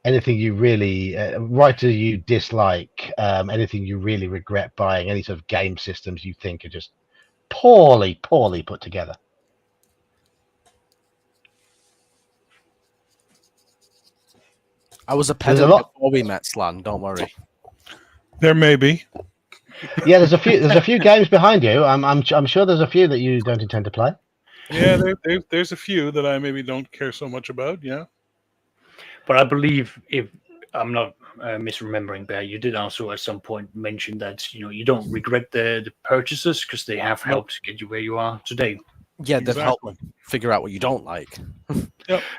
Anything you really writer you dislike? Anything you really regret buying? Any sort of game systems you think are just poorly put together? I was a There's a pedant lot. before we met, Slan. Don't worry. There may be. Yeah, there's a few games behind you. I'm sure there's a few that you don't intend to play. Yeah, there's a few that I maybe don't care so much about. Yeah. But I believe, if I'm not misremembering, Bear, you did also at some point mention that you don't regret the purchases because they have helped get you where you are today. Yeah, they've helped Exactly. figure out what you don't like.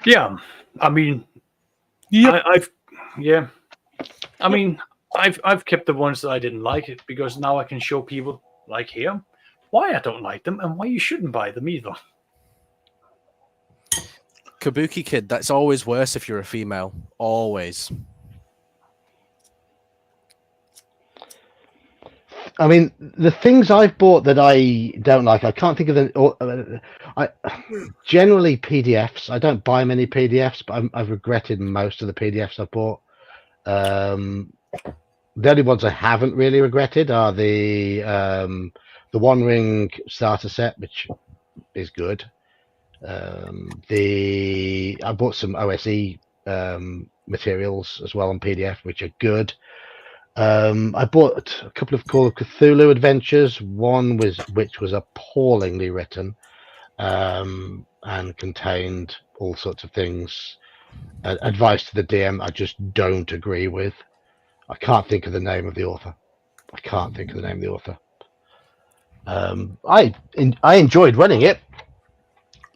Yeah, I mean, Yep. I've kept the ones that I didn't like because now I can show people like here why I don't like them and why you shouldn't buy them either. Kabuki Kid, that's always worse if you're a female. Always. I mean, the things I've bought that I don't like, I can't think of them. I generally PDFs. I don't buy many PDFs, but I've regretted most of the PDFs I've bought. The only ones I haven't really regretted are the One Ring starter set, which is good. I bought some OSE materials as well on PDF, which are good. I bought a couple of Call of Cthulhu adventures. One which was appallingly written and contained all sorts of things. Advice to the DM I just don't agree with. I can't think of the name of the author. I enjoyed running it.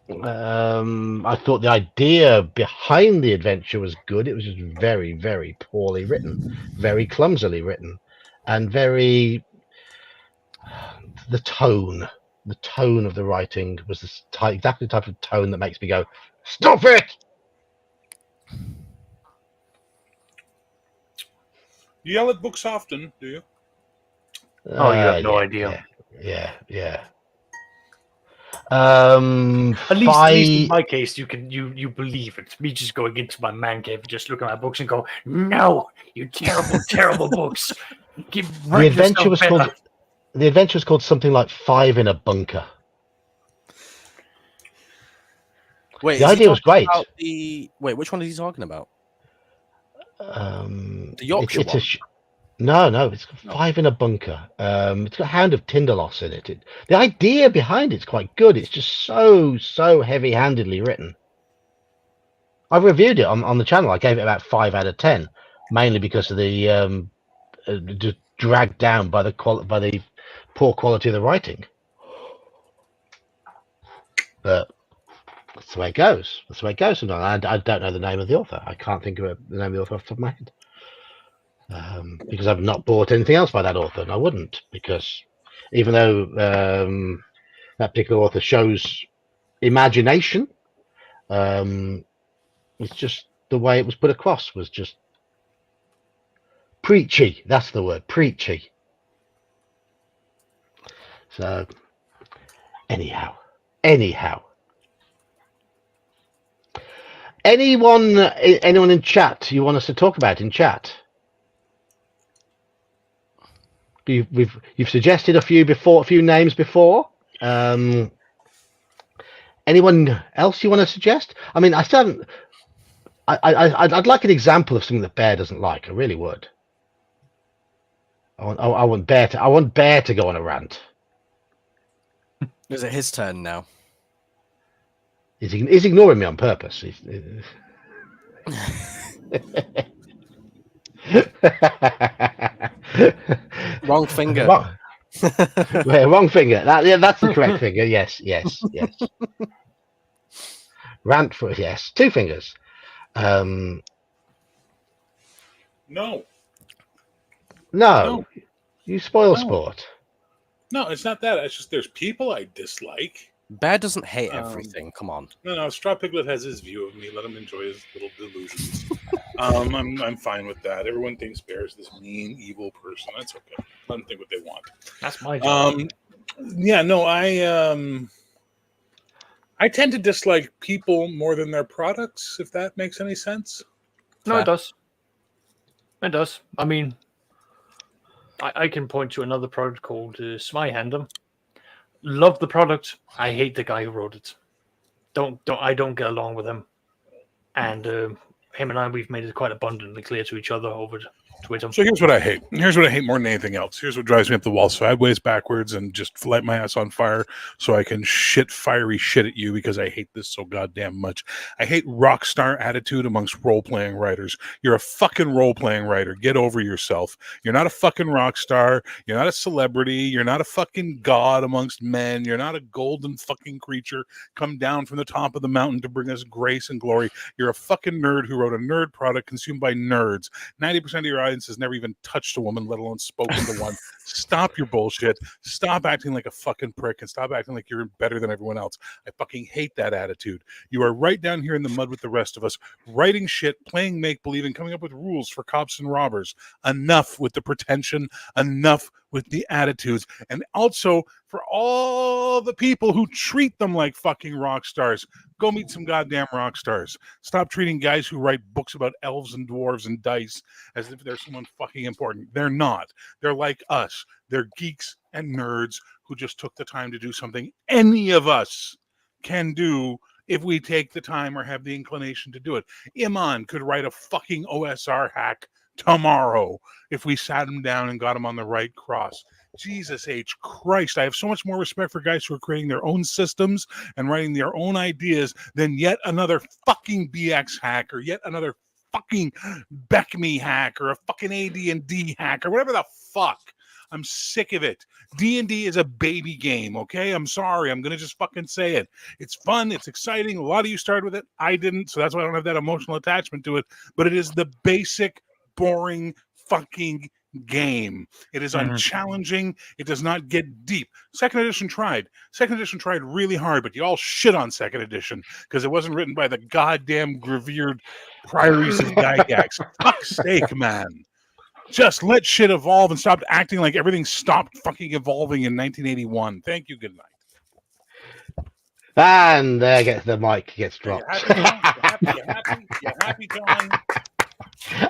I thought the idea behind the adventure was good. It was just very, very poorly written, very clumsily written, and the tone of the writing was exactly the type of tone that makes me go, "Stop it!" You yell at books often, do you? Oh, you have no idea. Yeah. At least in Five. my case, you believe it. Me just going into my man cave and just looking at my books and go, no, you terrible, terrible books. The adventure was called. The adventure was called something like 5 in a Bunker. Wait, The is he idea was talking great. about Wait, which one is he talking about? The Yorkshire It's one. No, it's No. 5 in a Bunker. It's got Hound of Tindalos in it. The idea behind it's quite good. It's just so heavy-handedly written. I've reviewed it on the channel. I gave it about 5 out of 10, mainly because of the just dragged down by the poor quality of the writing. But that's the way it goes. That's the way it goes. Sometimes I don't know the name of the author. I can't think of the name of the author off the top of my head. Because I've not bought anything else by that author, and I wouldn't, because even though that particular author shows imagination, it's just the way it was put across was just preachy. That's the word, preachy. So anyhow, anyone in chat you want us to talk about in chat? You've suggested a few names before. Anyone else you want to suggest? I mean, I still haven't. I'd like an example of something that Bear doesn't like. I really would. I want Bear to go on a rant. Is it his turn now? He's ignoring me on purpose. Wrong finger. Wrong finger. That's the correct finger. Yes. Rant for yes. 2 fingers. No. You spoil sport. No, it's not that. It's just there's people I dislike. Bear doesn't hate everything. Come on. No. Straw Piglet has his view of me. Let him enjoy his little delusions. I'm fine with that. Everyone thinks Bear's this mean, evil person. That's okay. Let them think what they want. That's my job. Yeah, no, I tend to dislike people more than their products, if that makes any sense. No, it does. It does. I mean, I can point to another product called Smyhandem. Love the product. I hate the guy who wrote it. I don't get along with him. And him and I, we've made it quite abundantly clear to each other over Twitter. So here's what I hate. Here's what I hate more than anything else. Here's what drives me up the wall sideways, backwards, and just light my ass on fire so I can fiery shit at you because I hate this so goddamn much. I hate rock star attitude amongst role-playing writers. You're a fucking role-playing writer. Get over yourself. You're not a fucking rock star. You're not a celebrity. You're not a fucking god amongst men. You're not a golden fucking creature come down from the top of the mountain to bring us grace and glory. You're a fucking nerd who wrote a nerd product consumed by nerds. 90% of your audience has never even touched a woman, let alone spoken to one. Stop your bullshit. Stop acting like a fucking prick and stop acting like you're better than everyone else. I fucking hate that attitude. You are right down here in the mud with the rest of us, writing shit, playing make-believe, and coming up with rules for cops and robbers. Enough with the pretension. Enough with the attitudes. And also for all the people who treat them like fucking rock stars, go meet some goddamn rock stars. Stop treating guys who write books about elves and dwarves and dice as if they're someone fucking important. They're not. They're like us. They're geeks and nerds who just took the time to do something any of us can do if we take the time or have the inclination to do it. Iman could write a fucking OSR hack tomorrow if we sat him down and got him on the right cross. Jesus H. Christ, I have so much more respect for guys who are creating their own systems and writing their own ideas than yet another fucking BX hack or yet another fucking BECME hack or a fucking AD&D hack or whatever the fuck. I'm sick of it. D&D is a baby game, okay? I'm sorry. I'm going to just fucking say it. It's fun. It's exciting. A lot of you started with it. I didn't, so that's why I don't have that emotional attachment to it. But it is the basic, boring fucking game. It is unchallenging. It does not get deep. Second edition tried. Second edition tried really hard, but you all shit on second edition because it wasn't written by the goddamn revered priories of Gygax. Fuck's sake, man. Just let shit evolve and stop acting like everything stopped fucking evolving in 1981. Thank you. Good night. And there gets the mic gets Are you dropped. happy, John? You happy, John?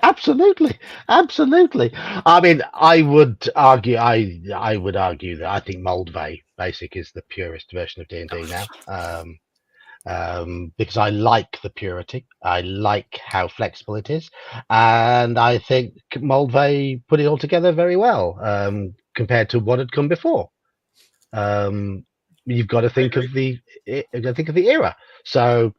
Absolutely, absolutely. I mean, I would argue. I would argue that I think Moldvay Basic is the purest version of D&D now. Because I like the purity, I like how flexible it is, and I think Moldvay put it all together very well compared to what had come before. You've got to think of the era. So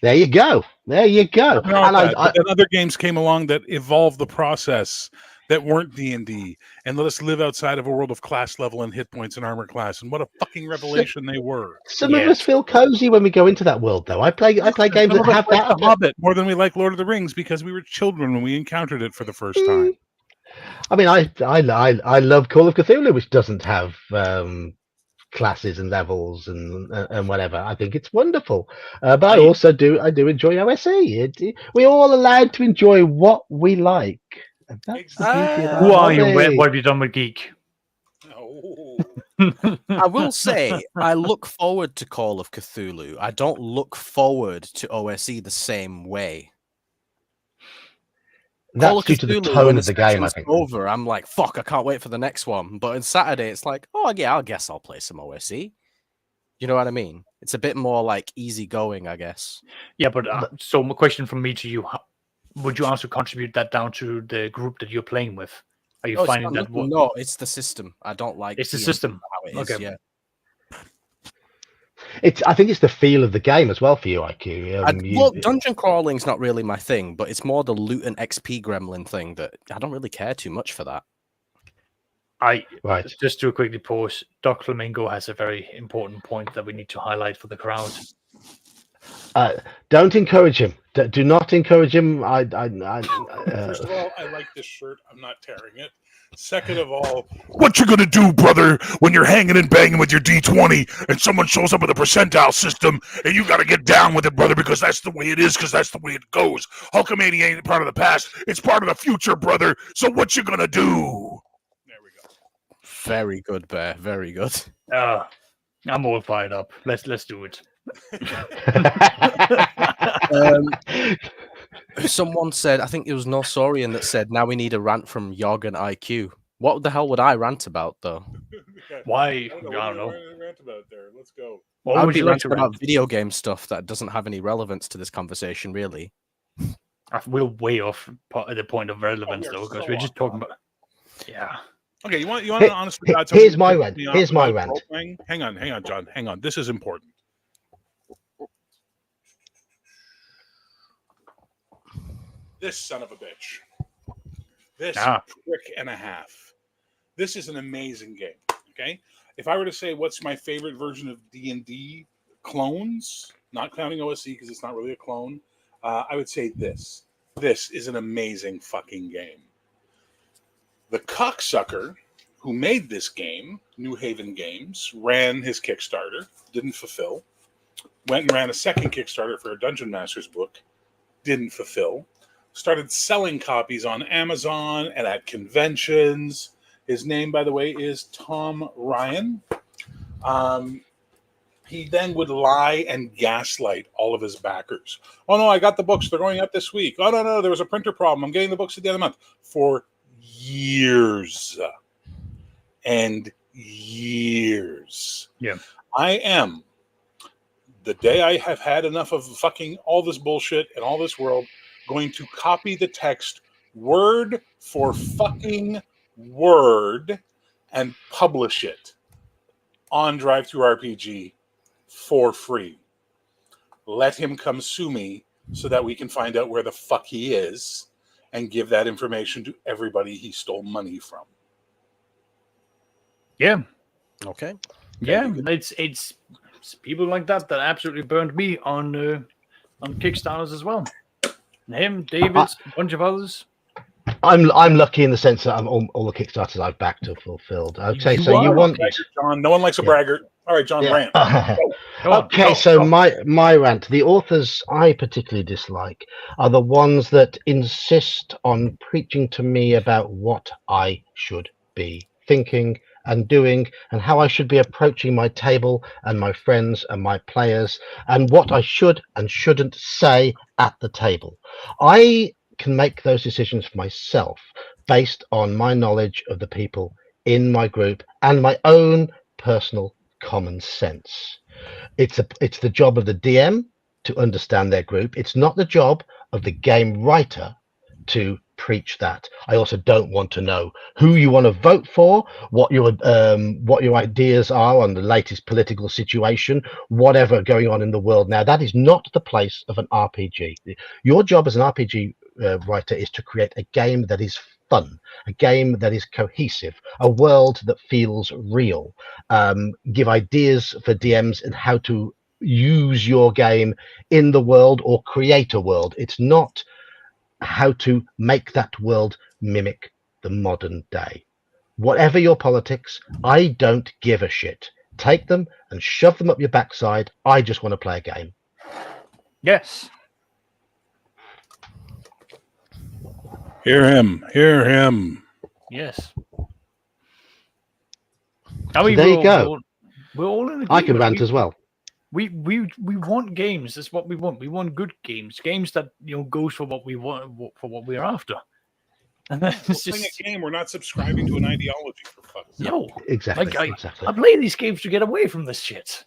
there you go. There you go. Nothing wrong And with that. But then other games came along that evolved the process that weren't D&D and let us live outside of a world of class level and hit points and armor class. And what a fucking revelation they were. Some of us feel cozy when we go into that world, though. I play games Some of that us have like that. The Hobbit more than we like Lord of the Rings because we were children when we encountered it for the first time. I mean, I love Call of Cthulhu, which doesn't have classes and levels and whatever. I think it's wonderful, but I also do enjoy OSE. We're all allowed to enjoy what we like. And that's the beauty of Who our are you? hobby. What have you done with Geek? Oh. I will say I look forward to Call of Cthulhu. I don't look forward to OSE the same way. Call That's of due to the Cthulhu, tone when of the game, I session's think. over, I'm like, fuck, I can't wait for the next one. But on Saturday, it's like, oh yeah, I guess I'll play some OSE. You know what I mean? It's a bit more like easygoing, I guess. Yeah, but so my question from me to you: would you also contribute that down to the group that you're playing with? Are you finding that? No, it's the system. I don't like. It's the system. How it is, Okay. yeah. I think it's the feel of the game as well for you, IQ. Well, dungeon crawling's not really my thing, but it's more the loot and XP gremlin thing that I don't really care too much for that. Just to quickly pause. Doc Flamingo has a very important point that we need to highlight for the crowd. Don't encourage him. Do not encourage him. First of all, I like this shirt. I'm not tearing it. Second of all, what you gonna do, brother, when you're hanging and banging with your D20 and someone shows up with a percentile system and you gotta get down with it, brother, because that's the way it is, because that's the way it goes. Hulkamania ain't part of the past, it's part of the future, brother. So what you gonna do? there we go. Very good, Bear. Very good. I'm all fired up. Let's do it. Someone said, I think it was Norsorian that said, now we need a rant from Yog and IQ. What the hell would I rant about, though? Why? I don't know. Rant about there. Let's go. I would be ranting about video game stuff that doesn't have any relevance to this conversation, really. We're way off the point of relevance, though, because we're just talking about. Yeah. Okay, you want to honestly? Here's my rant. Here's my rant. Hang on, John. Hang on. This is important. This son of a bitch. This prick and a half. This is an amazing game. Okay, if I were to say what's my favorite version of D&D clones, not counting OSE because it's not really a clone, I would say this. This is an amazing fucking game. The cocksucker who made this game, New Haven Games, ran his Kickstarter, didn't fulfill. Went and ran a second Kickstarter for a Dungeon Master's book, didn't fulfill. Started selling copies on Amazon and at conventions. His name, by the way, is Tom Ryan. He then would lie and gaslight all of his backers. Oh, no, I got the books. They're going up this week. Oh, no, there was a printer problem. I'm getting the books at the end of the month. For years and years. Yeah. I am, the day I have had enough of fucking all this bullshit and all this world, going to copy the text word for fucking word and publish it on DriveThruRPG for free. Let him come sue me so that we can find out where the fuck he is and give that information to everybody he stole money from. Yeah. Okay. Yeah, it's people like that absolutely burned me on Kickstarters as well. Him, David, a bunch of others. I'm lucky in the sense that all the Kickstarters I've backed are fulfilled. Okay, so you want John? No one likes a braggart. All right, John, rant. Okay, so my rant. The authors I particularly dislike are the ones that insist on preaching to me about what I should be thinking and doing, and how I should be approaching my table and my friends and my players, and what I should and shouldn't say at the table. I can make those decisions for myself based on my knowledge of the people in my group and my own personal common sense. It's the job of the DM to understand their group. It's not the job of the game writer to preach that. I also don't want to know who you want to vote for, what your ideas are on the latest political situation, whatever going on in the world now. That is not the place of an RPG. Your job as an RPG writer is to create a game that is fun, a game that is cohesive, a world that feels real. Give ideas for DMs and how to use your game in the world or create a world. It's not how to make that world mimic the modern day. Whatever your politics, I don't give a shit. Take them and shove them up your backside. I just want to play a game. Yes. Hear him. Hear him. Yes. So there you go. We're all in agreement. I can rant as well. We want games. That's what we want. We want good games. Games that goes for what we want, for what we're after. And then We're playing a game. We're not subscribing to an ideology, for fuck's sake. no. Exactly. I play these games to get away from this shit.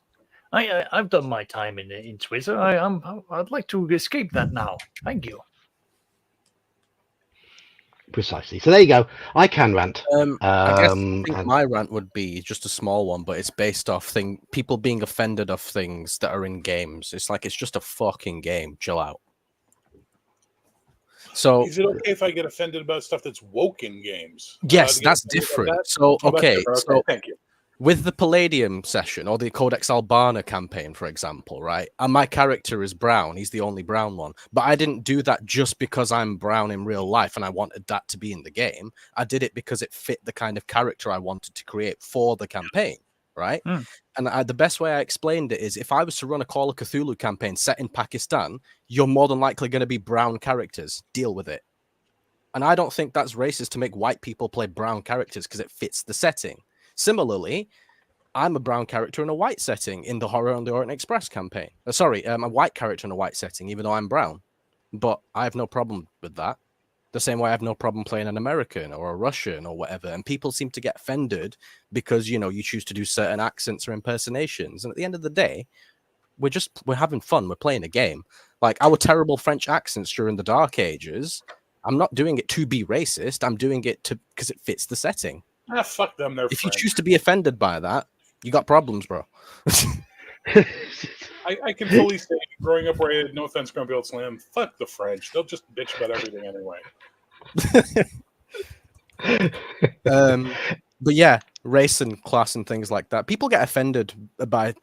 I've done my time in Twitter. I'd like to escape that now. Thank you. Precisely. So there you go. I can rant. I think my rant would be just a small one, but it's based off people being offended of things that are in games. It's like, it's just a fucking game. Chill out. So Is it okay if I get offended about stuff that's woke in games? yes, that's different. That? So okay, so thank you. with the Palladium session or the Codex Albana campaign, for example, right? And my character is brown. He's the only brown one. But I didn't do that just because I'm brown in real life and I wanted that to be in the game. I did it because it fit the kind of character I wanted to create for the campaign, right? Mm. And the best way I explained it is, if I was to run a Call of Cthulhu campaign set in Pakistan, you're more than likely going to be brown characters. Deal with it. And I don't think that's racist to make white people play brown characters because it fits the setting. Similarly, I'm a brown character in a white setting in the Horror on the Orient Express campaign. I'm a white character in a white setting, even though I'm brown. But I have no problem with that. The same way I have no problem playing an American or a Russian or whatever. And people seem to get offended because, you choose to do certain accents or impersonations. And at the end of the day, we're having fun. We're playing a game. Like our terrible French accents during the Dark Ages, I'm not doing it to be racist. I'm doing it because it fits the setting. Fuck them. They're If French. you choose to be offended by that, you got problems, bro. I can fully say, growing up where I had no offense, Grumpy Old Slam, fuck the French. They'll just bitch about everything anyway. But yeah, race and class and things like that. People get offended by,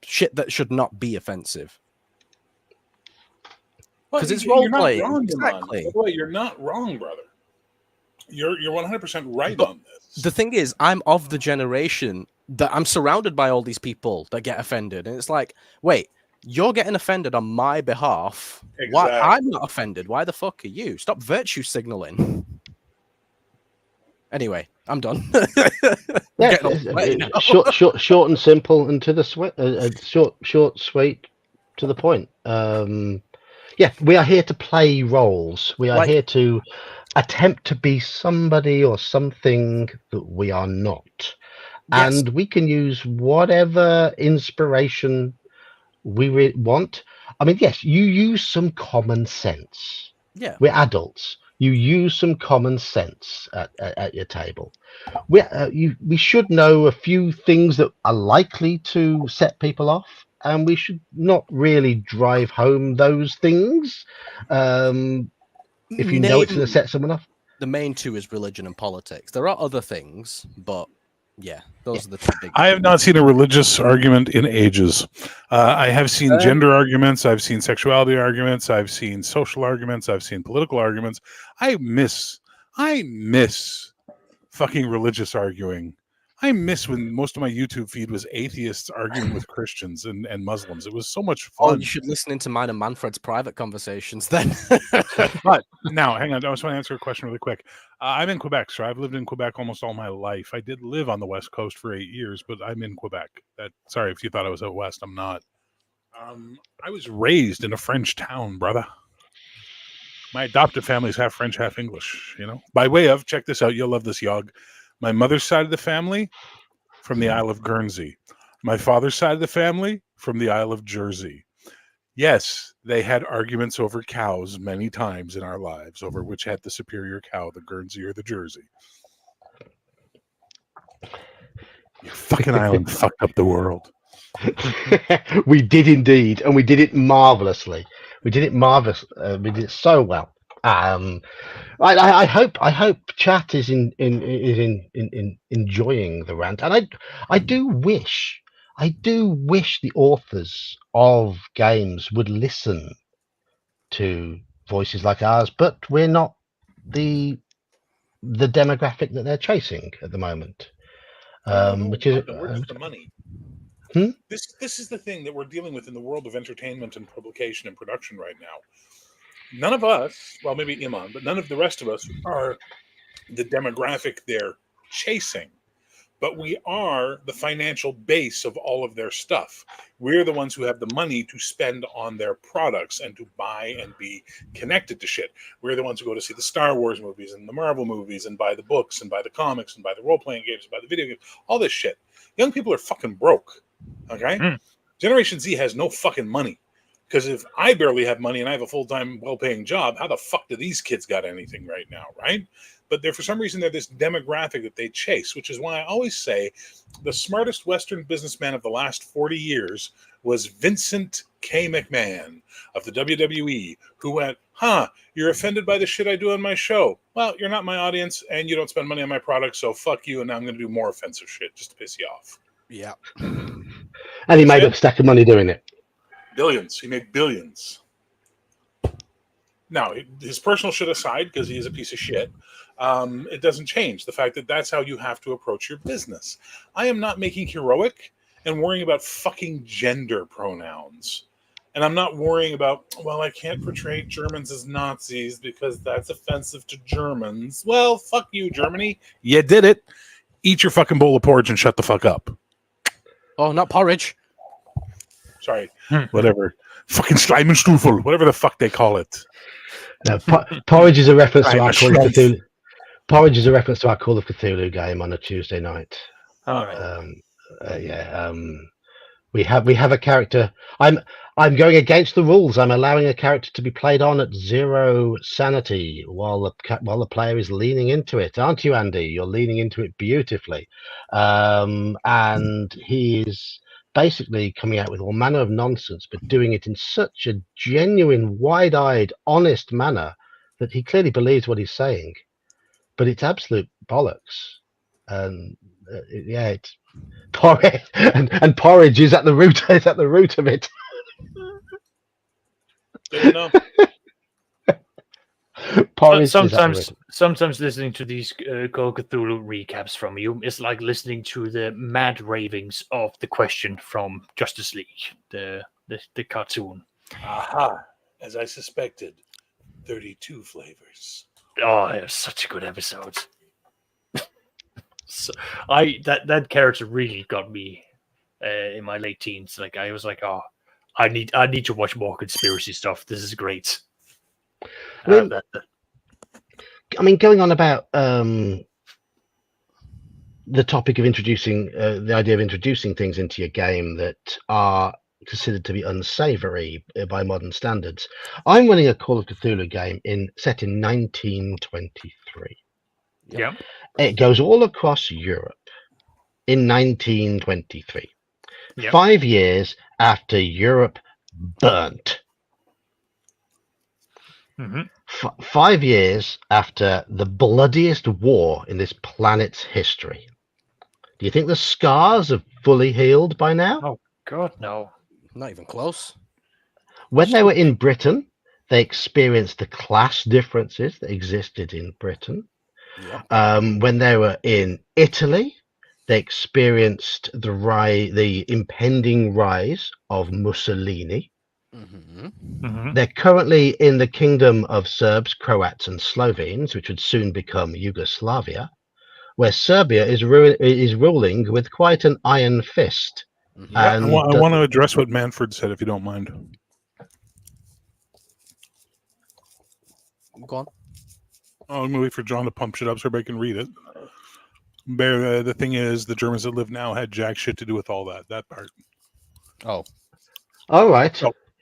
shit that should not be offensive. Because it's role playing. Exactly. By the way, you're not wrong, brother. You're 100% right on this. The thing is, I'm of the generation that I'm surrounded by all these people that get offended. And it's like, wait, you're getting offended on my behalf. Exactly. Why I'm not offended? Why the fuck are you? Stop virtue signaling. Anyway, I'm done. Short and simple and to the short, sweet, to the point. We are here to play roles. We are here to attempt to be somebody or something that we are not. Yes. And we can use whatever inspiration we want. I mean, yes, you use some common sense. Yeah. We're adults. You use some common sense at your table. We should know a few things that are likely to set people off, and we should not really drive home those things. If you know it's going to set someone off. The main two is religion and politics. There are other things, but those are the two big. I have not seen a religious argument in ages. I have seen gender arguments. I've seen sexuality arguments. I've seen social arguments. I've seen political arguments. I miss fucking religious arguing. I miss when most of my YouTube feed was atheists arguing with Christians and Muslims. It was so much Oh, fun. you should listen into mine and Manfred's private conversations then. But now, hang on. I just want to answer a question really quick. I'm in Quebec, so I've lived in Quebec almost all my life. I did live on the West Coast for 8 years, but I'm in Quebec. Sorry if you thought I was out west. I'm not. I was raised in a French town, brother. My adopted family is half French, half English. By way of, check this out. You'll love this, Yog. My mother's side of the family from the Isle of Guernsey. My father's side of the family from the Isle of Jersey. Yes, they had arguments over cows many times in our lives over which had the superior cow, the Guernsey or the Jersey. Your fucking island fucked up the world. We did indeed, and we did it marvelously. We did it marvelous. We did it so well. I hope chat is enjoying the rant, and I do wish the authors of games would listen to voices like ours, but we're not the demographic that they're chasing at the moment. Which is where's the money? This is the thing that we're dealing with in the world of entertainment and publication and production right now. None of us, well, maybe Iman, but none of the rest of us are the demographic they're chasing. But we are the financial base of all of their stuff. We're the ones who have the money to spend on their products and to buy and be connected to shit. We're the ones who go to see the Star Wars movies and the Marvel movies and buy the books and buy the comics and buy the role-playing games and buy the video games, all this shit. Young people are fucking broke, okay? Generation Z has no fucking money. Because if I barely have money and I have a full-time, well-paying job, how the fuck do these kids got anything right now, right? But for some reason, they're this demographic that they chase, which is why I always say the smartest Western businessman of the last 40 years was Vincent K. McMahon of the WWE, who went, you're offended by the shit I do on my show. Well, you're not my audience, and you don't spend money on my product, so fuck you, and now I'm going to do more offensive shit just to piss you off. Yeah. And he made a stack of money doing it. Billions. He made billions. Now, his personal shit aside, because he is a piece of shit, it doesn't change the fact that that's how you have to approach your business. I am not making heroic and worrying about fucking gender pronouns. And I'm not worrying about, well, I can't portray Germans as Nazis because that's offensive to Germans. Well, fuck you, Germany. You did it. Eat your fucking bowl of porridge and shut the fuck up. Oh, not porridge. Sorry. Whatever. Fucking Schleimenstufel. Whatever the fuck they call it. No, porridge is a reference to our Call of Cthulhu. Porridge is a reference to our Call of Cthulhu game on a Tuesday night. All right. We have a character. I'm going against the rules. I'm allowing a character to be played on at 0 sanity while the player is leaning into it, aren't you, Andy? You're leaning into it beautifully, and he is basically coming out with all manner of nonsense, but doing it in such a genuine, wide-eyed, honest manner that he clearly believes what he's saying. But it's absolute bollocks, and it's porridge, and porridge is at the root. Is at the root of it. Porridge sometimes listening to these Call of Cthulhu recaps from you is like listening to the mad ravings of the Question from Justice League, the cartoon. Aha, as I suspected, 32 flavors. Oh, it was such a good episode. So that character really got me in my late teens. Like I was like, I need to watch more conspiracy stuff. This is great. I mean, going on about the topic of introducing the idea of introducing things into your game that are considered to be unsavory by modern standards. I'm running a Call of Cthulhu game set in 1923. Yeah. It goes all across Europe in 1923. Yep. 5 years after Europe burnt. 5 years after the bloodiest war in this planet's history. Do you think the scars have fully healed by now? Oh, God, no. Not even close. When they were in Britain, they experienced the class differences that existed in Britain. Yep. When they were in Italy, they experienced the impending rise of Mussolini. Mm-hmm. They're currently in the kingdom of Serbs, Croats, and Slovenes, which would soon become Yugoslavia, where Serbia is ruling with quite an iron fist. Mm-hmm. Yeah, And I want to address what Manfred said, if you don't mind. Go on. Oh, I'm going to wait for John to pump shit up so everybody can read it. The thing is, the Germans that live now had jack shit to do with all that part. Oh. all right.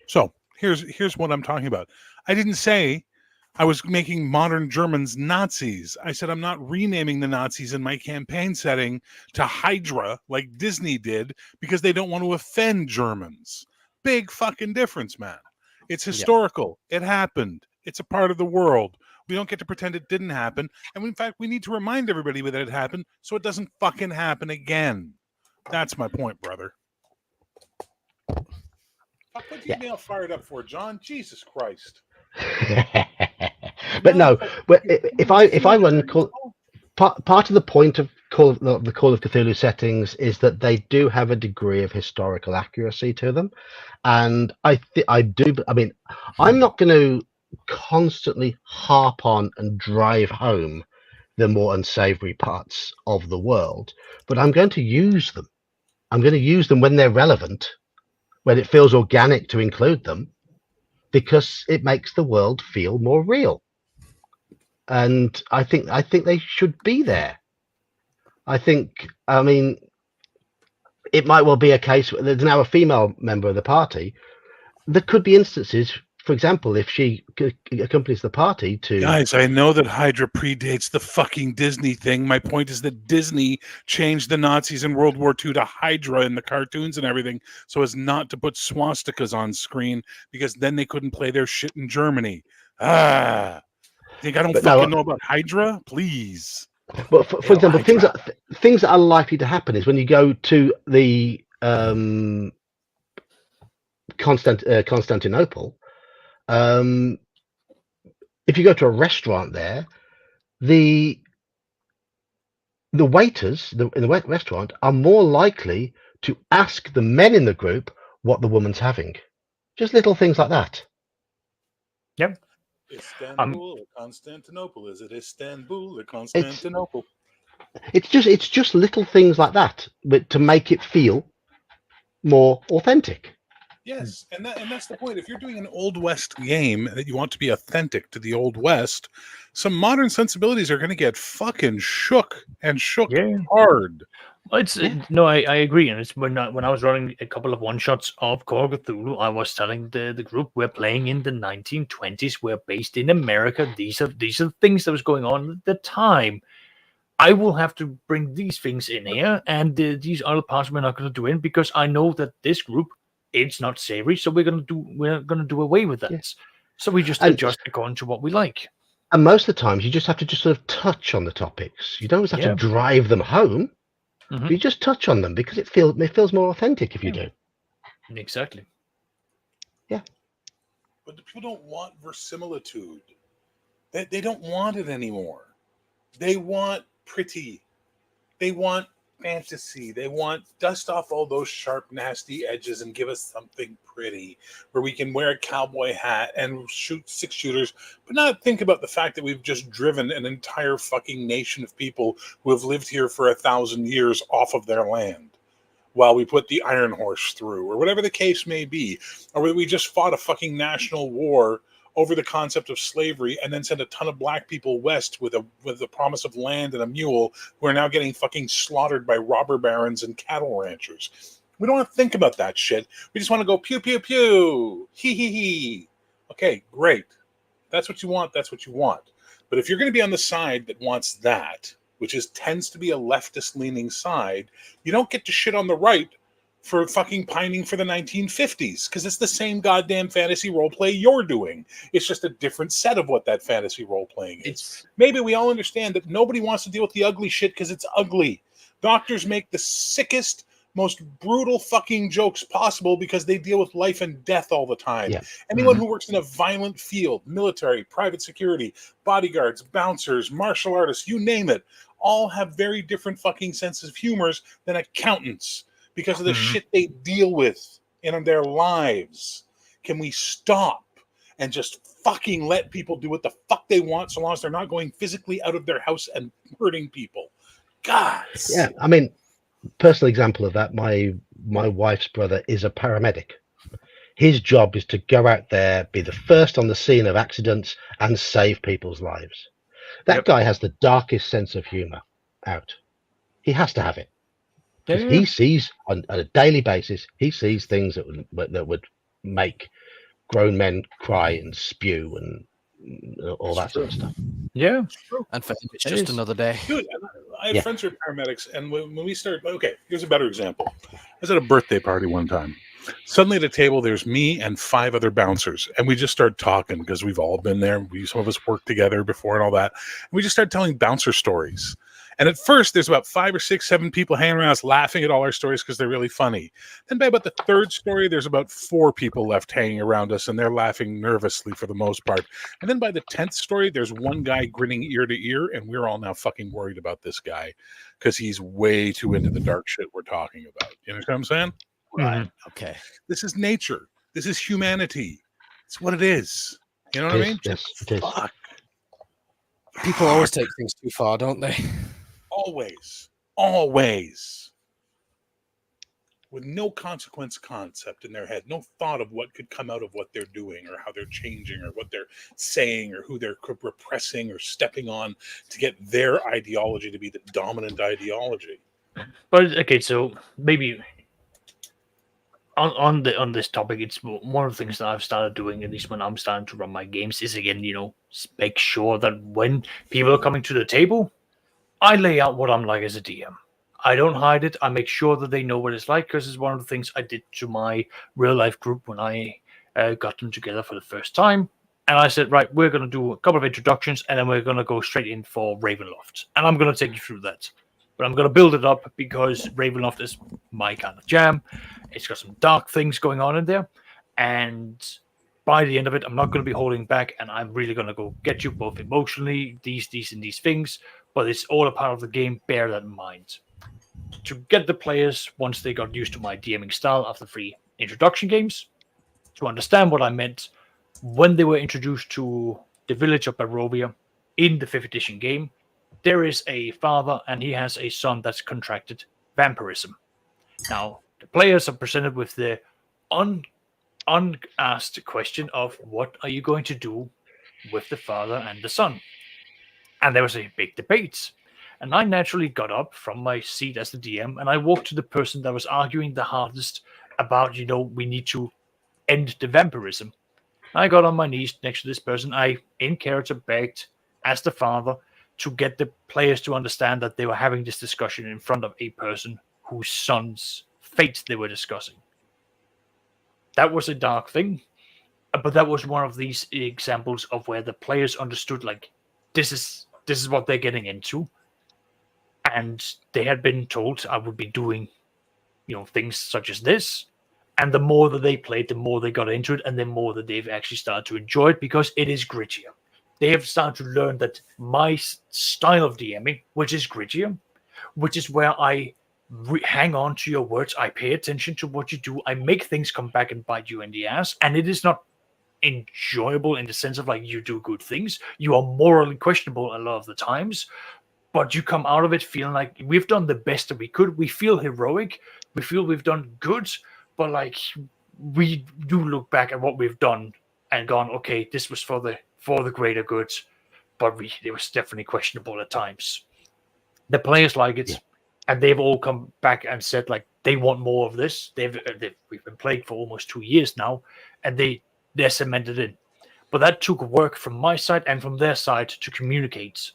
So here's what I'm talking about. I didn't say I was making modern Germans Nazis. I said I'm not renaming the Nazis in my campaign setting to Hydra like Disney did because they don't want to offend Germans. Big fucking difference, man. It's historical. It happened. It's a part of the world. We don't get to pretend it didn't happen. And in fact, we need to remind everybody that it happened so it doesn't fucking happen again. That's my point, brother. What do you nail fired up for, John? Jesus Christ. But no, if I run part of the point of the Call of Cthulhu settings is that they do have a degree of historical accuracy to them, and I do. I mean, I'm not going to constantly harp on and drive home the more unsavory parts of the world, but I'm going to use them. I'm going to use them when they're relevant, when it feels organic to include them, because it makes the world feel more real. And I think they should be there. I mean, it might well be a case where there's now a female member of the party. There could be instances, for example, if she accompanies the party to... Guys, I know that Hydra predates the fucking Disney thing. My point is that Disney changed the Nazis in World War II to Hydra in the cartoons and everything so as not to put swastikas on screen because then they couldn't play their shit in Germany. Think I don't know about Hydra? Please. But for example, things that are likely to happen is when you go to the Constantinople, if you go to a restaurant there, the waiters in the restaurant are more likely to ask the men in the group what the woman's having. Just little things like that. Yep. Istanbul or Constantinople? Is it Istanbul or Constantinople? It's just little things like that, but to make it feel more authentic. Yes, and that's the point. If you're doing an Old West game that you want to be authentic to the Old West, some modern sensibilities are going to get fucking shook hard. Well, no, I agree, and it's when I was running a couple of one shots of Call of Cthulhu, I was telling the group we're playing in the 1920s. We're based in America. These are the things that was going on at the time. I will have to bring these things in here, and these other parts we're not going to do in because I know that this group it's not savory, so we're going to do away with that. Yeah. So we just adjust according to what we like. And most of the times, you just have to just sort of touch on the topics. You don't have to drive them home. Mm-hmm. You just touch on them because it feels more authentic if you do. Exactly. Yeah. But the people don't want verisimilitude. They don't want it anymore. They want pretty. They want fantasy. They want dust off all those sharp, nasty edges and give us something pretty where we can wear a cowboy hat and shoot 6-shooters, but not think about the fact that we've just driven an entire fucking nation of people who have lived here for 1,000 years off of their land while we put the Iron Horse through, or whatever the case may be, or whether we just fought a fucking national war over the concept of slavery and then sent a ton of black people west with the promise of land and a mule who are now getting fucking slaughtered by robber barons and cattle ranchers. We don't want to think about that shit. We just want to go pew, pew, pew, hee, hee, hee. Okay, great. That's what you want. That's what you want. But if you're going to be on the side that wants that, which tends to be a leftist-leaning side, you don't get to shit on the right for fucking pining for the 1950s, because it's the same goddamn fantasy role-play you're doing. It's just a different set of what that fantasy role-playing is. Maybe we all understand that nobody wants to deal with the ugly shit because it's ugly. Doctors make the sickest, most brutal fucking jokes possible because they deal with life and death all the time. Yeah. Anyone who works in a violent field, military, private security, bodyguards, bouncers, martial artists, you name it, all have very different fucking senses of humors than accountants because of the shit they deal with in their lives. Can we stop and just fucking let people do what the fuck they want so long as they're not going physically out of their house and hurting people? God. Yeah, I mean, personal example of that, my wife's brother is a paramedic. His job is to go out there, be the first on the scene of accidents and save people's lives. That guy has the darkest sense of humor out. He has to have it. Because he sees on a daily basis, he sees things that would make grown men cry and spew and all that sort of stuff. Yeah. And for him, it's just another day. Dude, I have friends who are paramedics, and when we start, okay, here's a better example. I was at a birthday party one time. Suddenly at a table, there's me and 5 other bouncers, and we just start talking because we've all been there. Some of us worked together before and all that. And we just start telling bouncer stories. And at first, there's about 5 or 6, 7 people hanging around us laughing at all our stories because they're really funny. Then by about the 3rd story, there's about 4 people left hanging around us, and they're laughing nervously for the most part. And then by the 10th story, there's one guy grinning ear to ear, and we're all now fucking worried about this guy because he's way too into the dark shit we're talking about. You know what I'm saying? Right. Okay. This is nature. This is humanity. It's what it is. You know what I mean? Yes, it is. Fuck. People always take things too far, don't they? Always. With no consequence concept in their head, no thought of what could come out of what they're doing or how they're changing or what they're saying or who they're repressing or stepping on to get their ideology to be the dominant ideology. But okay, so maybe on this topic, it's one of the things that I've started doing, at least when I'm starting to run my games, is again, make sure that when people are coming to the table, I lay out what I'm like as a DM. I don't hide it. I make sure that they know what it's like, because it's one of the things I did to my real life group when I got them together for the first time. And I said, right, we're going to do a couple of introductions, and then we're going to go straight in for Ravenloft. And I'm going to take you through that. But I'm going to build it up because Ravenloft is my kind of jam. It's got some dark things going on in there. And by the end of it, I'm not going to be holding back, and I'm really going to go get you both emotionally, these, and these things. But it's all a part of the game. Bear that in mind. To get the players, once they got used to my DMing style after 3 introduction games, to understand what I meant when they were introduced to the village of Barovia in the 5th edition game, there is a father and he has a son that's contracted vampirism. Now, the players are presented with the unasked question of what are you going to do with the father and the son? And there was a big debate. And I naturally got up from my seat as the DM and I walked to the person that was arguing the hardest about, we need to end the vampirism. I got on my knees next to this person. I, in character, begged as the father to get the players to understand that they were having this discussion in front of a person whose son's fate they were discussing. That was a dark thing, but that was one of these examples of where the players understood, like, this is what they're getting into. And they had been told I would be doing, things such as this. And the more that they played, the more they got into it, and the more that they've actually started to enjoy it because it is grittier. They have started to learn that my style of DMing, which is grittier, which is where I hang on to your words, I pay attention to what you do, I make things come back and bite you in the ass, and it is not enjoyable in the sense of like you do good things. You are morally questionable a lot of the times, but you come out of it feeling like we've done the best that we could. We feel heroic. We feel we've done good, but like we do look back at what we've done and gone, okay, this was for the greater good, but it was definitely questionable at times. The players like it, and they've all come back and said like they want more of this. We've been playing for almost 2 years now, and they're cemented in. But that took work from my side and from their side to communicate.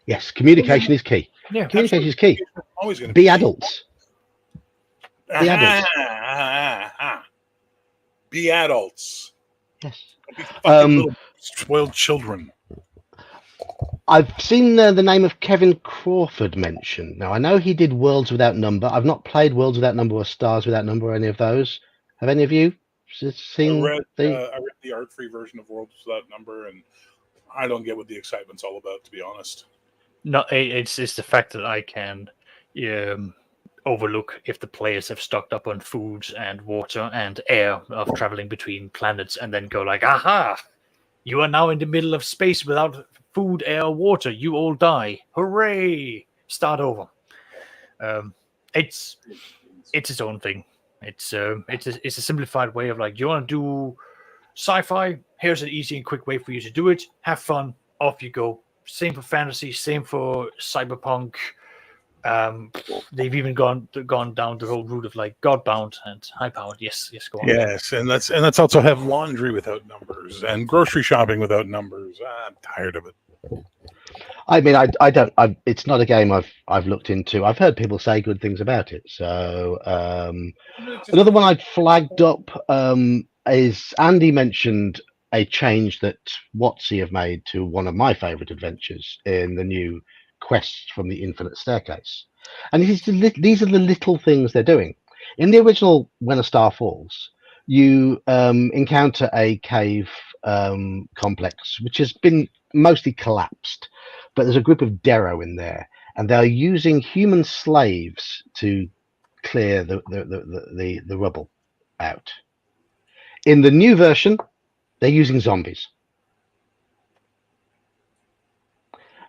Yes, communication is key. Yeah, communication is key. Always going to be adults. Be adults. Be adults. Yes. Don't be fucking little spoiled children. I've seen the name of Kevin Crawford mentioned. Now, I know he did Worlds Without Number. I've not played Worlds Without Number or Stars Without Number or any of those. Have any of you seen I the... read the art-free version of Worlds Without Number, and I don't get what the excitement's all about, to be honest. No, it's the fact that I can overlook if the players have stocked up on food and water and air of traveling between planets, and then go like, aha, you are now in the middle of space without food, air, water. You all die. Hooray! Start over. It's its own thing. It's a simplified way of like, you want to do sci-fi? Here's an easy and quick way for you to do it. Have fun. Off you go. Same for fantasy. Same for cyberpunk. They've even gone down the whole route of like Godbound and high-powered. Yes, go on. Yes, and let's also have laundry without numbers and grocery shopping without numbers. I'm tired of it. I mean, I don't. It's not a game I've looked into. I've heard people say good things about it. So another one I'd flagged up is Andy mentioned a change that WotC have made to one of my favourite adventures in the new Quest from the Infinite Staircase, and these are the little things they're doing. In the original When a Star Falls, you encounter a cave complex which has been mostly collapsed, but there's a group of Darrow in there, and they're using human slaves to clear the rubble out. In the new version, they're using zombies.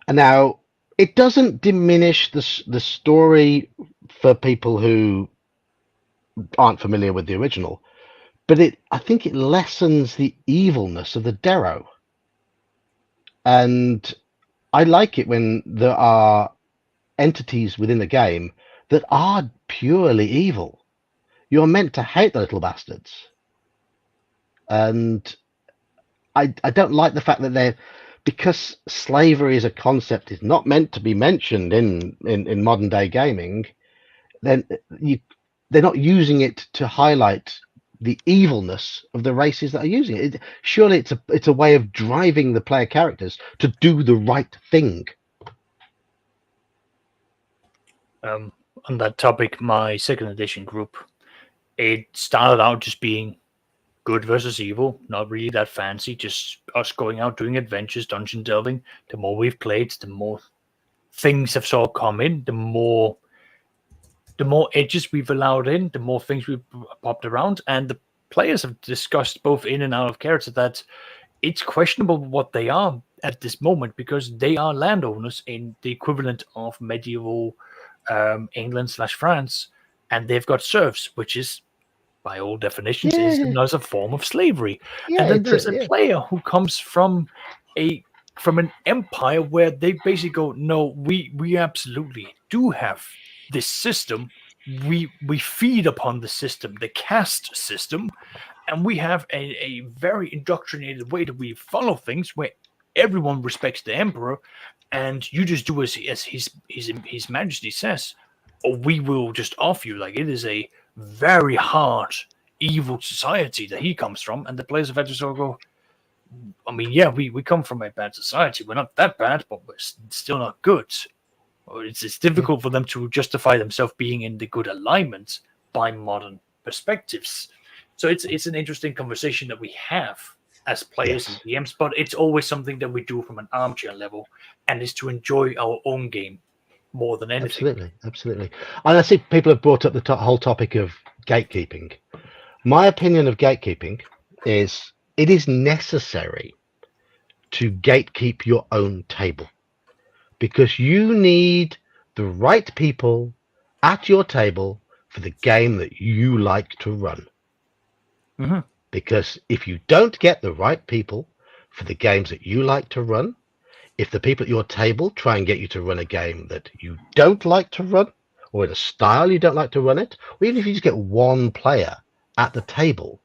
And now, it doesn't diminish the story for people who aren't familiar with the original, but I think it lessens the evilness of the Darrow. And I like it when there are entities within the game that are purely evil. You're meant to hate the little bastards. And I don't like the fact that because slavery as a concept is not meant to be mentioned in modern day gaming, then they're not using it to highlight the evilness of the races that are using it. Surely it's a way of driving the player characters to do the right thing. On that topic, my second edition group, it started out just being good versus evil, not really that fancy, just us going out doing adventures, dungeon delving. The more we've played, the more things have sort of come in, the more edges we've allowed in, the more things we've popped around, and the players have discussed both in and out of character that it's questionable what they are at this moment, because they are landowners in the equivalent of medieval England/France, and they've got serfs, which is, by all definitions, is another form of slavery. And then there's a player who comes from an empire where they basically go, no, we absolutely do have this system. We feed upon the system, the caste system, and we have a very indoctrinated way that we follow things where everyone respects the emperor, and you just do as his majesty says, or we will just off you. Like, it is a very hard, evil society that he comes from, and the players have had to sort of go, I mean, yeah, we come from a bad society. We're not that bad, but we're still not good. It's difficult for them to justify themselves being in the good alignment by modern perspectives. So it's an interesting conversation that we have as players and DMs, but it's always something that we do from an armchair level, and is to enjoy our own game more than anything. Absolutely. And I see people have brought up the whole topic of gatekeeping. My opinion of gatekeeping is it is necessary to gatekeep your own table, because you need the right people at your table for the game that you like to run. Mm-hmm. Because if you don't get the right people for the games that you like to run, if the people at your table try and get you to run a game that you don't like to run, or in a style you don't like to run it, or even if you just get one player at the table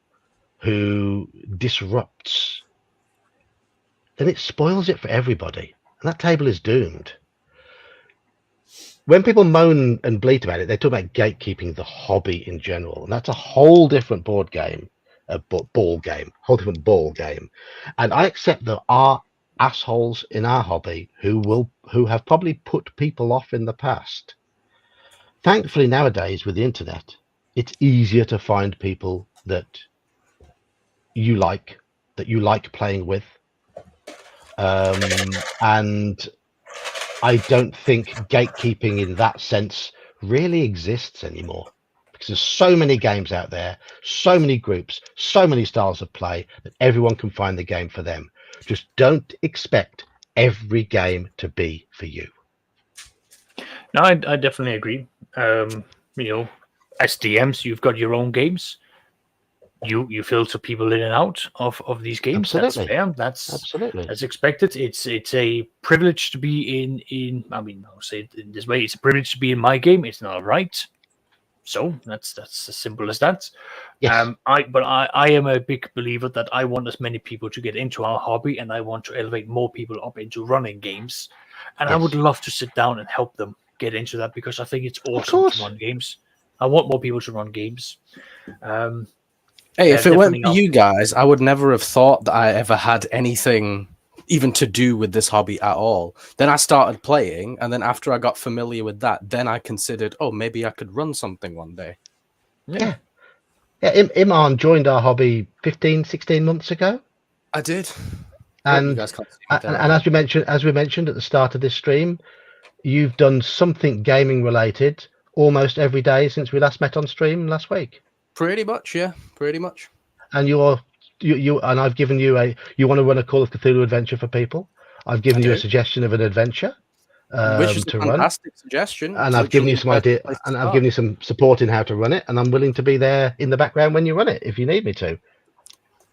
who disrupts, then it spoils it for everybody, and that table is doomed. When people moan and bleat about it, they talk about gatekeeping the hobby in general, and that's a whole different ball game. And I accept there are assholes in our hobby who have probably put people off in the past. Thankfully, nowadays with the internet, it's easier to find people that you like playing with, and I don't think gatekeeping in that sense really exists anymore, because there's so many games out there, so many groups, so many styles of play that everyone can find the game for them. Just don't expect every game to be for you. No, I definitely agree. As DMs, you've got your own games. You filter people in and out of these games. Absolutely. That's fair. Absolutely. That's expected. It's a privilege to be in. I mean, I'll say it in this way: it's a privilege to be in my game. It's not a right. So that's as simple as that. Yes. I am a big believer that I want as many people to get into our hobby, and I want to elevate more people up into running games. And I would love to sit down and help them get into that, because I think it's awesome to run games. I want more people to run games. Hey, if it weren't for you guys, I would never have thought that I ever had anything even to do with this hobby at all. Then I started playing, and then after I got familiar with that, then I considered, oh, maybe I could run something one day. Yeah. Iman joined our hobby 15, 16 months ago. I did. And, you guys can't see me and as we mentioned at the start of this stream, you've done something gaming related almost every day since we last met on stream last week. Pretty much, yeah. Pretty much. And you and I've given you you want to run a Call of Cthulhu adventure for people. I've given you a suggestion of an adventure which is to a fantastic suggestion. And I've given you some idea, and I've given you some support in how to run it, and I'm willing to be there in the background when you run it if you need me to.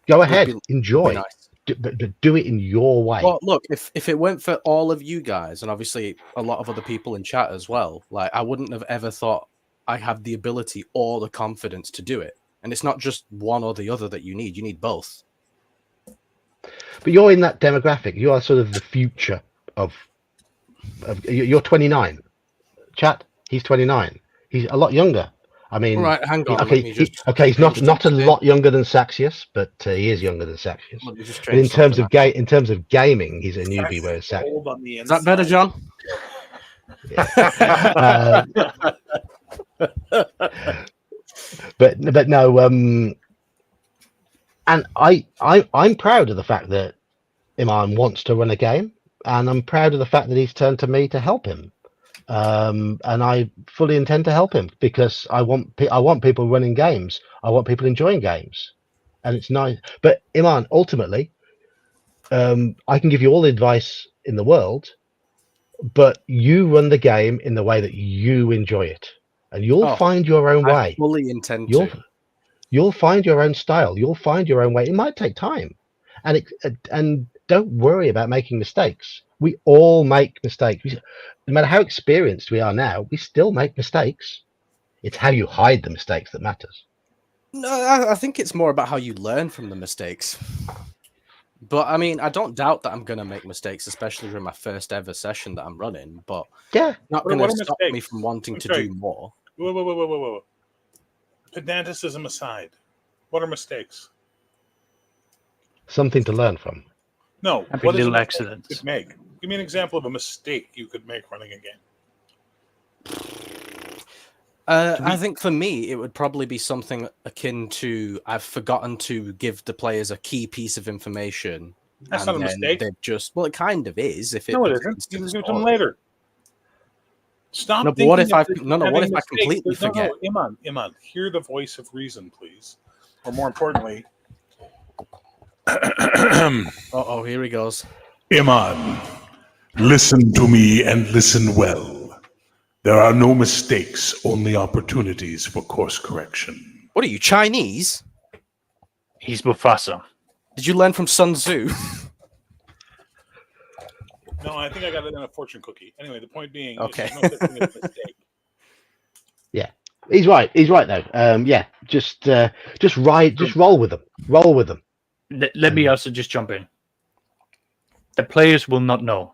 Go ahead, enjoy. Nice. But do it in your way. Well, look, if it weren't for all of you guys, and obviously a lot of other people in chat as well, like I wouldn't have ever thought I have the ability or the confidence to do it. And it's not just one or the other that you need both. But you're in that demographic. You are sort of the future of you're 29. Chat, he's 29. He's a lot younger. I mean, right, hang on. He's not a lot younger than Saxius, but he is younger than Saxius. But in terms of gaming, he's a newbie, whereas Saxius. Is that better, John? Yeah. But no, and I'm proud of the fact that Iman wants to run a game, and I'm proud of the fact that he's turned to me to help him. And I fully intend to help him, because I want people running games. I want people enjoying games, and it's nice. But Iman, ultimately, I can give you all the advice in the world, but you run the game in the way that you enjoy it, and you'll find your own way. I fully intend to. You'll find your own style. You'll find your own way. It might take time, and don't worry about making mistakes. We all make mistakes. No matter how experienced we are now, we still make mistakes. It's how you hide the mistakes that matters. No, I think it's more about how you learn from the mistakes. But I mean, I don't doubt that I'm going to make mistakes, especially during my first ever session that I'm running. But not going to stop me from wanting to do more. Whoa. Pedanticism aside, what are mistakes? Something to learn from. No, what little accidents you could make? Give me an example of a mistake you could make running a game. I think for me, it would probably be something akin to I've forgotten to give the players a key piece of information. That's not a mistake. It kind of is. If it no, it isn't. You can give it to them later. Stop. No, but what if I completely forget? No, Iman, hear the voice of reason, please. Or more importantly, here he goes. Iman, listen to me and listen well. There are no mistakes, only opportunities for course correction. What are you, Chinese? He's Mufasa. Did you learn from Sun Tzu? No, I think I got it in a fortune cookie. Anyway, the point being, okay. No such thing as a mistake. Yeah, he's right. He's right though. Just roll with them. Roll with them. Let me also just jump in. The players will not know.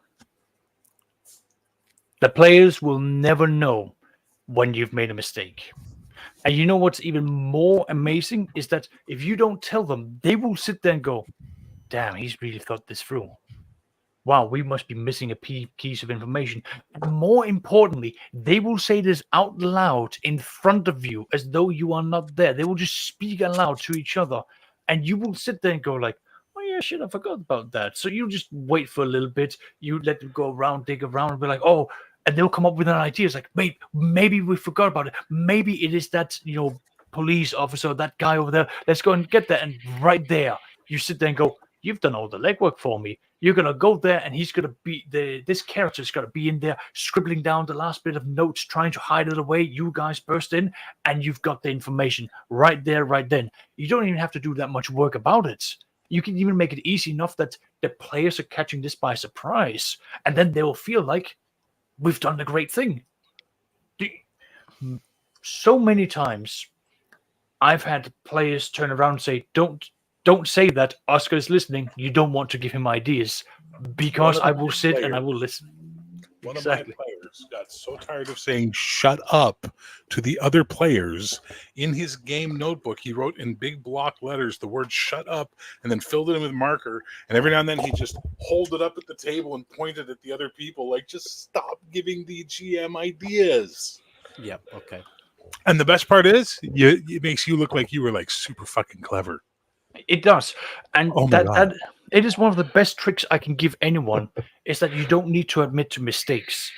The players will never know when you've made a mistake. And you know what's even more amazing is that if you don't tell them, they will sit there and go, damn, he's really thought this through. wow, we must be missing a piece of information. And more importantly, they will say this out loud in front of you as though you are not there. They will just speak aloud to each other. And you will sit there and go like, oh yeah, shit, I forgot about that. So you just wait for a little bit. You let them go around, dig around, and be like, oh, and they'll come up with an idea. It's like, wait, maybe we forgot about it. Maybe it is that, police officer, that guy over there. Let's go and get that. And right there, you sit there and go, you've done all the legwork for me. You're gonna go there, and he's gonna be this character's gonna be in there scribbling down the last bit of notes, trying to hide it away. You guys burst in, and you've got the information right there, right then. You don't even have to do that much work about it. You can even make it easy enough that the players are catching this by surprise, and then they will feel like we've done a great thing. So many times, I've had players turn around and say, "Don't say that. Oscar is listening. You don't want to give him ideas," because I will sit and I will listen. One Exactly. of my players got so tired of saying "shut up" to the other players in his game notebook. He wrote in big block letters the word "shut up" and then filled it in with marker. And every now and then he just hold it up at the table and pointed at the other people, like, "Just stop giving the GM ideas." Yep. Okay. And the best part is, it makes you look like you were like super fucking clever. It does, and Oh my God. that it is one of the best tricks I can give anyone. Is that you don't need to admit to mistakes,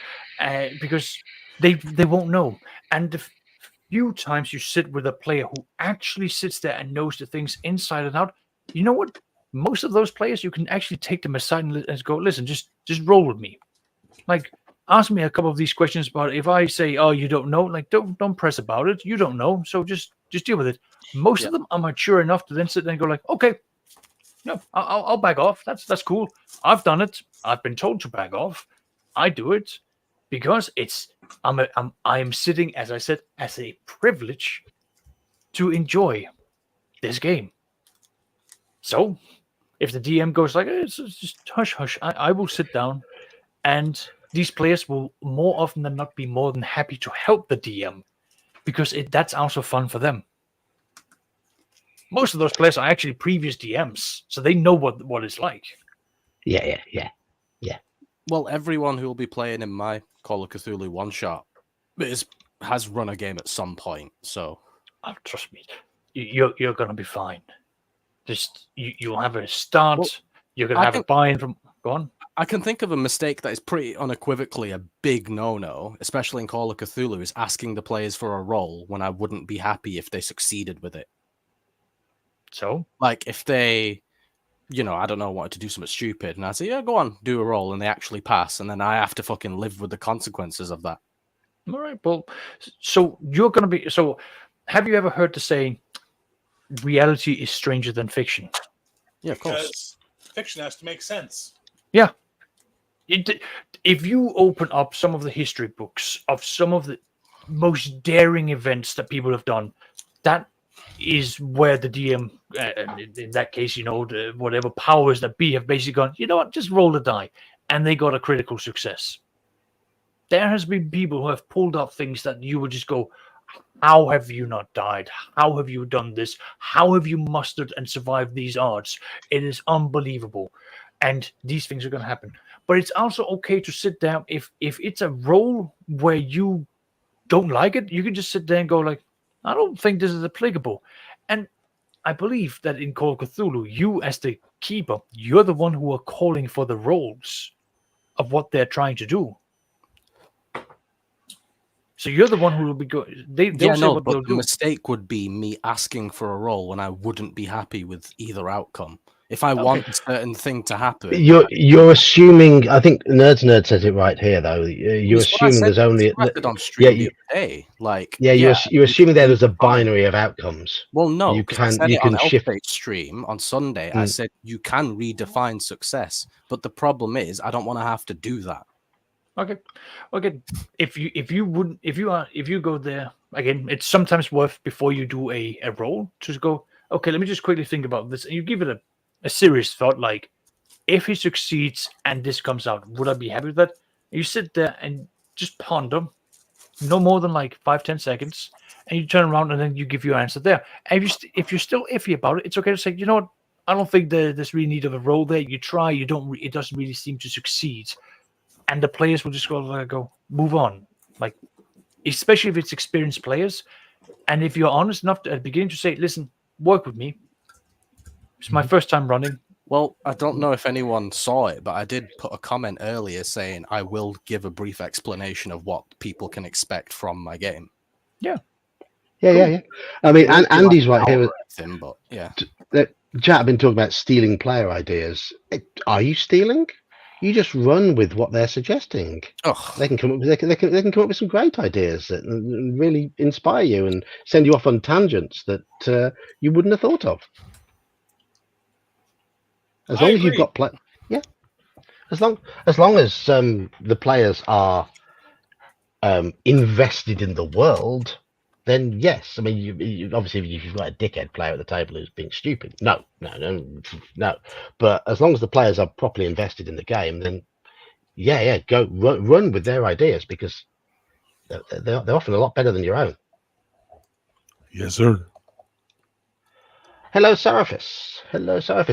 because they won't know. And the few times you sit with a player who actually sits there and knows the things inside and out, you know what? Most of those players, you can actually take them aside and go, listen, just roll with me. Like, ask me a couple of these questions about if I say, oh, you don't know, like don't press about it. You don't know, so just deal with it. Most of them are mature enough to then sit there and go like, okay, no, I'll back off. That's cool. I've done it. I've been told to back off. I do it because I'm sitting, as I said, as a privilege to enjoy this game. So if the DM goes like, it's just hush, hush, I will sit down, and these players will more often than not be more than happy to help the DM because that's also fun for them. Most of those players are actually previous DMs, so they know what it's like. Yeah. Well, everyone who will be playing in my Call of Cthulhu one shot has run a game at some point. So, Trust me, you're gonna be fine. Just you'll have a start. Well, you're gonna have a buy-in from. Go on. I can think of a mistake that is pretty unequivocally a big no-no, especially in Call of Cthulhu, is asking the players for a roll when I wouldn't be happy if they succeeded with it. So, like, if they, I don't know, wanted to do something stupid, and I say, yeah, go on, do a roll, and they actually pass, and then I have to fucking live with the consequences of that. all right. Well, so you're gonna be. So, have you ever heard the saying, "Reality is stranger than fiction"? Yeah, of course. Because fiction has to make sense. Yeah. If you open up some of the history books of some of the most daring events that people have done, that is where the DM, in that case, the whatever powers that be, have basically gone, you know what, just roll the die, and they got a critical success. There has been people who have pulled off things that you would just go, how have you not died? How have you done this? How have you mustered and survived these odds? It is unbelievable. And these things are going to happen. But it's also okay to sit down. If it's a role where you don't like it, you can just sit there and go like, I don't think this is applicable. And I believe that in Call of Cthulhu, you as the keeper, you're the one who are calling for the roles of what they're trying to do. So you're the one who will be going. They'll say what they'll the do. mistake would be me asking for a roll when I wouldn't be happy with either outcome. If I want a certain thing to happen, You're assuming. I think Nerd says it right here, though. You're assuming there's only on stream the other day. Like, you're assuming there's a binary of outcomes. Well, no, you can shift stream on Sunday. I said you can redefine success, but the problem is I don't want to have to do that. Okay. If you go there again, it's sometimes worth before you do a roll to go, okay, let me just quickly think about this, and you give it a serious thought, like, if he succeeds and this comes out, would I be happy with that? And you sit there and just ponder, no more than like 5-10 seconds, and you turn around and then you give your answer there. And if you're still iffy about it, it's okay to say, you know what, I don't think there's really need of a role there. You try, you don't. It doesn't really seem to succeed, and the players will just go move on. Like, especially if it's experienced players, and if you're honest enough at the beginning to say, "Listen, work with me. It's my first time running." Well, I don't know if anyone saw it, but I did put a comment earlier saying I will give a brief explanation of what people can expect from my game. Yeah. I mean, It won't be Andy's like right an here. hour or anything, but yeah. Chat have been talking about stealing player ideas. Are you stealing? You just run with what they're suggesting. Ugh. They can come up with they can come up with some great ideas that really inspire you and send you off on tangents that you wouldn't have thought of. As long as you've got as long as the players are invested in the world, then yes. I mean, you obviously if you've got a dickhead player at the table who's being stupid, no. But as long as the players are properly invested in the game, then go run with their ideas, because they're often a lot better than your own. Yes, sir. Hello, Seraphis.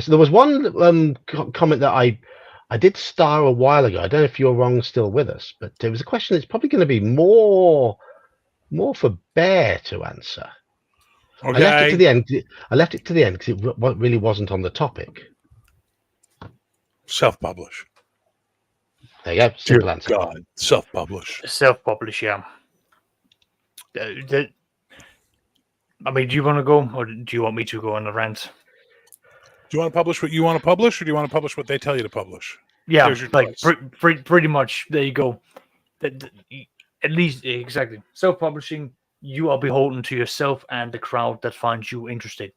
There was one comment that I did star a while ago. I don't know if you're wrong still with us, but it was a question that's probably going to be more for Bear to answer. Okay. I left it to the end because it really wasn't on the topic. Self-publish. There you go. Simple answer. God, self-publish. Self-publish, yeah. I mean, do you want to go, or do you want me to go on the rant? Do you want to publish what you want to publish, or do you want to publish what they tell you to publish? Yeah, like pretty much. There you go. At least exactly. Self-publishing, you are beholden to yourself and the crowd that finds you interested.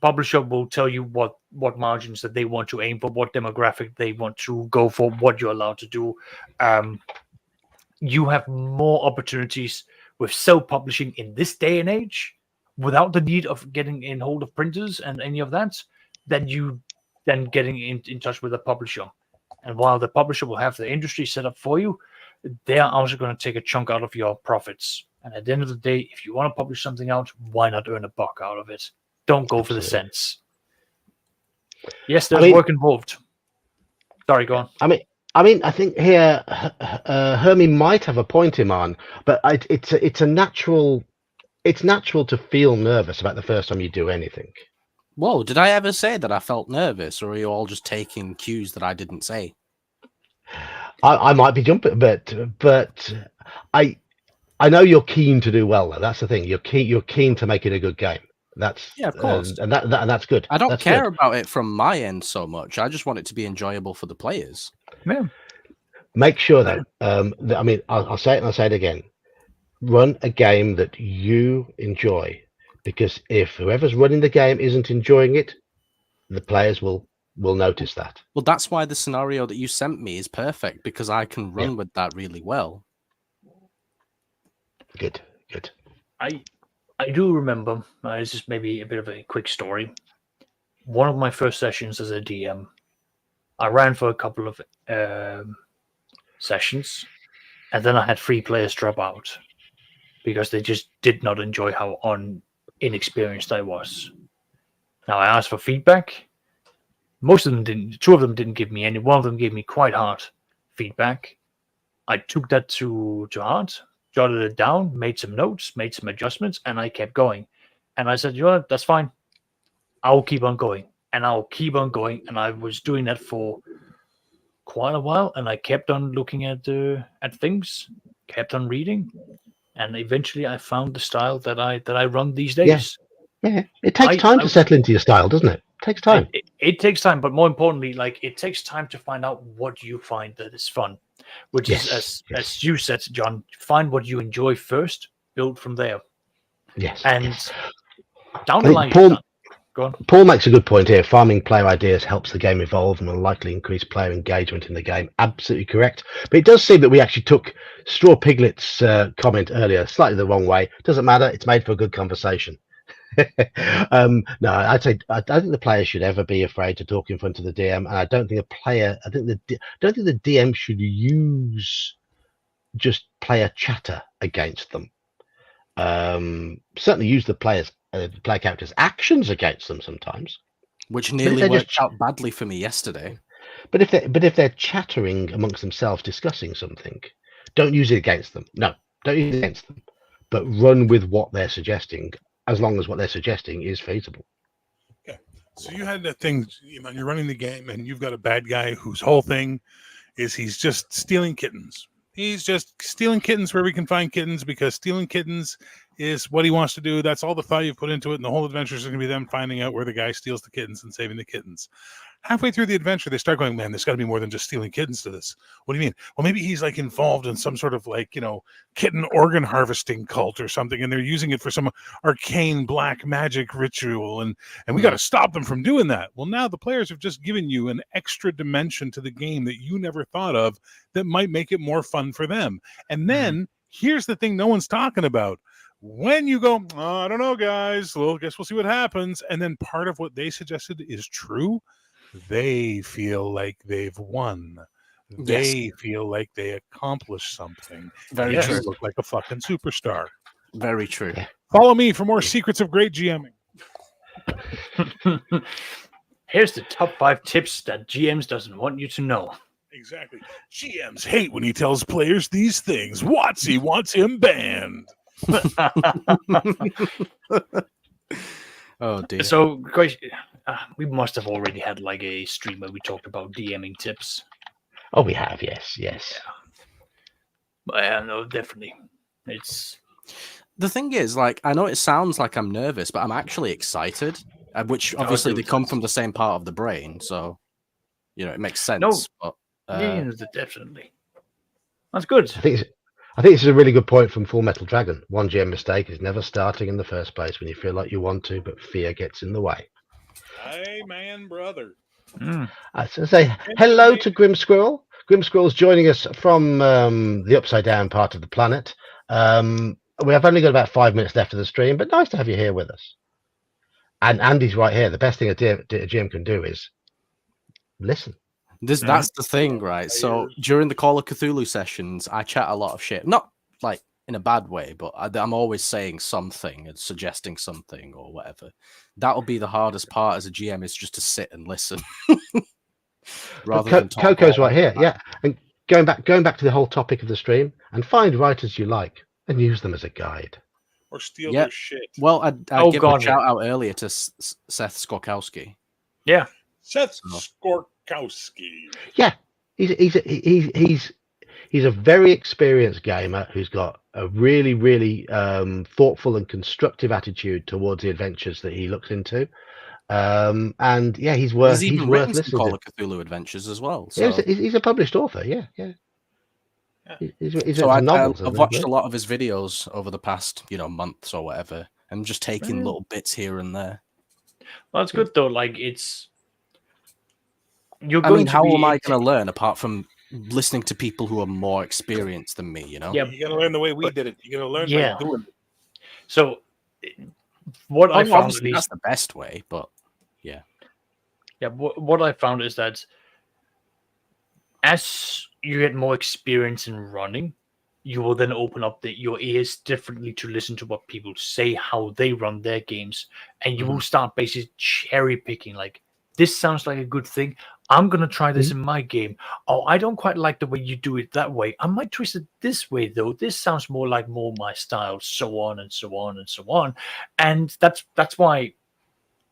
Publisher will tell you what margins that they want to aim for, what demographic they want to go for, what you're allowed to do. You have more opportunities with self-publishing in this day and age, without the need of getting in hold of printers and any of that, than getting in touch with a publisher. And while the publisher will have the industry set up for you, they are also going to take a chunk out of your profits. And at the end of the day, if you want to publish something out, why not earn a buck out of it? Don't go for the cents. Yes, there's work involved. Sorry, go on. I mean, I think here Hermie might have a point, Iman, but it's natural to feel nervous about the first time you do anything. Whoa, did I ever say that I felt nervous, or are you all just taking cues that I didn't say? I might be jumping, but I know you're keen to do well, though. That's the thing. You're keen to make it a good game. That's of course, and that's good. I don't care about it from my end so much. I just want it to be enjoyable for the players. Yeah. Make sure though. I mean, I'll say it and I'll say it again. Run a game that you enjoy, because if whoever's running the game isn't enjoying it, the players will notice that. Well, that's why the scenario that you sent me is perfect, because I can run with that really well. Good. I do remember, this is maybe a bit of a quick story. One of my first sessions as a DM, I ran for a couple of sessions, and then I had 3 players drop out because they just did not enjoy how inexperienced I was. Now, I asked for feedback. Most of them didn't. 2 of them didn't give me any. One of them gave me quite hard feedback. I took that to heart, jotted it down, made some notes, made some adjustments, and I kept going. And I said, you know what, that's fine. I'll keep on going. And I'll keep on going. And I was doing that for quite a while. And I kept on looking at things, kept on reading. And eventually I found the style that I run these days. Yeah. It takes time to settle into your style, doesn't it? It takes time. It takes time, but more importantly, like, it takes time to find out what you find that is fun. Which is, as you said, John, find what you enjoy first, build from there. Yes. And down the line, go on. Paul makes a good point here. Farming player ideas helps the game evolve and will likely increase player engagement in the game. Absolutely correct. But it does seem that we actually took Straw Piglet's comment earlier slightly the wrong way. Doesn't matter. It's made for a good conversation. No, I'd say I don't think the player should ever be afraid to talk in front of the DM, and I don't think the DM should use just player chatter against them. Certainly use the player characters' actions against them sometimes. which nearly worked out badly for me yesterday. But if they're chattering amongst themselves discussing something, don't use it against them. No, don't use it against them. But run with what they're suggesting, as long as what they're suggesting is feasible. Okay. So you had that thing, you're running the game, and you've got a bad guy whose whole thing is he's just stealing kittens. He's just stealing kittens where we can find kittens, because stealing kittens is what he wants to do. That's all the thought you've put into it, and the whole adventure is going to be them finding out where the guy steals the kittens and saving the kittens. Halfway through the adventure, they start going, man, there's got to be more than just stealing kittens to this. What do you mean? Well, maybe he's like involved in some sort of like, kitten organ harvesting cult or something, and they're using it for some arcane black magic ritual, and we got to stop them from doing that. Well, now the players have just given you an extra dimension to the game that you never thought of that might make it more fun for them. And then here's the thing no one's talking about. When you go, oh, I don't know, guys, well, I guess we'll see what happens. And then part of what they suggested is true. They feel like they've won. They feel like they accomplished something. Very true. You look like a fucking superstar. Very true. Follow me for more secrets of great GMing. Here's the top 5 tips that GMs doesn't want you to know. Exactly. GMs hate when he tells players these things. Watsy wants him banned. Oh dear. So, guys, we must have already had like a stream where we talked about DMing tips. Oh, we have, yes. But no, definitely. It's the thing is, like, I know it sounds like I'm nervous, but I'm actually excited. Which obviously they come from the same part of the brain, so it makes sense. No, but, yeah, definitely. That's good. I think this is a really good point from Full Metal Dragon. One GM mistake is never starting in the first place when you feel like you want to, but fear gets in the way. Hey, man, brother. I was going to say hello to Grim Squirrel. Grim Squirrel's joining us from the upside down part of the planet. We have only got about 5 minutes left of the stream, but nice to have you here with us. And Andy's right here. The best thing a GM can do is listen. That's the thing, right? So during the Call of Cthulhu sessions, I chat a lot of shit. Not like in a bad way, but I'm always saying something and suggesting something or whatever. That'll be the hardest part as a GM, is just to sit and listen. Rather than talk. Coco's right here, yeah. And going back to the whole topic of the stream, and find writers you like and use them as a guide. Or steal their shit. Well, I'd give a shout out earlier to Seth Skorkowski. Yeah. Seth Skorkowski. Yeah, he's a very experienced gamer who's got a really, really thoughtful and constructive attitude towards the adventures that he looks into. And yeah, he's worth listening to. Call of Cthulhu Adventures as well. So. Yeah, he's a published author. Yeah. So I've watched a lot of his videos over the past months or whatever, and just taking little bits here and there. Well, that's good though. Like how am I going to learn apart from listening to people who are more experienced than me? Yeah, you got to learn the way we did it. You got to learn by doing it. So what I found, that's the best way, but yeah. What I found is that as you get more experience in running, you will then open up your ears differently to listen to what people say, how they run their games, and you will start basically cherry picking. Like, this sounds like a good thing. I'm going to try this in my game. Oh, I don't quite like the way you do it that way. I might twist it this way, though. This sounds more my style, so on and so on and so on. And that's why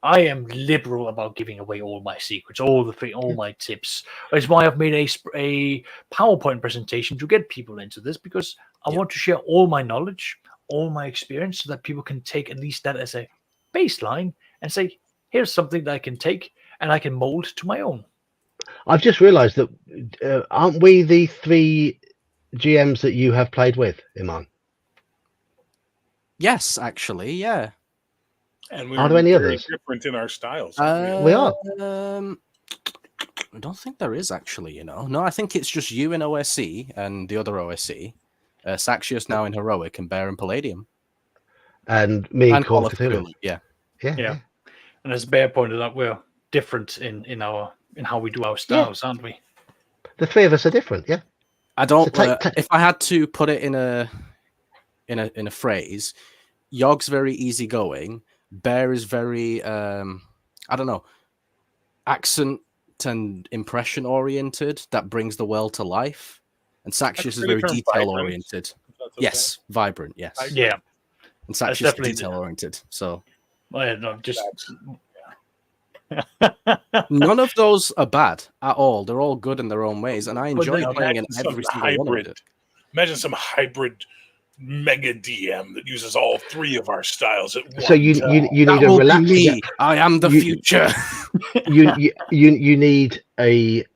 I am liberal about giving away all my secrets, all my tips. It's why I've made a PowerPoint presentation to get people into this, because I want to share all my knowledge, all my experience, so that people can take at least that as a baseline and say, here's something that I can take and I can mold to my own. I've just realized that aren't we the 3 GMs that you have played with, Iman? Yes, actually, yeah. And are there any others? Different in our styles. We are. I don't think there is actually. No, I think it's just you in OSC and the other OSC. Saxius now in Heroic, and Bear in Palladium, and me and Call of Cthulhu. Yeah. And as Bear pointed out, we're different in how we do our styles, aren't we? The 3 of us are different. Yeah. I don't. If I had to put it in a phrase, Yogg's very easygoing. Bear is very I don't know. accent and impression oriented that brings the world to life, and Saxius is very detail oriented. Yes, vibrant. Yes, Yeah, and Saxius is detail oriented. So, well, no, just none of those are bad at all. They're all good in their own ways, and I enjoy playing in every single one of it. Imagine some hybrid mega DM that uses all three of our styles at once. So you need a relaxed. Me. I am the future. you need a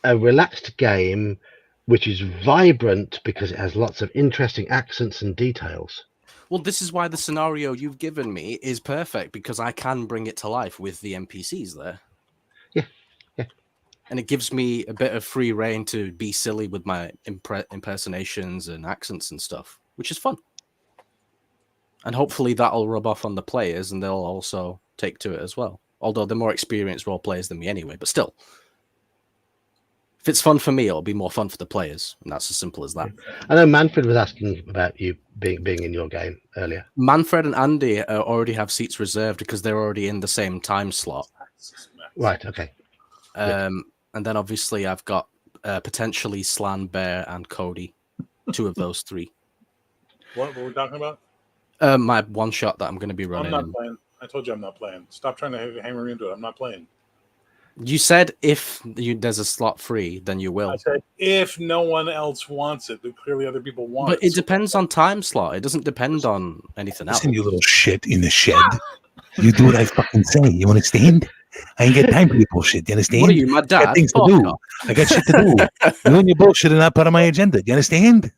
relaxed game which is vibrant because it has lots of interesting accents and details. Well, this is why the scenario you've given me is perfect, because I can bring it to life with the NPCs there. Yeah. And it gives me a bit of free reign to be silly with my impersonations and accents and stuff, which is fun. And hopefully that'll rub off on the players and they'll also take to it as well. Although they're more experienced role players than me anyway, but still. If it's fun for me, it'll be more fun for the players. And that's as simple as that. I know Manfred was asking about you being in your game earlier. Manfred and Andy already have seats reserved because they're already in the same time slot. Right, okay. And then obviously I've got potentially Slan, Bear, and Cody. Two of those three. What were we talking about? My one shot that I'm going to be running. I'm not playing. I told you I'm not playing. Stop trying to hammer into it. I'm not playing. You said if there's a slot free, then you will. I said if no one else wants it, but clearly other people want it. But it depends on time slot. It doesn't depend on anything else. Listen, you little shit in the shed. You do what I fucking say. You understand? I ain't got time for your bullshit. You understand? What are you, my dad? I got things to do. I got shit to do. You and your bullshit are not part of my agenda. You understand?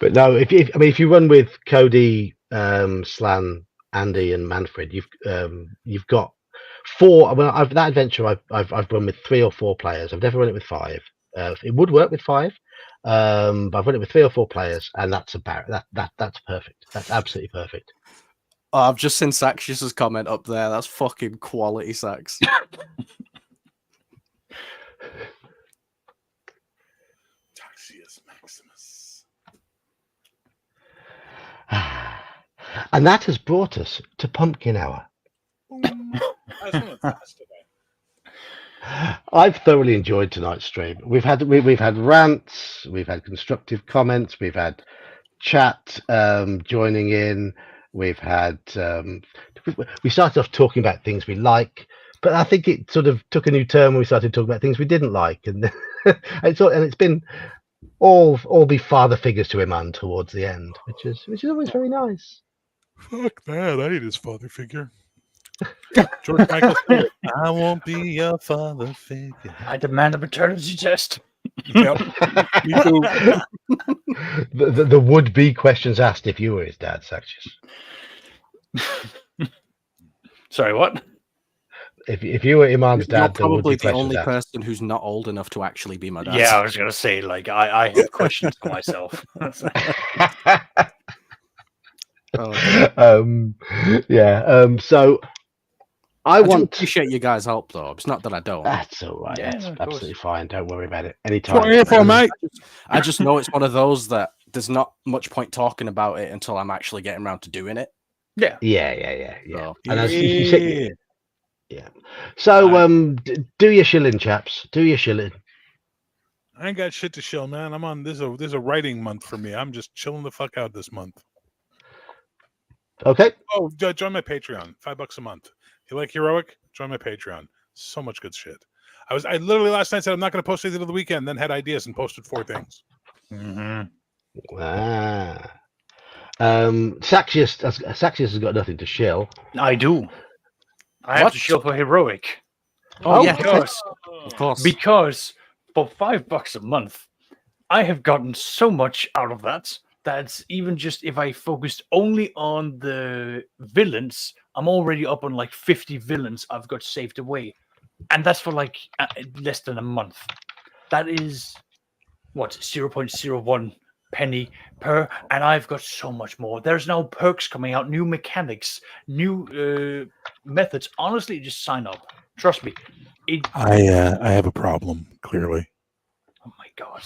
But no, if you run with Cody, Slan, Andy, and Manfred, you've got four. Well, that adventure I've run with 3 or 4 players. I've never run it with 5. It would work with 5, but I've run it with 3 or 4 players, and that's about that's perfect. That's absolutely perfect. Oh, I've just seen Saxius' comment up there. That's fucking quality, Sax. Taxius Maximus. And that has brought us to Pumpkin Hour. I've thoroughly enjoyed tonight's stream. We've had rants, we've had constructive comments, we've had chat joining in. We've had we started off talking about things we like, but I think it sort of took a new turn when we started talking about things we didn't like, and it's been all be father figures to him and towards the end, which is always very nice. Fuck that! I hate his father figure. George Michael said, I won't be your father figure. I demand a paternity test. Yep. Me too. The would-be questions asked if you were his dad, Saxius. Sorry, what? If you were Iman's dad, you're probably the only person who's not old enough to actually be my dad. Yeah, I was gonna say, like, I have questions for myself. So I want appreciate you guys' help, though. It's not that I don't. That's all right. Yeah, That's of absolutely fine. Don't worry about it. What Anytime. are you here for, mate? I just know it's one of those that there's not much point talking about it until I'm actually getting around to doing it. Yeah. So, and as Yeah. you said, yeah. So do your shilling, chaps. Do your shilling. I ain't got shit to shill, man. I'm on this is a writing month for me. I'm just chilling the fuck out this month. Okay. Oh, join my Patreon. $5 a month. You like heroic? Join my Patreon. So much good shit. I literally last night said I'm not going to post anything to the weekend, then had ideas and posted 4 things. Mm-hmm. Saxius has got nothing to shill. I do. I have to show for heroic. Oh, yeah, of course. Because for $5 a month, I have gotten so much out of that. That's even just if I focused only on the villains, I'm already up on like 50 villains I've got saved away. And that's for like less than a month. That is, 0.01 penny per, and I've got so much more. There's now perks coming out, new mechanics, new methods. Honestly, just sign up. Trust me. I have a problem, clearly. Oh my God,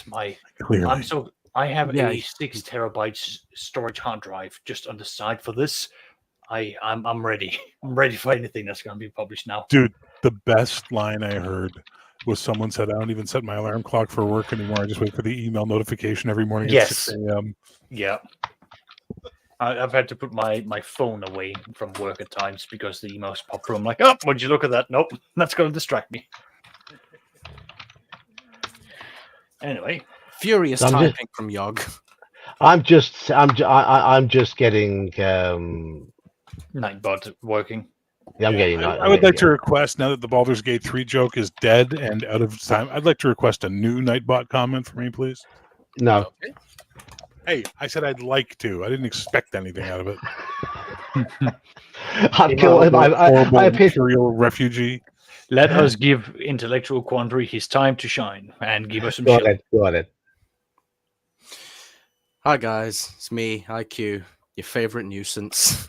I have a 6 terabyte storage hard drive just on the side for this. I'm ready. I'm ready for anything that's going to be published now. Dude, the best line I heard was someone said, I don't even set my alarm clock for work anymore. I just wait for the email notification every morning at 6 a.m. Yeah. I've had to put my phone away from work at times because the emails pop through. I'm like, oh, would you look at that? Nope, that's going to distract me. Anyway. Furious I'm typing from Yog. I'm just getting Nightbot working. I'm getting I would like to request, now that the Baldur's Gate 3 joke is dead and out of time, I'd like to request a new Nightbot comment for me, please. No. Okay. Hey, I said I'd like to. I didn't expect anything out of it. I'm killing. I appear imperial refugee. Let us give Intellectual Quandary his time to shine and give us some Go shit. ahead. Hi guys, it's me, IQ, your favorite nuisance.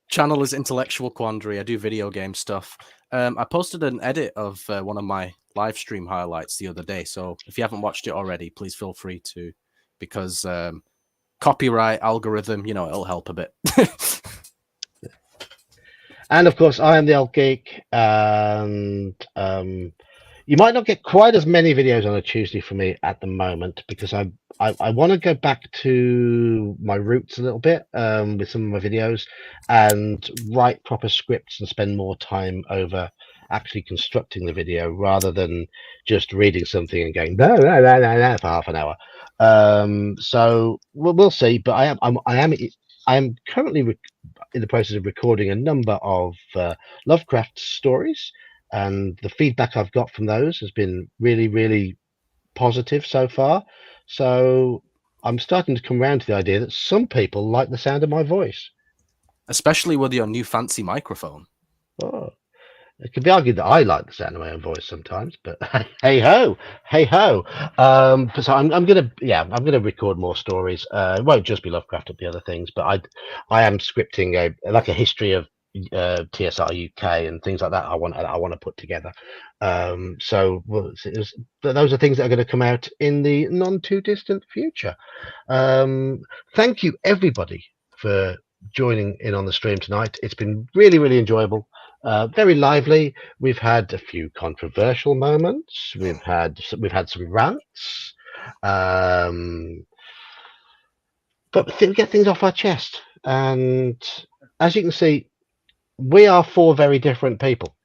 Channel is Intellectual Quandary. I do video game stuff. I posted an edit of one of my live stream highlights the other day, so if you haven't watched it already, please feel free to, because copyright, algorithm, it'll help a bit. And of course, I am the old geek, and you might not get quite as many videos on a Tuesday for me at the moment because I want to go back to my roots a little bit with some of my videos and write proper scripts and spend more time over actually constructing the video rather than just reading something and going no for half an hour. So we'll see. But I am currently in the process of recording a number of Lovecraft stories, and the feedback I've got from those has been really, really positive so far. So I'm starting to come around to the idea that some people like the sound of my voice. Especially with your new fancy microphone. Oh, it could be argued that I like the sound of my own voice sometimes, but hey ho. So I'm gonna record more stories. It won't just be Lovecraft, it'll be other things, but I am scripting a history of TSR UK and things like that. I want to put together. So those are things that are going to come out in the non too distant future. Thank you everybody for joining in on the stream tonight. It's been really, really enjoyable. Very lively. We've had a few controversial moments. We've had some rants, but we get things off our chest. And as you can see, we are four very different people.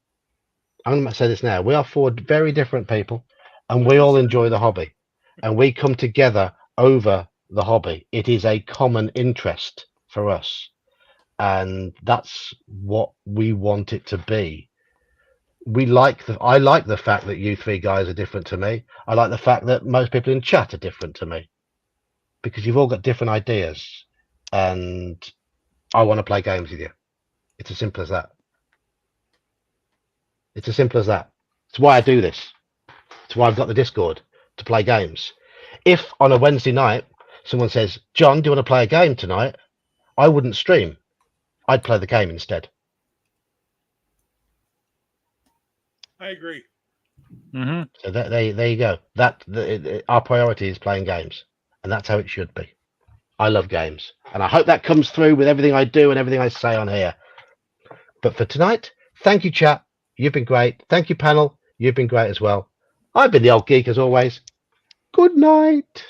I'm going to say this now. We are four very different people, and we all enjoy the hobby, and we come together over the hobby. It is a common interest for us, and that's what we want it to be. I like the fact that you three guys are different to me. I like the fact that most people in chat are different to me, because you've all got different ideas, and I want to play games with you. It's as simple as that. It's as simple as that. It's why I do this. It's why I've got the Discord, to play games. If on a Wednesday night someone says, John, do you want to play a game tonight? I wouldn't stream. I'd play the game instead. I agree. Mm-hmm. So there you go. Our priority is playing games, and that's how it should be. I love games, and I hope that comes through with everything I do and everything I say on here. But for tonight, thank you, chat. You've been great. Thank you, panel. You've been great as well. I've been the old geek as always. Good night.